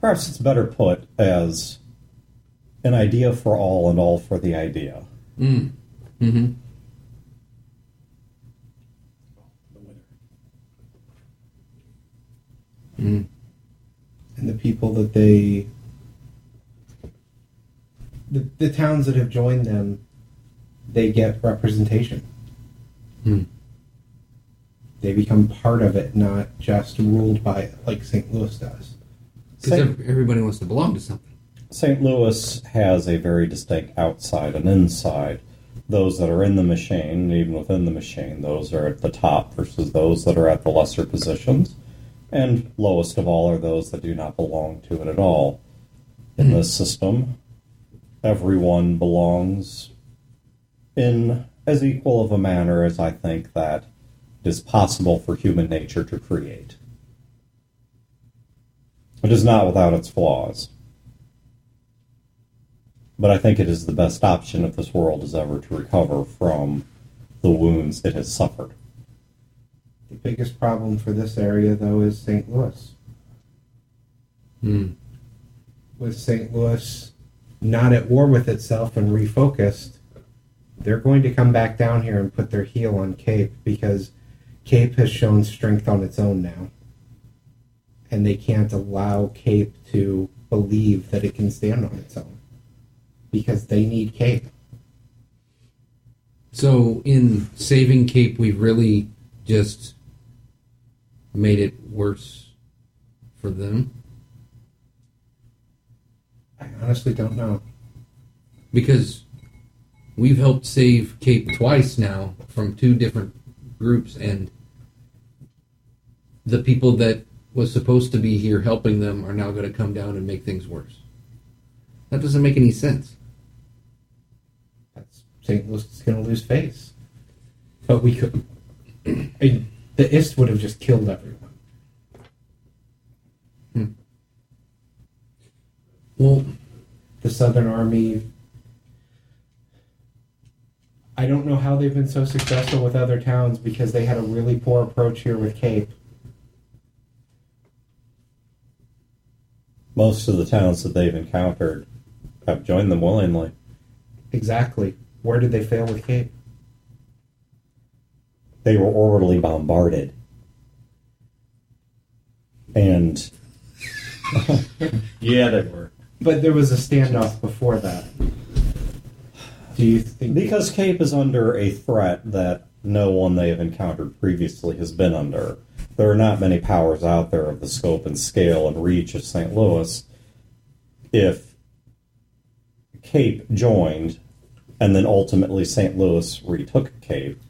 Perhaps it's better put as an idea for all and all for the idea. And the people that the towns that have joined them, they get representation. They become part of it, not just ruled by it like St. Louis does. Because everybody wants to belong to something. St. Louis has a very distinct outside and inside. Those that are in the machine, even within the machine, those are at the top versus those that are at the lesser positions. And lowest of all are those that do not belong to it at all. In this system, everyone belongs in as equal of a manner as I think that it is possible for human nature to create. It is not without its flaws. But I think it is the best option if this world is ever to recover from the wounds it has suffered. The biggest problem for this area, though, is St. Louis. With St. Louis not at war with itself and refocused, they're going to come back down here and put their heel on Cape, because Cape has shown strength on its own now. And they can't allow Cape to believe that it can stand on its own, because they need Cape. So in saving Cape, we really just made it worse for them? I honestly don't know. Because we've helped save Cape twice now from 2 different groups, and the people that was supposed to be here helping them are now going to come down and make things worse. That doesn't make any sense. St. Louis is going to lose face. But we could... the IST would have just killed everyone. Well, the Southern Army... I don't know how they've been so successful with other towns, because they had a really poor approach here with Cape. Most of the towns that they've encountered have joined them willingly. Exactly. Where did they fail with Cape? They were orderly bombarded. And... yeah, they were. But there was a standoff before that. Do you think... Because Cape is under a threat that no one they have encountered previously has been under. There are not many powers out there of the scope and scale and reach of St. Louis. If Cape joined, and then ultimately St. Louis retook Cape,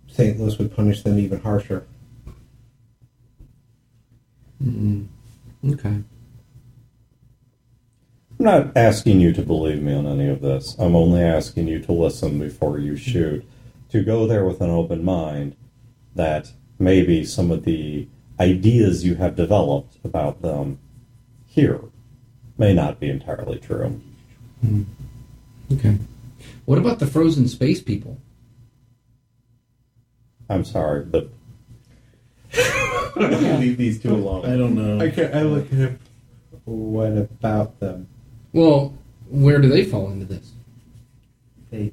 St. Louis would punish them even harsher. Okay. I'm not asking you to believe me on any of this. I'm only asking you to listen before you shoot. To go there with an open mind that maybe some of the ideas you have developed about them here may not be entirely true. Okay. What about the frozen space people? I'm sorry, but... Leave these 2 alone. I don't know. I look at it. What about them? Well, where do they fall into this?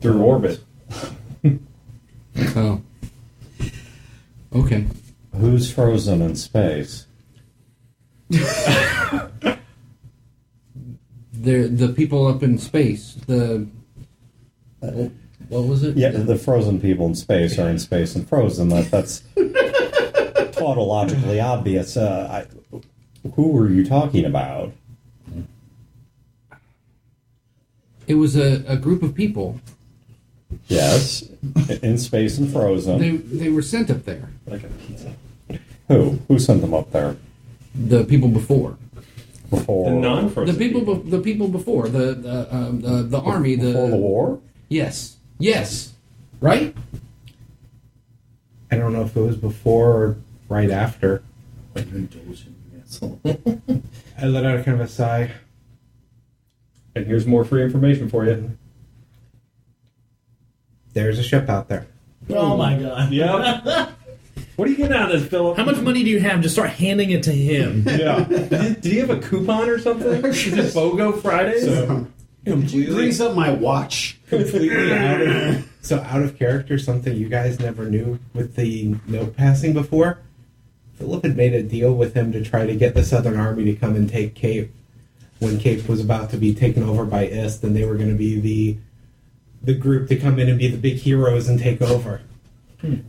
Through orbit. Oh. Okay. Who's frozen in space? They're the people up in space. What was it? Yeah, the frozen people in space are in space and frozen. That's tautologically obvious. Who were you talking about? It was a group of people. Yes, in space and frozen. They were sent up there. Like a pizza. Who? Who sent them up there? The people before. Before the non-frozen the people before the army. Before the war? Yes. Right. I don't know if it was before or right after. Like you're indulgent, asshole. I let out kind of a sigh. And here's more free information for you. There's a ship out there. Oh my god. Yep. What are you getting out of this, Philip? How much money do you have? Just start handing it to him. Yeah. Did he have a coupon or something? Is it BOGO Fridays? He brings up my watch. Completely out of character, something you guys never knew with the note passing before. Philip had made a deal with him to try to get the Southern Army to come and take Cape when Cape was about to be taken over by IST, and they were going to be the group to come in and be the big heroes and take over.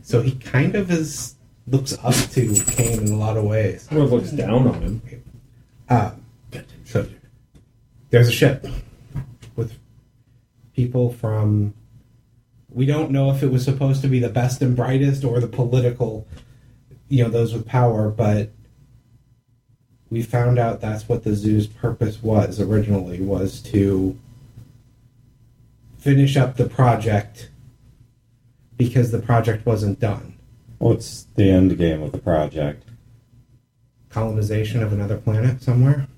So he kind of looks up to Cain in a lot of ways. Or looks down on him. So there's a ship with people from... We don't know if it was supposed to be the best and brightest or the political, those with power, but we found out that's what the zoo's purpose was originally, was to finish up the project because the project wasn't done. What's the end game of the project? Colonization of another planet somewhere?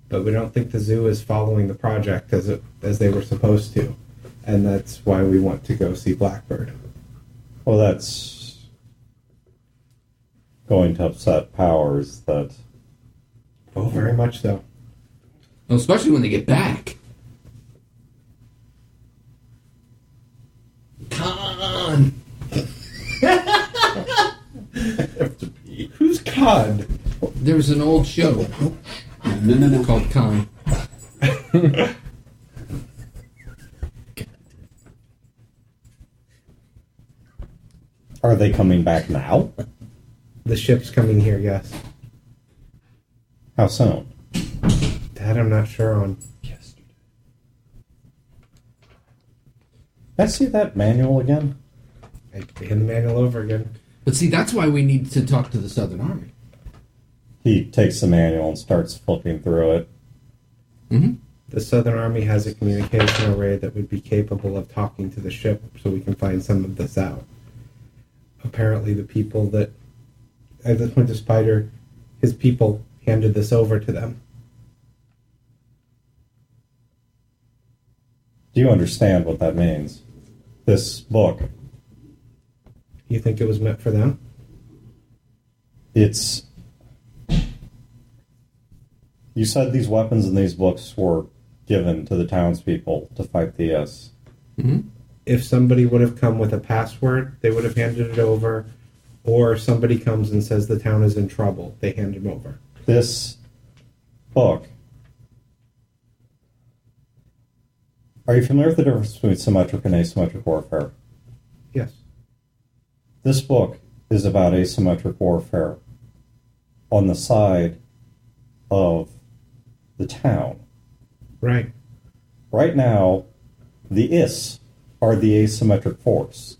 but we don't think the zoo is following the project as they were supposed to, and that's why we want to go see Blackbird. Well, that's going to upset powers that... Oh, very much so. Well, especially when they get back. Con! Who's Con? There was an old show called Con. Are they coming back now? The ship's coming here, yes. How soon? That I'm not sure on. Yesterday. Let's see that manual again. I hand the manual over again. But see, that's why we need to talk to the Southern Army. He takes the manual and starts flipping through it. Mm-hmm. The Southern Army has a communication array that would be capable of talking to the ship so we can find some of this out. Apparently the people that... At this point, the Spider, his people handed this over to them. Do you understand what that means? This book. You think it was meant for them? It's... You said these weapons and these books were given to the townspeople to fight the Is. Mm-hmm. If somebody would have come with a password, they would have handed it over. Or somebody comes and says the town is in trouble, they hand him over. This book... Are you familiar with the difference between symmetric and asymmetric warfare? Yes. This book is about asymmetric warfare on the side of the town. Right. Right now, the Is are the asymmetric force.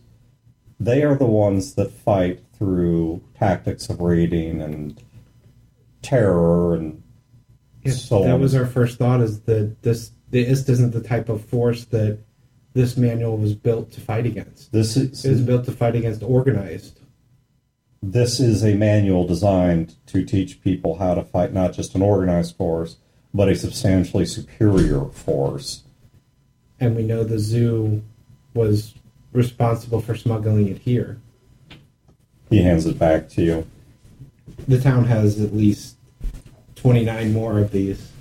They are the ones that fight through tactics of raiding and terror and so on. That was our first thought, is that the IST isn't the type of force that this manual was built to fight against. It was built to fight against organized. This is a manual designed to teach people how to fight not just an organized force, but a substantially superior force. And we know the zoo was responsible for smuggling it here. He hands it back to you. The town has at least 29 more of these.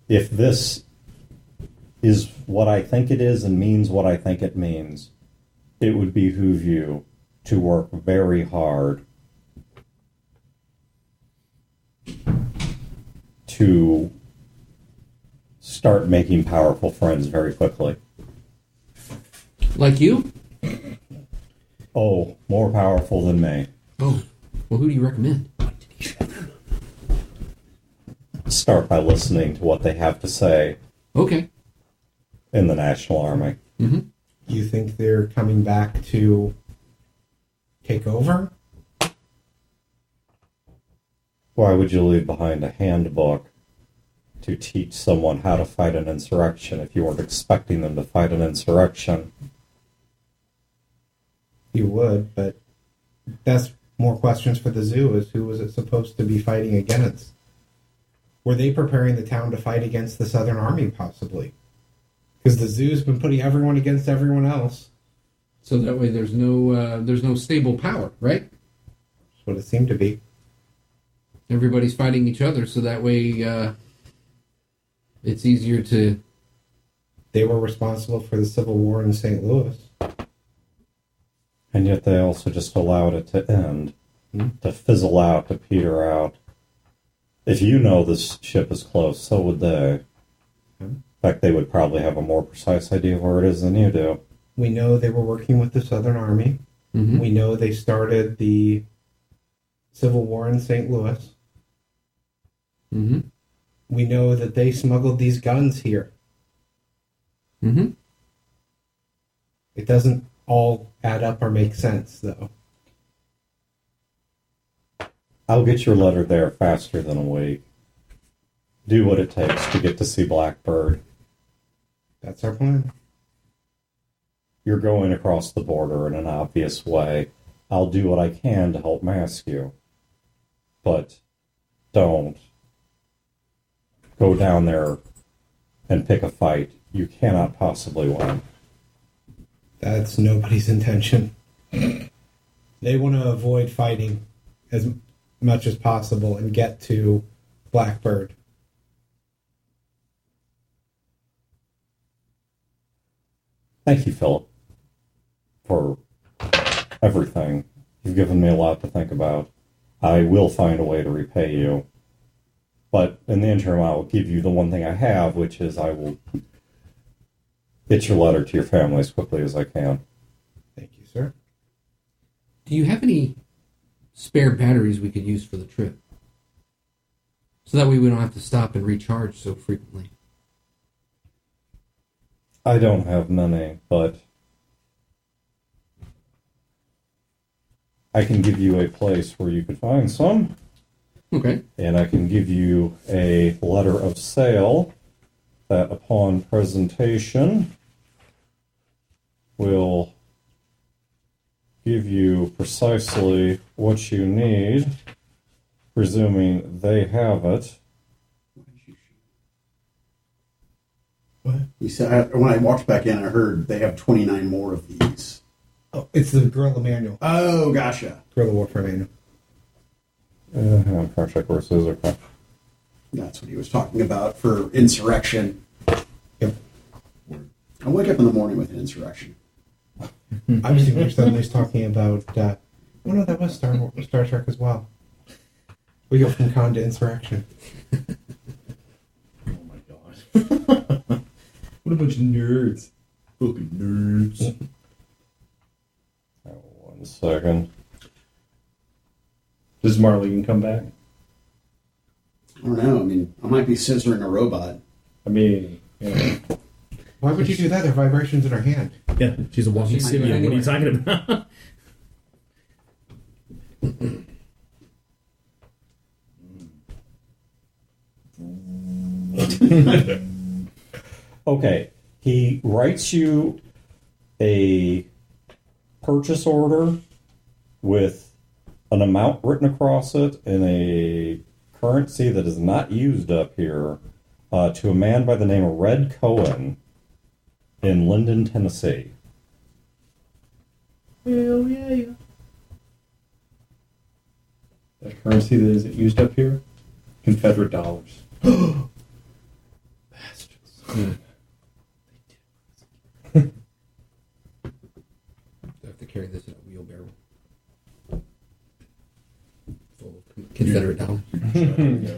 If this is what I think it is and means what I think it means, it would behoove you to work very hard to start making powerful friends very quickly. Like you? Oh, more powerful than me. Oh, well, who do you recommend? Start by listening to what they have to say. Okay. In the National Army. Mm-hmm. You think they're coming back to take over? Why would you leave behind a handbook to teach someone how to fight an insurrection if you weren't expecting them to fight an insurrection? You would, but that's more questions for the zoo, is who was it supposed to be fighting against? Were they preparing the town to fight against the Southern Army, possibly? Because the zoo's been putting everyone against everyone else. So that way there's no stable power, right? That's what it seemed to be. Everybody's fighting each other, so that way it's easier to... They were responsible for the Civil War in St. Louis. And yet they also just allowed it to end, to fizzle out, to peter out. If you know this ship is close, so would they. In fact, they would probably have a more precise idea of where it is than you do. We know they were working with the Southern Army. Mm-hmm. We know they started the Civil War in St. Louis. Mm-hmm. We know that they smuggled these guns here. Mm-hmm. It doesn't all add up or make sense, though. I'll get your letter there faster than a week. Do what it takes to get to see Blackbird. That's our plan. You're going across the border in an obvious way. I'll do what I can to help mask you. But don't go down there and pick a fight. You cannot possibly win. That's nobody's intention. They want to avoid fighting as much as possible and get to Blackbird. Thank you, Philip, for everything. You've given me a lot to think about. I will find a way to repay you. But in the interim, I will give you the one thing I have, which is I will get your letter to your family as quickly as I can. Thank you, sir. Do you have any spare batteries we could use for the trip? So that way we don't have to stop and recharge so frequently. I don't have many, but I can give you a place where you could find some. Okay. And I can give you a letter of sale that upon presentation will give you precisely what you need, presuming they have it. What? He said, when I walked back in, I heard they have 29 more of these. Oh, it's the guerrilla manual. Oh, gotcha. Guerrilla warfare manual. I'm trying to check where it says. Okay. That's what he was talking about for insurrection. Yep. I wake up in the morning with an insurrection. I'm assuming somebody's talking about. Oh no, that was Star Trek as well. We go from con to insurrection. Oh my god! What a bunch of nerds! Fucking nerds. One second. Does Marlene come back? I don't know. I mean, I might be scissoring a robot. I mean, you know. Why would you do that? There are vibrations in her hand. Yeah, she's a walking She's Sibian. anyway. What are you talking about? Okay. He writes you a purchase order with an amount written across it in a currency that is not used up here to a man by the name of Red Cohen in Linden, Tennessee. Hell yeah. That currency that isn't used up here? Confederate dollars. Bastards. I have to carry this in a wheelbarrow. Full of Confederate dollars.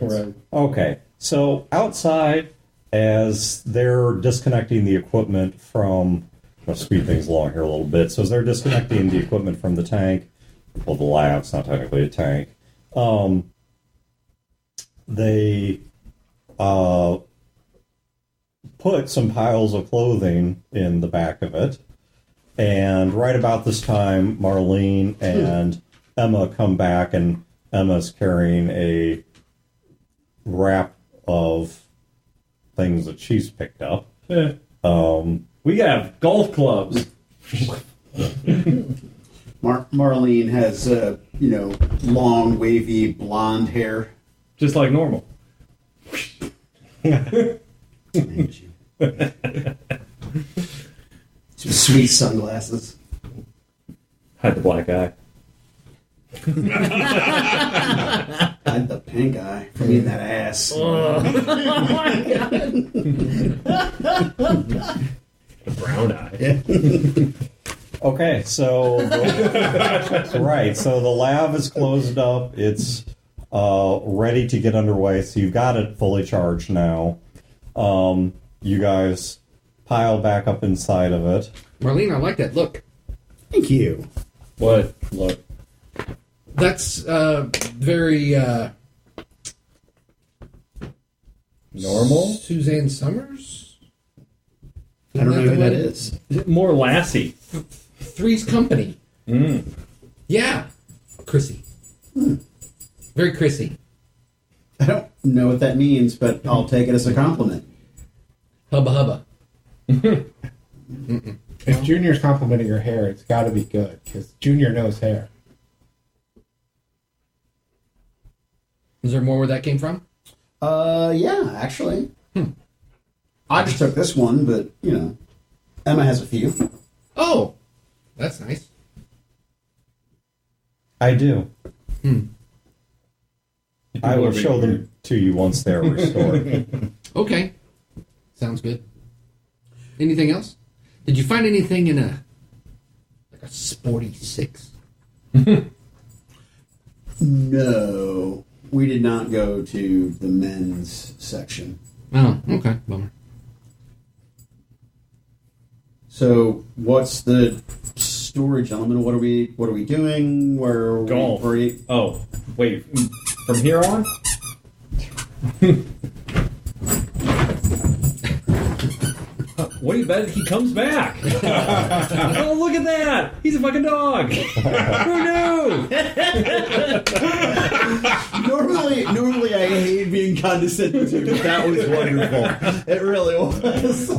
Right. Okay, so outside, as they're disconnecting the equipment from, I'll speed things along here a little bit. So as they're disconnecting the equipment from the tank, well, the lab's not technically a tank, they put some piles of clothing in the back of it. And right about this time, Marlene and Emma come back, and Emma's carrying a wrap of things that she's picked up. Yeah. We have golf clubs. Marlene has, long, wavy, blonde hair. Just like normal. Thank you. Some sweet sunglasses. Had the black eye. I had the pink eye from eating that ass. Oh my god. The brown eye. Yeah. Okay, so right, so the lab is closed up. It's ready to get underway. So you've got it fully charged now. You guys pile back up inside of it. Marlene, I like that look. Thank you. What? Look. That's very Normal? Suzanne Summers? I don't know who that Isn't is. Is it more Lassie? Three's Company. Yeah. Chrissy. Very Chrissy. I don't know what that means, but I'll take it as a compliment. Hubba hubba. If Junior's complimenting her hair, it's got to be good, because Junior knows hair. Is there more where that came from? Yeah, actually. I just took this one, but, Emma has a few. Oh, that's nice. I do. I will being show them weird. to you once they're restored. Okay. Sounds good. Anything else? Did you find anything in a sporty 6? No. We did not go to the men's section. Oh, okay. Bummer. So, what's the story, gentlemen? What are we doing? Where Golf. Oh, wait. From here on? What do you bet he comes back? Oh, look at that! He's a fucking dog! Who knew? Normally I hate being condescending to, but that was wonderful. It really was.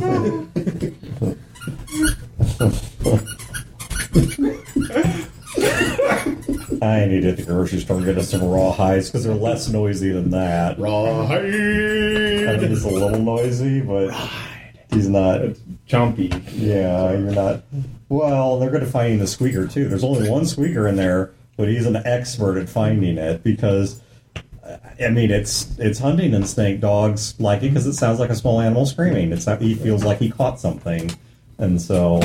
I need to hit the grocery store and get us some rawhides because they're less noisy than that. Rawhide. I mean, he's a little noisy, but he's not. It's chompy. Yeah, you're not. Well, they're going to find the squeaker too. There's only one squeaker in there, but he's an expert at finding it because, I mean, it's hunting instinct. Dogs like it because it sounds like a small animal screaming. It's not, he feels like he caught something, and so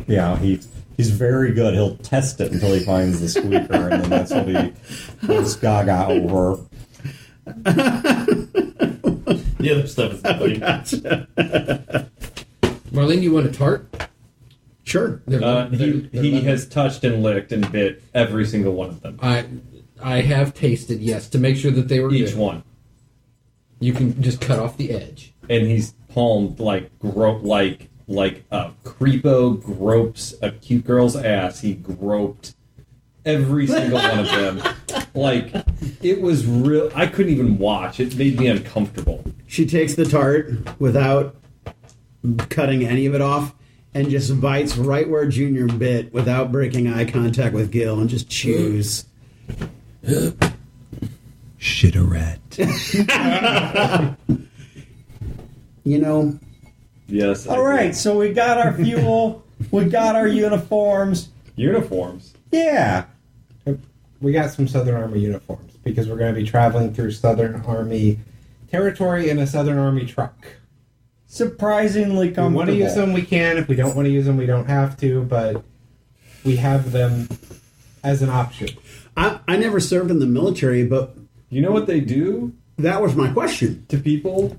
yeah, he's very good. He'll test it until he finds the squeaker, and then that's what he goes gaga over. The other stuff is funny. Marlene, you want a tart? Sure. He has touched and licked and bit every single one of them. I have tasted, yes, to make sure that they were Each good. one. You can just cut off the edge. And he's palmed like a creepo gropes a cute girl's ass. He groped every single one of them. Like, it was real. I couldn't even watch. It made me uncomfortable. She takes the tart without cutting any of it off and just bites right where Junior bit without breaking eye contact with Gil and just chews. Shit a rat. Yes. All right, so we got our fuel. We got our uniforms. Uniforms. Yeah. We got some Southern Army uniforms because we're going to be traveling through Southern Army territory in a Southern Army truck. Surprisingly comfortable. If we want to use them, we can. If we don't want to use them, we don't have to. But we have them as an option. I never served in the military, but You know what they do that was my question. to people?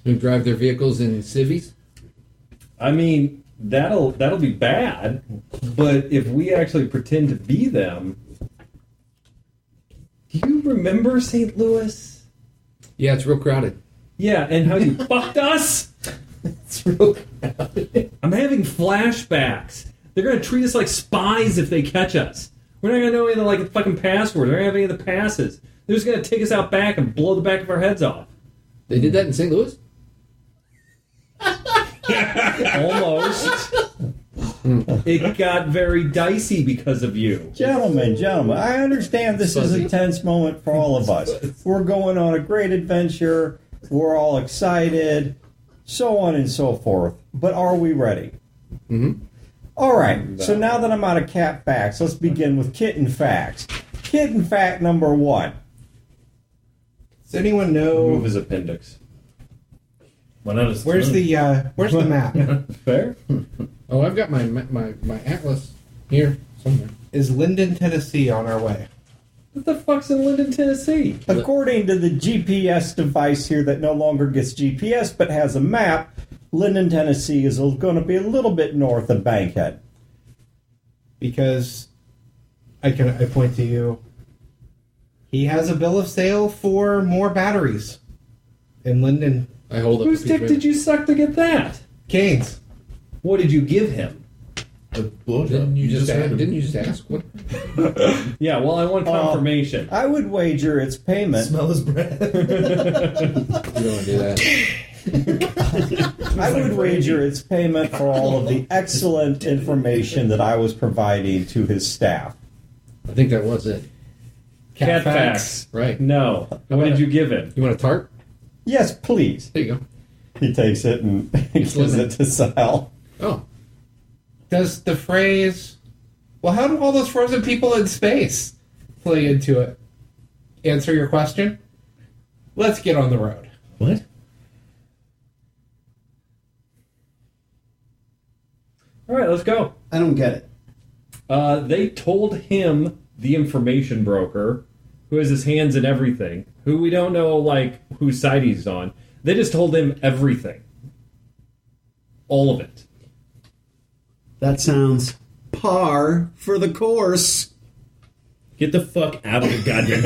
Who drive their vehicles in civvies? I mean, that'll be bad. But if we actually pretend to be them, do you remember St. Louis? Yeah, it's real crowded. Yeah, and how you fucked us? It's real crowded. I'm having flashbacks. They're gonna treat us like spies if they catch us. We're not gonna know any of the fucking passwords. They're not gonna have any of the passes. They're just gonna take us out back and blow the back of our heads off. They did that in St. Louis? Almost. It got very dicey because of you. Gentlemen, I understand this is a tense moment for all of us. We're going on a great adventure. We're all excited, so on and so forth. But are we ready? Mm-hmm. All right, so now that I'm out of cat facts, let's begin with kitten facts. Kitten fact number 1. Does anyone know Move his appendix. where's the map? Fair? Oh, I've got my atlas here somewhere. Is Linden, Tennessee on our way? What the fuck's in Linden, Tennessee? According to the GPS device here that no longer gets GPS but has a map, Linden, Tennessee is going to be a little bit north of Bankhead. Because I point to you. He has a bill of sale for more batteries in Linden. I hold up. Whose dick did you suck to get that? Canes. What did you give him? Didn't you just ask? What? Yeah, well, I want confirmation. I would wager its payment. Smell his breath. You don't want to do that. I would wager its payment for all of the excellent information that I was providing to his staff. I think that was it. Cat facts. Right. No. What did you give him? You want a tart? Yes, please. There you go. He takes it and gives it to Sal. Oh. Does the phrase, well, how do all those frozen people in space play into it? Answer your question? Let's get on the road. What? All right, let's go. I don't get it. They told him, the information broker, who has his hands in everything, who we don't know, like, whose side he's on. They just told him everything. All of it. That sounds par for the course. Get the fuck out of the goddamn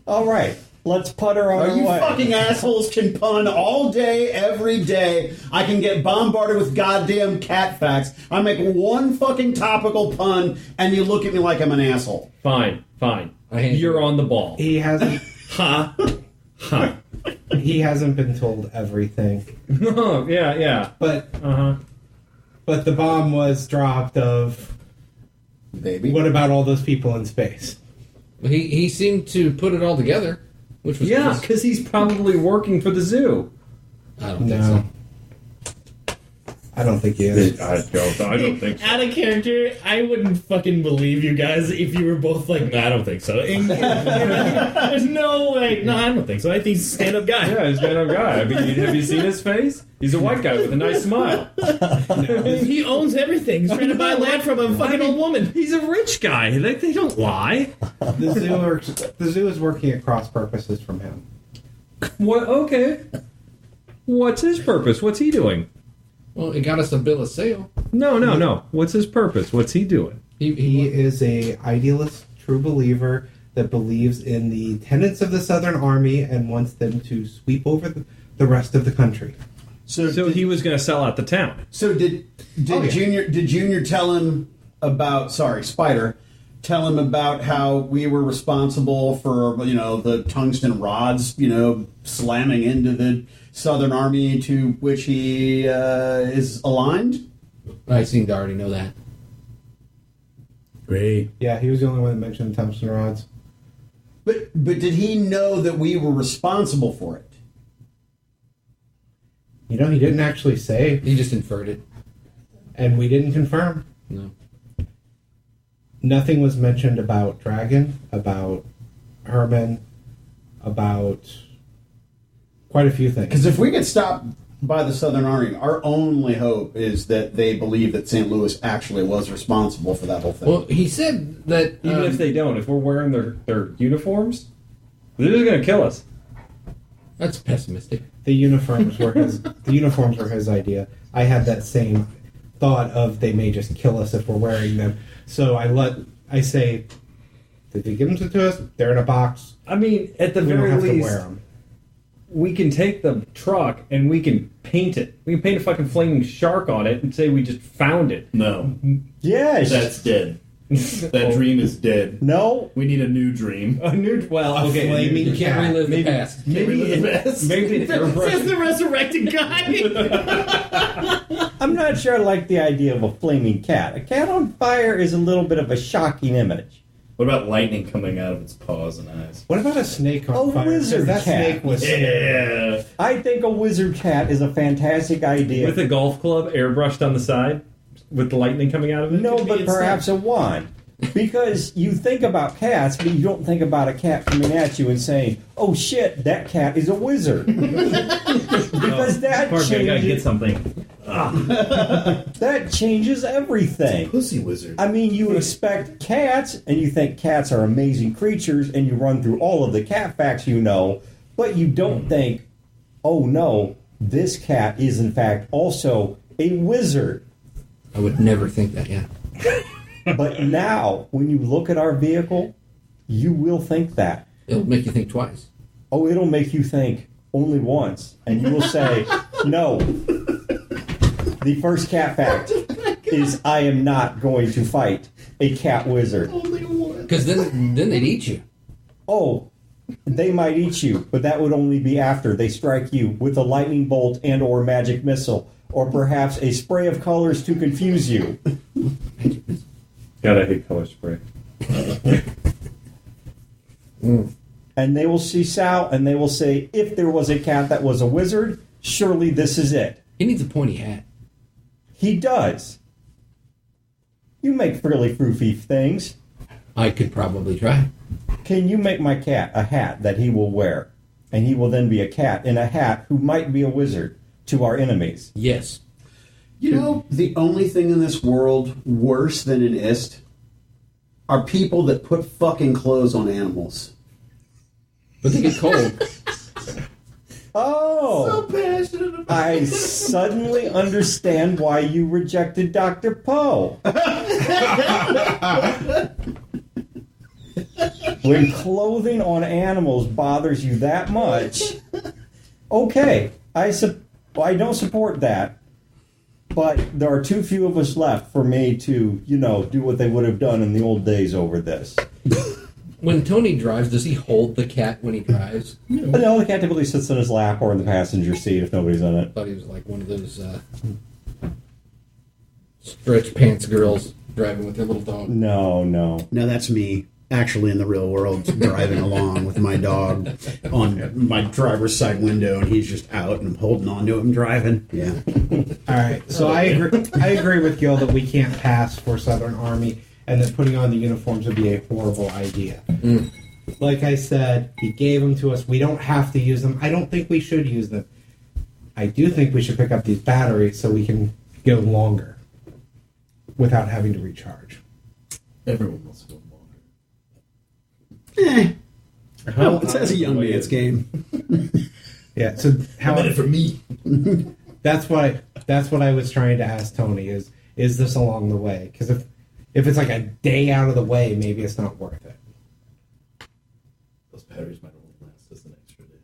All right, let's putter on Are our you way. fucking assholes can pun all day, every day. I can get bombarded with goddamn cat facts. I make one fucking topical pun, and you look at me like I'm an asshole. Fine. You're on the ball. He hasn't. Ha. Ha. He hasn't been told everything. Oh, yeah. But Uh-huh. but the bomb was dropped of. Baby. What about all those people in space? He seemed to put it all together, which was Yeah, because he's probably working for the zoo. I don't think No. so. I don't think he is. I don't think so. Out of character, I wouldn't fucking believe you guys if you were both like, no, I don't think so. There's no way. No, I don't think so. I think he's a stand-up guy. Yeah, he's a stand-up guy. I mean, have you seen his face? He's a white guy with a nice smile. He owns everything. He's trying to buy land from a fucking old woman. He's a rich guy. They don't lie. The zoo is working at cross purposes from him. What? Okay. What's his purpose? What's he doing? Well, it got us a bill of sale. No. What's his purpose? What's he doing? He is a idealist, true believer that believes in the tenets of the Southern Army and wants them to sweep over the rest of the country. So he was going to sell out the town. So did Junior tell him about Spider tell him about how we were responsible for the tungsten rods slamming into the Southern Army to which he is aligned? I seem to already know that. Great. Yeah, he was the only one that mentioned the tungsten rods. But did he know that we were responsible for it? He didn't actually say, He just inferred it. and we didn't confirm. No. Nothing was mentioned about Dragon, about Herman, about quite a few things. Because if we get stopped by the Southern Army, our only hope is that they believe that St. Louis actually was responsible for that whole thing. Well, he said that Even if they don't, if we're wearing their uniforms, they're just going to kill us. that's pessimistic. The uniforms were his idea. I had that same thought of they may just kill us if we're wearing them. So I say, if they give them to us, they're in a box. I mean, at the We don't very have to least, wear them. we can take the truck and we can paint it. We can paint a fucking flaming shark on it and say we just found it. No. Yes. That's dead. That dream is dead. No. We need a new dream. A new, well, okay. flaming You can't relive the past. Maybe Says the resurrected guy. I'm not sure I like the idea of a flaming cat. A cat on fire is a little bit of a shocking image. What about lightning coming out of its paws and eyes? What about a snake on A fire? 'Cause wizard that cat. snake was Yeah. I think a wizard cat is a fantastic idea. with a golf club airbrushed on the side with the lightning coming out of it. No, Could be but instead. perhaps a wand. Because you think about cats, but you don't think about a cat coming at you and saying, "Oh shit, that cat is a wizard." Because that Parker, I gotta get changes, something. that changes everything. Pussy wizard. I mean, you expect cats, and you think cats are amazing creatures, and you run through all of the cat facts you know, but you don't think, "Oh no, this cat is in fact also a wizard." I would never think that, yeah. But now, when you look at our vehicle, you will think that. It'll make you think twice. Oh, it'll make you think only once. And you will say, no. The first cat fact is I am not going to fight a cat wizard. Because then they'd eat you. Oh, they might eat you, but that would only be after they strike you with a lightning bolt and or magic missile, or perhaps a spray of colors to confuse you. God, I hate color spray. And they will see Sal, and they will say, if there was a cat that was a wizard, surely this is it. He needs a pointy hat. He does. You make frilly froofy things. I could probably try. Can you make my cat a hat that he will wear? And he will then be a cat in a hat who might be a wizard to our enemies. Yes. You know, the only thing in this world worse than an ist are people that put fucking clothes on animals. But they get cold. Oh! So passionate about I suddenly understand why you rejected Dr. Poe. When clothing on animals bothers you that much, okay, I don't support that. But there are too few of us left for me to, do what they would have done in the old days over this. When Tony drives, does he hold the cat when he drives? No, the cat typically sits in his lap or in the passenger seat if nobody's in it. I thought he was like one of those stretch pants girls driving with their little dog. No. No, that's me. Actually, in the real world, driving along with my dog on my driver's side window, and he's just out, and I'm holding on to him driving. Yeah. All right. So I agree with Gil that we can't pass for Southern Army, and that putting on the uniforms would be a horrible idea. Like I said, he gave them to us. We don't have to use them. I don't think we should use them. I do think we should pick up these batteries so we can go longer without having to recharge. Everyone wants to go longer. Well, it's as a young man's game. Yeah. So how for me? That's what I was trying to ask Tony is this along the way? Because if it's like a day out of the way, maybe it's not worth it. Those batteries might only last us an extra day.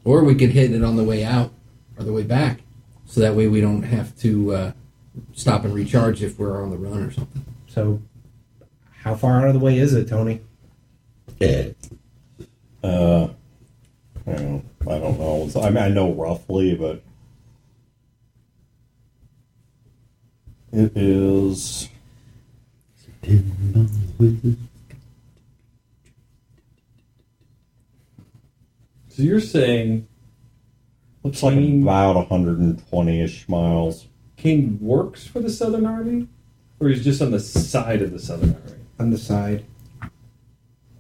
Or we could hit it on the way out or the way back, so that way we don't have to stop and recharge if we're on the run or something. So, how far out of the way is it, Tony? I don't know. I mean, I know roughly, but it is. So you're saying Looks like about 120-ish miles. Cain works for the Southern Army? Or he's just on the side of the Southern Army? On the side.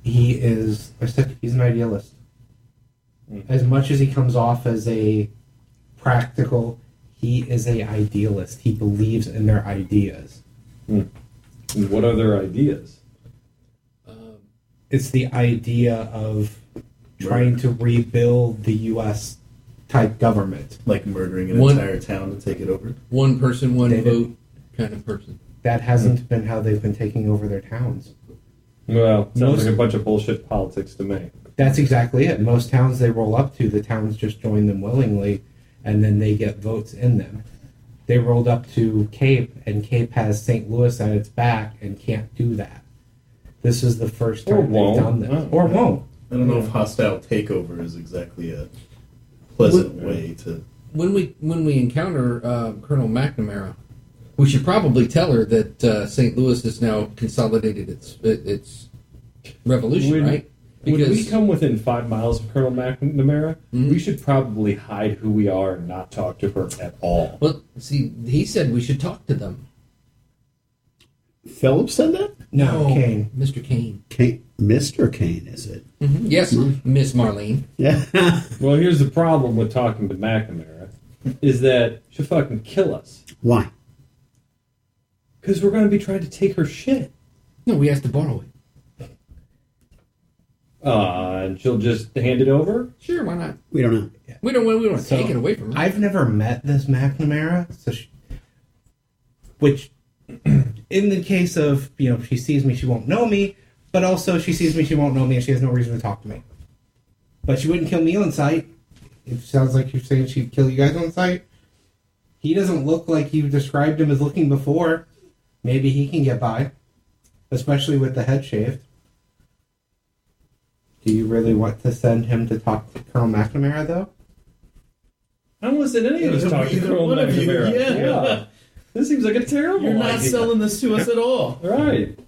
He is, I said, he's an idealist. As much as he comes off as a practical, he is a idealist. He believes in their ideas. And what are their ideas? It's the idea of trying to rebuild the U.S. type government. Like murdering an entire town to take it over? One person, one vote kind of person. That hasn't been how they've been taking over their towns. Well, sounds like a bunch of bullshit politics to me. That's exactly it. Most towns they roll up to, the towns just join them willingly, and then they get votes in them. They rolled up to Cape, and Cape has St. Louis at its back and can't do that. This is the first time they've done this. Or won't. I don't know if hostile takeover is exactly a pleasant way to... When we encounter Colonel McNamara, we should probably tell her that St. Louis has now consolidated its revolution, right? Because when we come within 5 miles of Colonel McNamara, we should probably hide who we are and not talk to her at all. Well, see, he said we should talk to them. Philip said that? No, Cain. Mr. Cain. Mr. Cain, is it? Mm-hmm. Yes, Miss Marlene. Yeah. Well, here's the problem with talking to McNamara, is that she'll fucking kill us. Why? Because we're going to be trying to take her shit. No, we have to borrow it. And she'll just hand it over? Sure, why not? We don't know. Yeah. We don't want to take it away from her. I've never met this McNamara, so which, in the case of, she sees me, she won't know me, but also she sees me, she won't know me, and she has no reason to talk to me. But she wouldn't kill me on sight. It sounds like you're saying she'd kill you guys on sight. He doesn't look like you described him as looking before. Maybe he can get by, especially with the head shaved. Do you really want to send him to talk to Colonel McNamara, though? I don't want to send any of us talk to Colonel McNamara. Yeah. This seems like a terrible You're not idea. selling this to us at all. Right.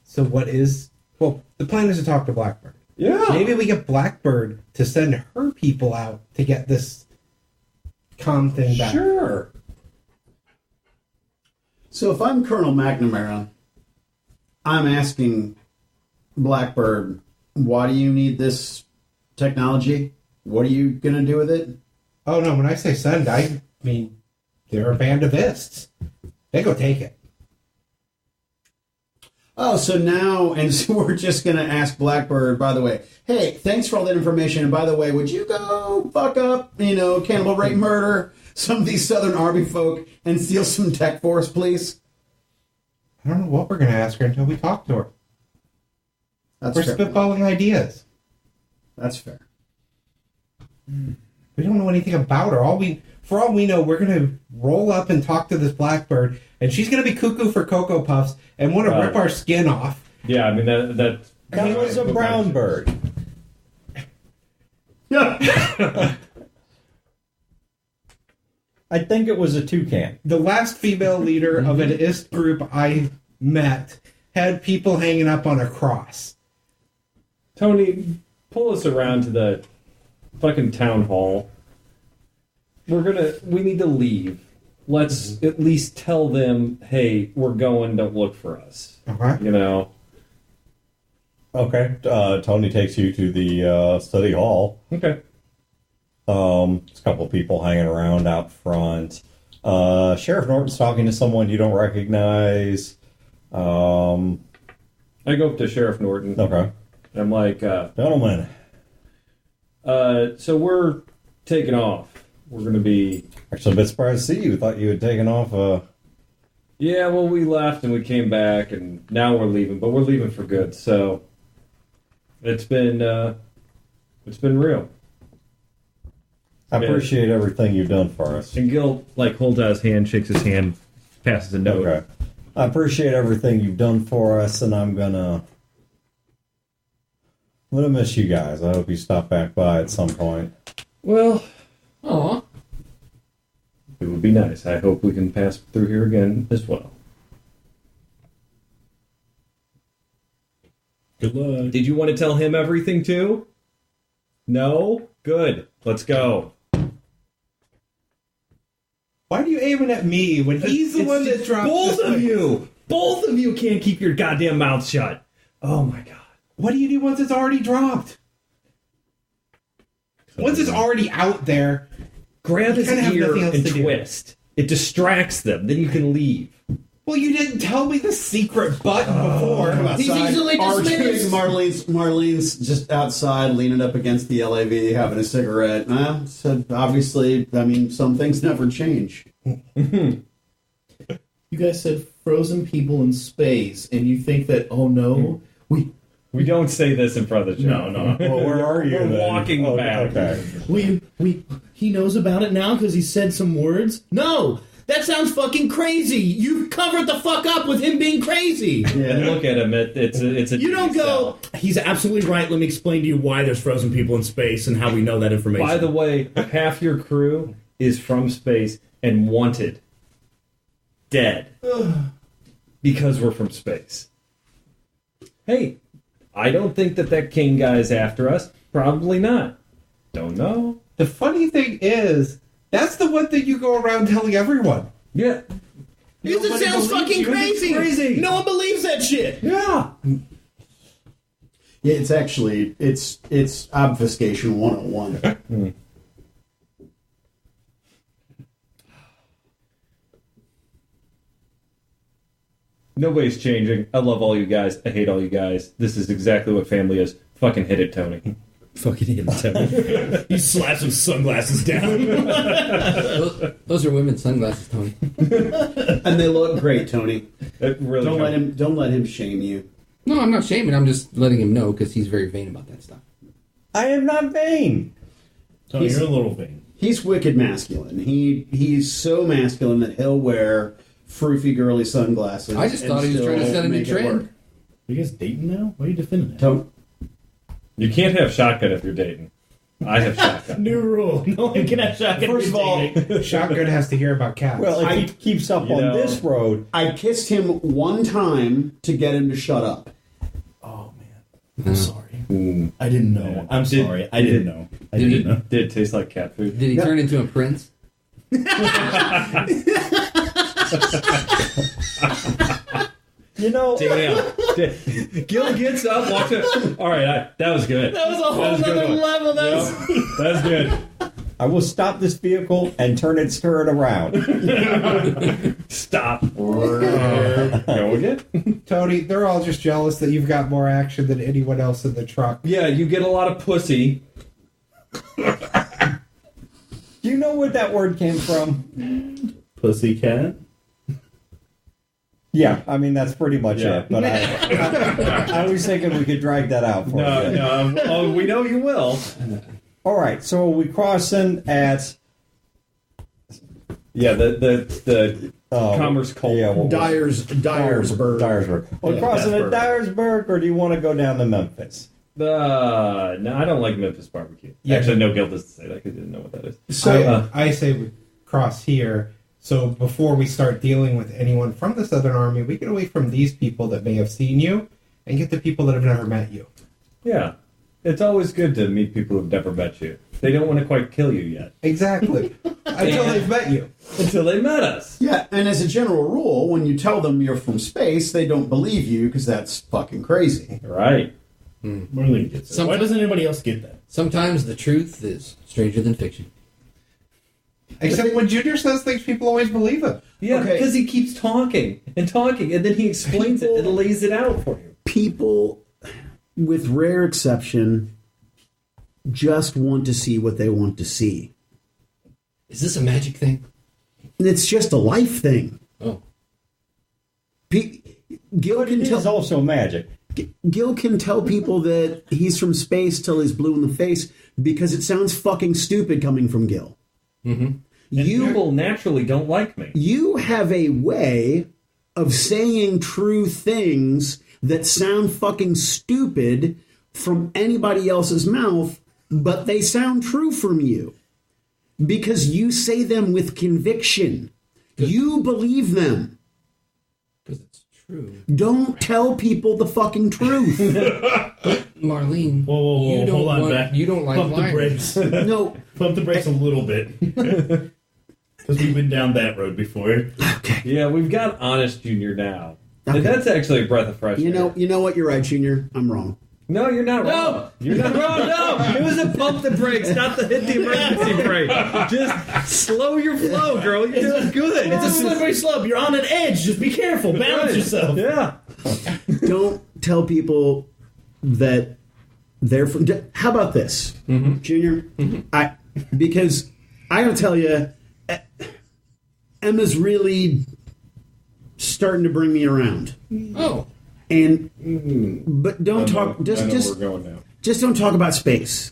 So what is... Well, the plan is to talk to Blackbird. Yeah. Maybe we get Blackbird to send her people out to get this comm thing back. Sure. So if I'm Colonel McNamara, I'm asking Blackbird, why do you need this technology? What are you going to do with it? Oh, no, when I say send, I mean, they're a band of ists. They go take it. Oh, so now, and so we're just going to ask Blackbird, by the way, hey, thanks for all that information. And by the way, would you go fuck up, cannibal, rape, murder some of these Southern Army folk and steal some tech for us, please? I don't know what we're going to ask her until we talk to her. That's We're fair. spitballing ideas. That's fair. We don't know anything about her. For all we know, we're going to roll up and talk to this Blackbird, and she's going to be cuckoo for Cocoa Puffs and want to rip our skin off. Yeah, I mean, that was a brown bird. I think it was a toucan. The last female leader of an ist group I met had people hanging up on a cross. Tony, pull us around to the fucking town hall. We need to leave. Let's at least tell them, hey, we're going, don't look for us. Okay. Okay. Tony takes you to the study hall. Okay. There's a couple of people hanging around out front. Sheriff Norton's talking to someone you don't recognize. I go up to Sheriff Norton. Okay. I'm like, gentlemen. So we're taking off. We're going to be... Actually, a bit surprised to see you. Thought you had taken off. Yeah, well, we left and we came back, and now we're leaving. But we're leaving for good, so... It's been real. I appreciate everything you've done for us. And Gil, holds out his hand, shakes his hand, passes a note. Okay. I appreciate everything you've done for us, and I'm gonna miss you guys. I hope you stop back by at some point. Well, Aw. it would be nice. I hope we can pass through here again as well. Good luck. Did you want to tell him everything too? No? Good. Let's go. Why are you aiming at me when he's the one that dropped Both this of thing? you! Both of you can't keep your goddamn mouths shut. Oh my god. What do you do once it's already dropped? Once it's already out there, Grab his kinda have ear nothing else and to do. twist. It distracts them. Then you can leave. well, you didn't tell me the secret button before. He's easily dismissed. Marlene's just outside, leaning up against the LAV, having a cigarette. So obviously, some things never change. You guys said frozen people in space, and you think that, oh no, We don't say this in front of the show. No. Well, where are you? We're then? walking back. Okay. he knows about it now because he said some words? No! That sounds fucking crazy! You covered the fuck up with him being crazy! And look at him. It's a You don't go, cell. he's absolutely right, let me explain to you why there's frozen people in space and how we know that information. By the way, half your crew is from space and wanted. Dead. Because we're from space. Hey, I don't think that King guy is after us. Probably not. Don't know. The funny thing is, that's the one thing you go around telling everyone. Yeah. Because it sounds fucking crazy! No one believes that shit! Yeah. Yeah, it's actually it's obfuscation 101. Nobody's changing. I love all you guys. I hate all you guys. This is exactly what family is. Fucking hit it, Tony. Fucking hit him. He slaps some sunglasses down. Those are women's sunglasses, Tony. And they look great, Tony. It really Don't let him shame you. No, I'm not shaming. I'm just letting him know because he's very vain about that stuff. I am not vain. Tony, you're a little vain. He's wicked masculine. He's so masculine that he'll wear froofy girly sunglasses. I just thought he was trying to set a new make it trend. work. Are you guys dating now? Why are you defending that? Don't You can't have shotgun if you're dating. I have shotgun. New rule. No one can have shotgun. First of all, Shotgun has to hear about cats. well, if he keeps up on this road, I kissed him one time to get him to shut up. Oh man, I'm sorry. I didn't know. I'm sorry. I didn't know. I Did didn't know. Did it taste like cat food? Did he turn into a prince? you know, Damn. Gil gets up, walks up. All right, that was good. That was a whole other level. That's good. I will stop this vehicle and turn it around. Stop. Go again. Tony, they're all just jealous that you've got more action than anyone else in the truck. Yeah, you get a lot of pussy. Do you know where that word came from? Pussycat. Yeah, I mean that's pretty much it. But I was thinking we could drag that out for you. No. We know you will. All right, so we crossing at the Commerce Cult. Yeah, Dyersburg. Dyersburg. Well, Yeah, crossing at Dyersburg. Dyersburg, or do you want to go down to Memphis? No, I don't like Memphis barbecue. Yeah. Actually, no guilt doesn't say that because he didn't know what that is. So I say we cross here. So before we start dealing with anyone from the Southern Army, we get away from these people that may have seen you and get the people that have never met you. Yeah. It's always good to meet people who've never met you. They don't want to quite kill you yet. Exactly. Until they've met you. Until they met us. Yeah, and as a general rule, when you tell them you're from space, they don't believe you because that's fucking crazy. Right. Where do they get that? Why doesn't anybody else get that? Sometimes the truth is stranger than fiction. Except when Junior says things, people always believe him. Yeah, Okay. because he keeps talking, and then he explains it and lays it out for you. People, with rare exception, just want to see what they want to see. Is this a magic thing? And it's just a life thing. Oh. Gil But can it is also magic. Gil can tell people that he's from space till he's blue in the face because it sounds fucking stupid coming from Gil. Mm-hmm. And people naturally don't like me. You have a way of saying true things that sound fucking stupid from anybody else's mouth, but they sound true from you. Because you say them with conviction. You believe them. Because it's true. Don't tell people the fucking truth. Marlene, Whoa, you don't hold on, want, back. you don't like Pump the liars. brakes. No. Pump the brakes a little bit. Because we've been down that road before. Yeah, we've got Honest Junior now. Okay. And that's actually a breath of fresh air. You know what? You're right, Junior. I'm wrong. No, you're not wrong. You're not wrong. No, it was a pump the brakes, not the hit the emergency brake. Just slow your flow, girl. You're doing good. It's a slippery slope. You're on an edge. Just be careful. Balance yourself. Yeah. Don't tell people that they're from. How about this, Junior? Because I gotta tell you, Emma's really starting to bring me around. Oh. And but don't talk. Just where we're going now. Just don't talk about space.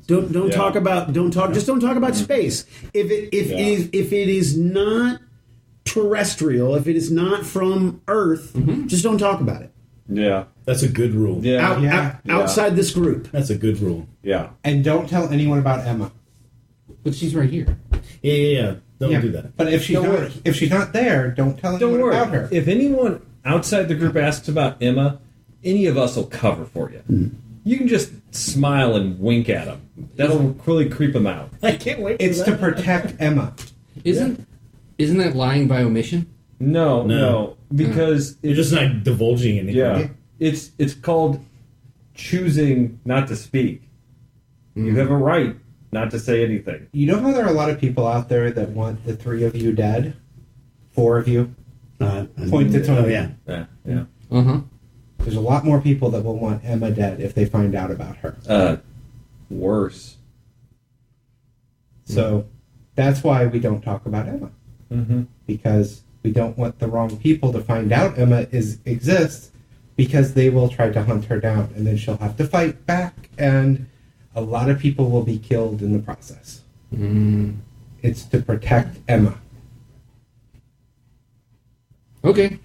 Don't talk about. Just don't talk about space. If it is not terrestrial, if it is not from Earth, just don't talk about it. Yeah. That's a good rule. Yeah. Outside this group. That's a good rule. Yeah. And don't tell anyone about Emma. But she's right here. Yeah. Don't do that. But if she's not there, don't tell anyone Don't worry. about her. If anyone outside the group asks about Emma, any of us will cover for you. You can just smile and wink at them. That'll really creep them out. I can't wait. It's to protect Emma. Isn't that lying by omission? No. Because You're just not divulging anything. yeah, it's called choosing not to speak. You have a right not to say anything. You know how there are a lot of people out there that want the 3 of you dead? 4 of you? Point to Tony. Oh, yeah. Yeah. Uh-huh. There's a lot more people that will want Emma dead if they find out about her. Worse. So that's why we don't talk about Emma. Because we don't want the wrong people to find out Emma exists, because they will try to hunt her down, and then she'll have to fight back, and a lot of people will be killed in the process. It's to protect Emma. Okay.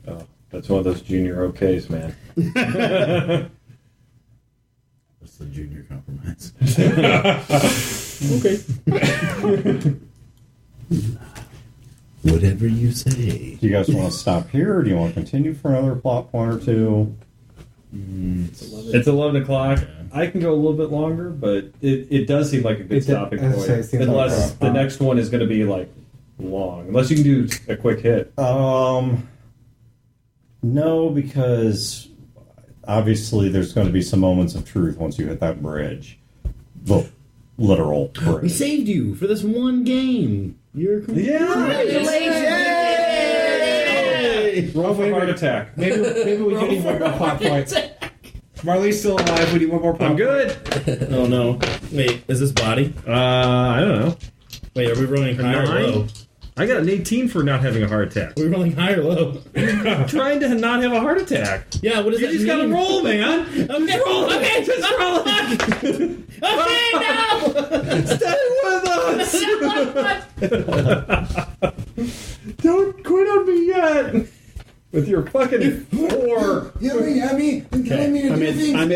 Oh, that's one of those junior okays, man. Junior compromise. Okay. Whatever you say. Do you guys want to stop here, or do you want to continue for another plot point or two? It's 11 o'clock. I can go a little bit longer, but it does seem like a good stopping point. Unless the next one is going to be like long. Unless you can do a quick hit. No, because obviously there's going to be some moments of truth once you hit that bridge. The literal bridge. We saved you for this one game. You're Congratulations! Roll for heart attack. Maybe we do need one more plot point. Marley's still alive. We need one more plot I'm good. Oh no! Wait, is this body? I don't know. Wait, are we rolling high or low? I got an 18 for not having a heart attack. Are we rolling high or low? I'm trying to not have a heart attack. Yeah, what does that mean? You just gotta roll, man. Okay, roll it. Okay, Just roll it. Okay, no! Stay with us. Don't quit on me yet. With your fucking 4. I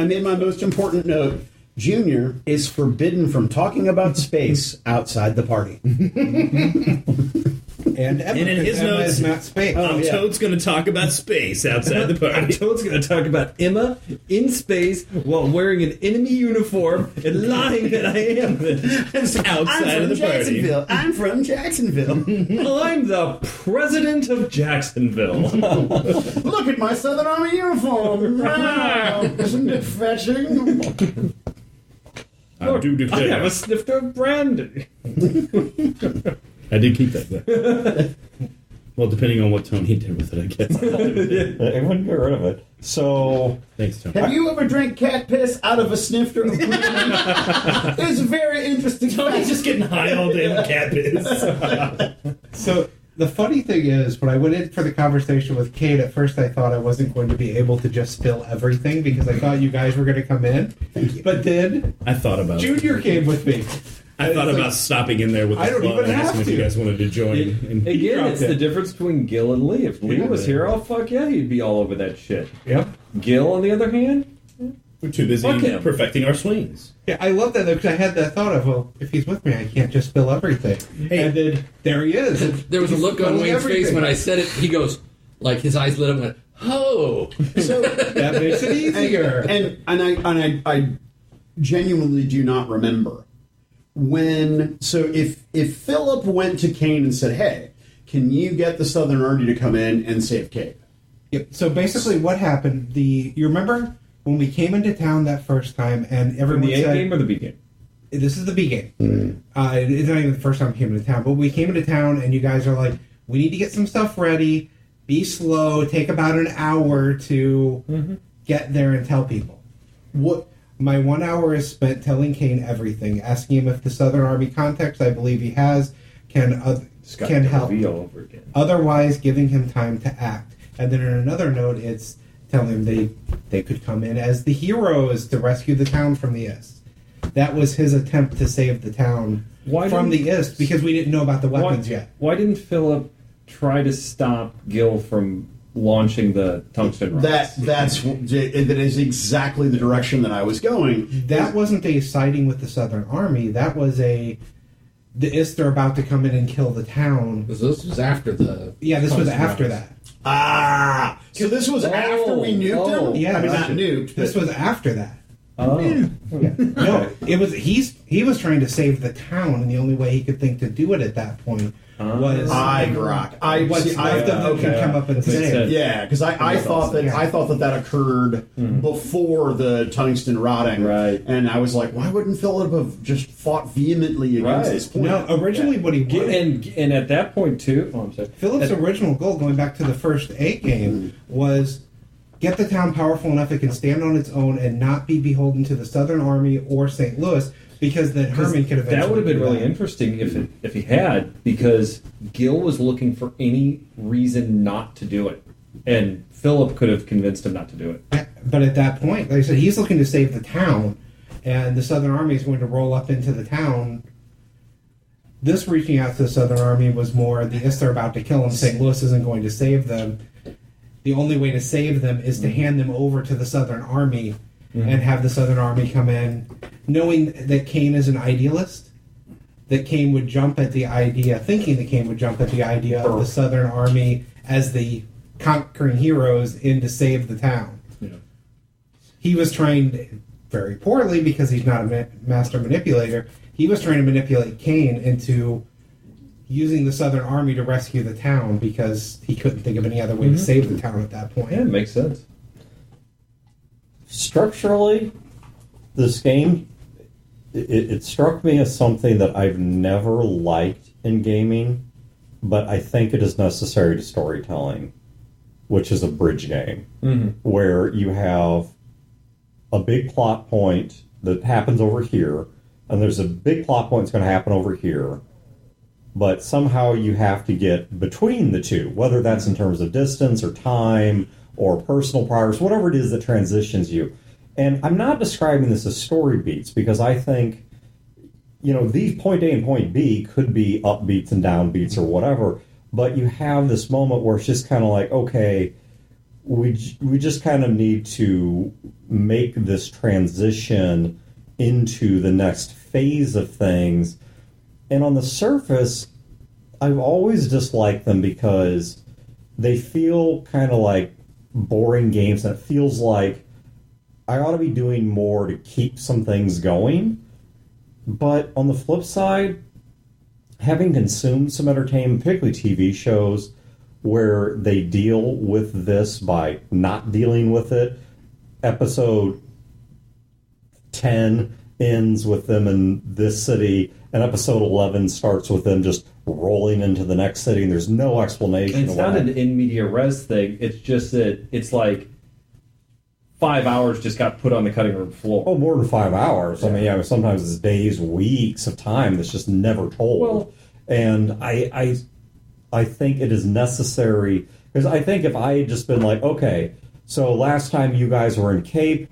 made my most important note. Junior is forbidden from talking about space outside the party. And in his Emma notes, is not space. Toad's going to talk about space outside the party. Toad's going to talk about Emma in space while wearing an enemy uniform and lying that I am outside of the party. I'm from Jacksonville. I'm the president of Jacksonville. Look at my Southern Army uniform. Wow, isn't it fetching? I do I declare. have a snifter of brandy. I did keep that. Well, depending on what Tony did with it, I guess. It wouldn't get rid of it. So, Thanks, Tony. Have you ever drank cat piss out of a snifter? It's a very interesting. Tony's just getting high all day with cat piss. So the funny thing is, when I went in for the conversation with Kate, at first I thought I wasn't going to be able to just spill everything because I thought you guys were going to come in. But then I thought about it. Junior came with me. I thought about stopping in there with the I don't club even and asking have if you to. guys wanted to join. Again, it's the difference between Gil and Lee. If Lee was here, oh fuck yeah, he'd be all over that shit. Yep. Gil, on the other hand, We're too busy Fuck him. perfecting our swings. Yeah, I love that though because I had that thought of, well, if he's with me, I can't just spill everything. Hey. And then there he is. There was a look on Wayne's face when I said it. He goes, like his eyes lit up and went, "Oh!" So That makes it easier. And I genuinely do not remember when. So if Philip went to Cain and said, "Hey, can you get the Southern Army to come in and save Cain?" Yep. So basically, what happened? You remember when we came into town that first time, and from everyone the A said, game or the B game? "This is the B game." It's not even the first time we came into town, but we came into town, and you guys are like, "We need to get some stuff ready. Be slow. Take about an hour to get there and tell people." What my 1 hour is spent telling Cain everything, asking him if the Southern Army contacts I believe he has can help. Over again. Otherwise, giving him time to act. And then in another note, it's telling him they could come in as the heroes to rescue the town from the Ist. That was his attempt to save the town from the Ist because we didn't know about the weapons yet. Why didn't Philip try to stop Gil from launching the tungsten rockets? That is exactly the direction that I was going. That wasn't a siding with the Southern Army. That was the Ist are about to come in and kill the town. This was after the. Yeah, this was after that. So this was after we nuked him? Yeah, I mean, gotcha. not nuked. This was after that. Oh. Yeah. No, it was he was trying to save the town, and the only way he could think to do it at that point was Grok. what's left of them can come up and save. Yeah, because I thought that occurred before the tungsten rotting, right? And I was like, why wouldn't Philip have just fought vehemently against this point? No, originally what he wanted, And at that point too, I'm sorry. Philip's original goal, going back to the first A game, was get the town powerful enough it can stand on its own and not be beholden to the Southern Army or St. Louis, because then Herman could eventually. That would have been do really that. interesting if he had, because Gil was looking for any reason not to do it, and Philip could have convinced him not to do it. But at that point, like I said, he's looking to save the town, and the Southern Army is going to roll up into the town. This reaching out to the Southern Army was more the Ist are about to kill him. St. Louis isn't going to save them. The only way to save them is to hand them over to the Southern Army and have the Southern Army come in, knowing that Cain is an idealist, that Cain would jump at the idea, thinking that Cain would jump at the idea of the Southern Army as the conquering heroes in to save the town. Yeah. He was trying, very poorly because he's not a master manipulator, he was trying to manipulate Cain into using the Southern Army to rescue the town because he couldn't think of any other way to save the town at that point. Yeah, it makes sense. Structurally, this game, it struck me as something that I've never liked in gaming, but I think it is necessary to storytelling, which is a bridge game, where you have a big plot point that happens over here, and there's a big plot point that's going to happen over here, but somehow you have to get between the two, whether that's in terms of distance or time or personal priors, whatever it is that transitions you. And I'm not describing this as story beats, because I think, these point A and point B could be up beats and down beats or whatever, but you have this moment where it's just kind of like, okay, we just kind of need to make this transition into the next phase of things. And on the surface, I've always disliked them because they feel kind of like boring games, and it feels like I ought to be doing more to keep some things going. But on the flip side, having consumed some entertainment, particularly TV shows, where they deal with this by not dealing with it, episode 10 ends with them in this city, and episode 11 starts with them just rolling into the next city, and there's no explanation. And it's not an in media res thing. It's just that it's like 5 hours just got put on the cutting room floor. Oh, more than 5 hours. I mean, sometimes it's days, weeks of time that's just never told. Well, and I think it is necessary, because I think if I had just been like, okay, so last time you guys were in Cape,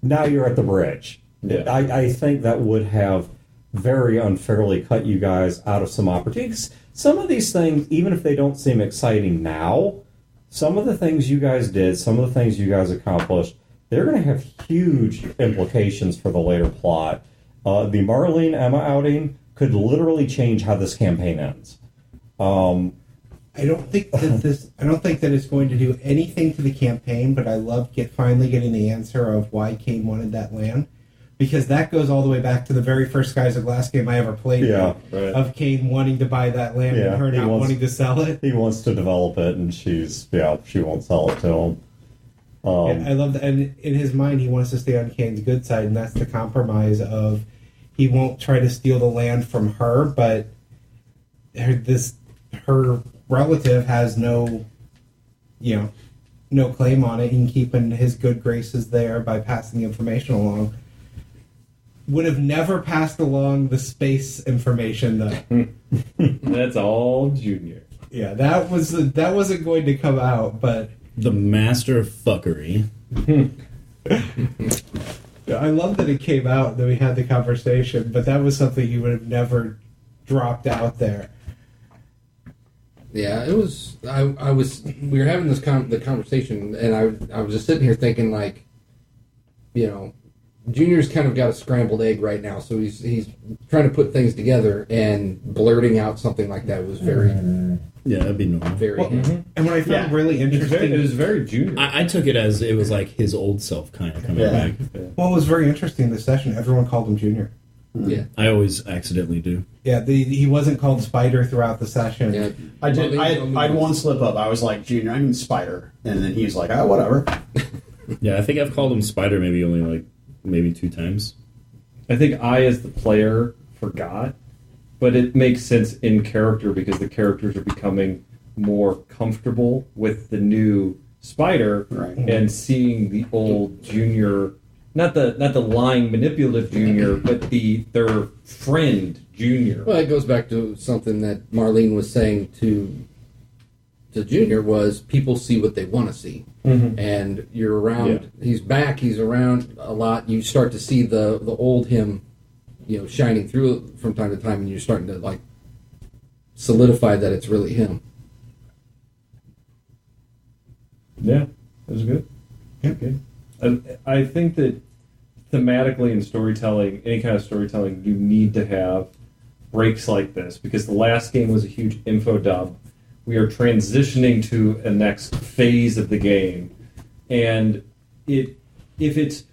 now you're at the bridge. Yeah. I think that would have very unfairly cut you guys out of some opportunities. Some of these things, even if they don't seem exciting now, some of the things you guys did, some of the things you guys accomplished, they're going to have huge implications for the later plot. The Marlene Emma outing could literally change how this campaign ends. I don't think that it's going to do anything to the campaign, but I love finally getting the answer of why Cain wanted that land. Because that goes all the way back to the very first Skies of Glass game I ever played. Yeah, right. Of Cain wanting to buy that land and her not wanting to sell it. He wants to develop it, and she won't sell it to him. And I love that. And in his mind, he wants to stay on Cain's good side, and that's the compromise of he won't try to steal the land from her, but her relative has no claim on it. He can keep in his good graces there by passing the information along. Would have never passed along the space information, though. That's all Junior. Yeah, that wasn't going to come out, but the master of fuckery. I love that it came out, that we had the conversation, but that was something you would have never dropped out there. Yeah, it was. We were having the conversation, and I was just sitting here thinking, like, Junior's kind of got a scrambled egg right now, so he's trying to put things together, and blurting out something like that was very that'd be normal. Very. And what I found really interesting, it was very Junior. I took it as it was like his old self kind of coming back. Well, it was very interesting this session. Everyone called him Junior. Yeah, I always accidentally do. Yeah, he wasn't called Spider throughout the session. Yeah, I did. I had one slip up. I was like, Junior, I mean Spider, and then he was like, oh, whatever. Yeah, I think I've called him Spider maybe 2 times. I think I, as the player, forgot, but it makes sense in character because the characters are becoming more comfortable with the new Spider, right, and seeing the old Junior, not the lying manipulative Junior, but their friend Junior. Well, it goes back to something that Marlene was saying to Junior, was people see what they want to see. Mm-hmm. And you're around, he's back, he's around a lot, you start to see the old him, shining through from time to time, and you're starting to, like, solidify that it's really him. Yeah, it was good. Yeah. Okay. I think that thematically in storytelling, any kind of storytelling, you need to have breaks like this because the last game was a huge info dump. We are transitioning to a next phase of the game, and there's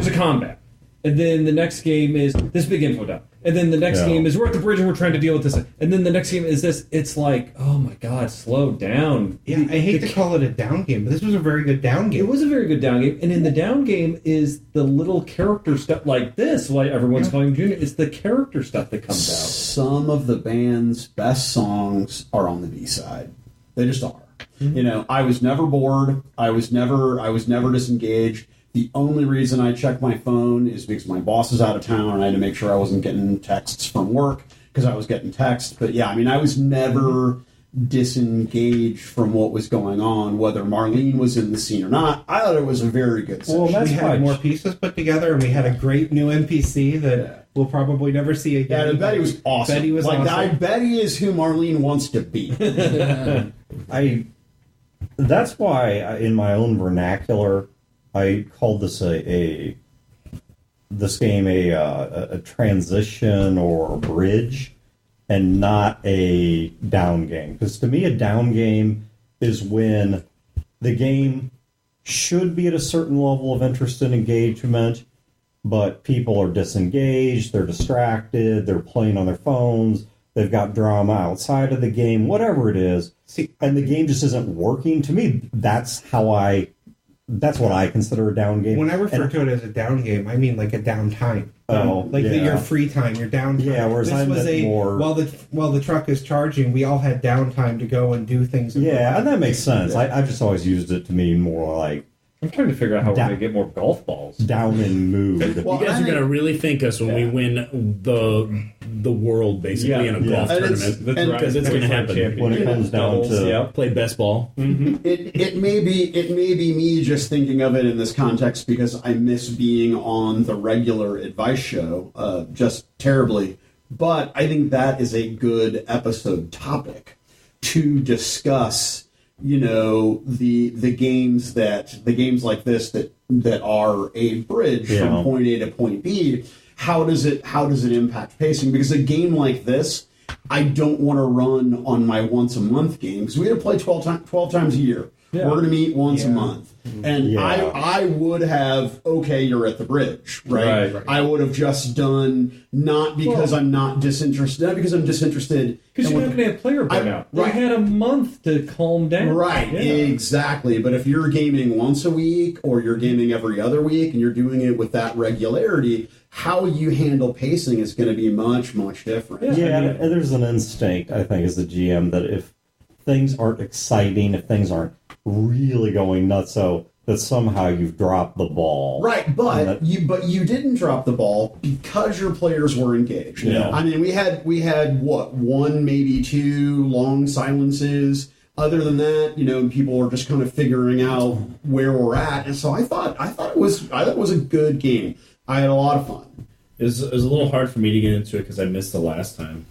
a combat, and then the next game is this big info dump, and then the next game is we're at the bridge and we're trying to deal with this, and then the next game is this. It's like, oh my god, slow down. Yeah, I hate to call it a down game, but this was a very good down game. It was a very good down game, and in the down game is the little character stuff like this, why everyone's calling him Junior. It's the character stuff that comes out. Some of the band's best songs are on the B-side. They just are. Mm-hmm. You know, I was never bored. I was never disengaged. The only reason I checked my phone is because my boss is out of town and I had to make sure I wasn't getting texts from work because I was getting texts. But yeah, I mean, I was never disengaged from what was going on, whether Marlene was in the scene or not. I thought it was a very good session. Well, we had more pieces put together, and we had a great new NPC that we'll probably never see again. Yeah, and Betty was awesome. Betty was awesome. Betty is who Marlene wants to be. That's why, in my own vernacular, I called this this game a transition or a bridge, and not a down game. Because to me, a down game is when the game should be at a certain level of interest and engagement, but people are disengaged, they're distracted, they're playing on their phones, they've got drama outside of the game, whatever it is, and the game just isn't working. To me, that's what I consider a down game. When I refer to it as a down game, I mean like a downtime. Your free time, your downtime. Yeah, whereas this was more while the truck is charging, we all had downtime to go and do things. Yeah, and that makes sense. Yeah. I've just always used it to mean more like I'm trying to figure out how we're going to get more golf balls. Down in mood. Well, you guys are going to really thank us when we win the world, basically, in a golf tournament. Because it's going to happen. When it comes down to play best ball. Mm-hmm. It may be me just thinking of it in this context because I miss being on the regular advice show just terribly. But I think that is a good episode topic to discuss. You know, the games like this that are a bridge from point A to point B. How does it impact pacing? Because a game like this, I don't want to run on my once a month game because we had to play 12 times a year. Yeah. We're going to meet once a month. And I would have, you're at the bridge, right? I would have just done, not because I'm not disinterested, not because I'm disinterested. Because you're not going to have player burnout. Right. They had a month to calm down. Right, exactly. But if you're gaming once a week or you're gaming every other week and you're doing it with that regularity, how you handle pacing is going to be much, much different. Yeah, and there's an instinct, I think, as a GM, that if things aren't exciting, if things aren't really going nuts, so that somehow you've dropped the ball. Right, but you didn't drop the ball because your players were engaged. Yeah. I mean, we had what, one, maybe two long silences. Other than that, people were just kind of figuring out where we're at, and so I thought it was a good game. I had a lot of fun. It was a little hard for me to get into it because I missed the last time,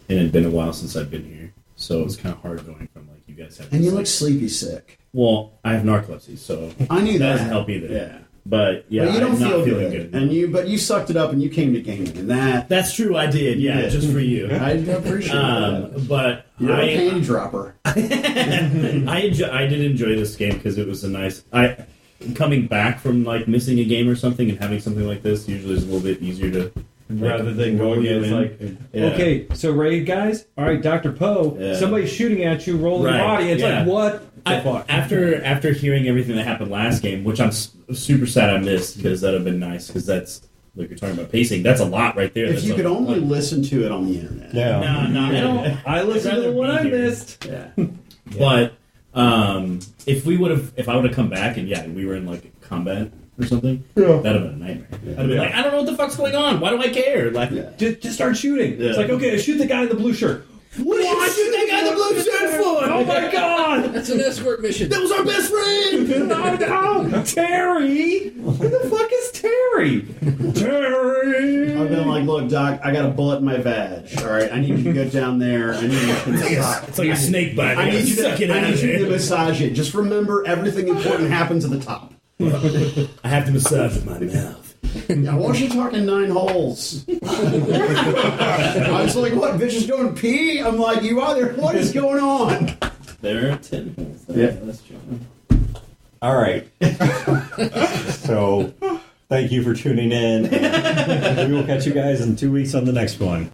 and it had been a while since I'd been here, so it was kind of hard going from like you guys have. And you look sleepy sick. Well, I have narcolepsy, so I knew that doesn't help either. Yeah, but you don't feel good. And you sucked it up, and you came to gaming, and that's true. I did, just for you. I appreciate that. But you're a panty dropper. I did enjoy this game because it was a nice. Coming back from like missing a game or something and having something like this usually is a little bit easier to. Rather than going in, it's like, okay, so ready, guys? All right, Dr. Poe, somebody's shooting at you, rolling body. It's like, what the fuck? After hearing everything that happened last game, which I'm super sad I missed because that would have been nice because that's, like you're talking about pacing, that's a lot right there. If you could only listen to it on the internet. Yeah. No. I listened to what I missed. Yeah. But if I would have come back and we were in like combat or something, that'd have been a nightmare. I'd have been like, I don't know what the fuck's going on. Why do I care? Like, just start shooting. Yeah. It's like, okay, shoot the guy in the blue shirt. What did you shoot that guy in the blue shirt for? Oh my god! That's an escort mission. That was our best friend! No, Terry! Who the fuck is Terry? Terry! I've been like, look, Doc, I got a bullet in my vag. All right, I need you to go down there. I need you to It's like a snake bite. I need you to massage it. Just remember, everything important happens at the top. I have to massage with my mouth. I want you talking 9 holes. I was like, what? Bitch is going to pee? I'm like, you either. What is going on? There are 10 holes. Yeah. That's true. All right. So, thank you for tuning in. We will catch you guys in 2 weeks on the next one.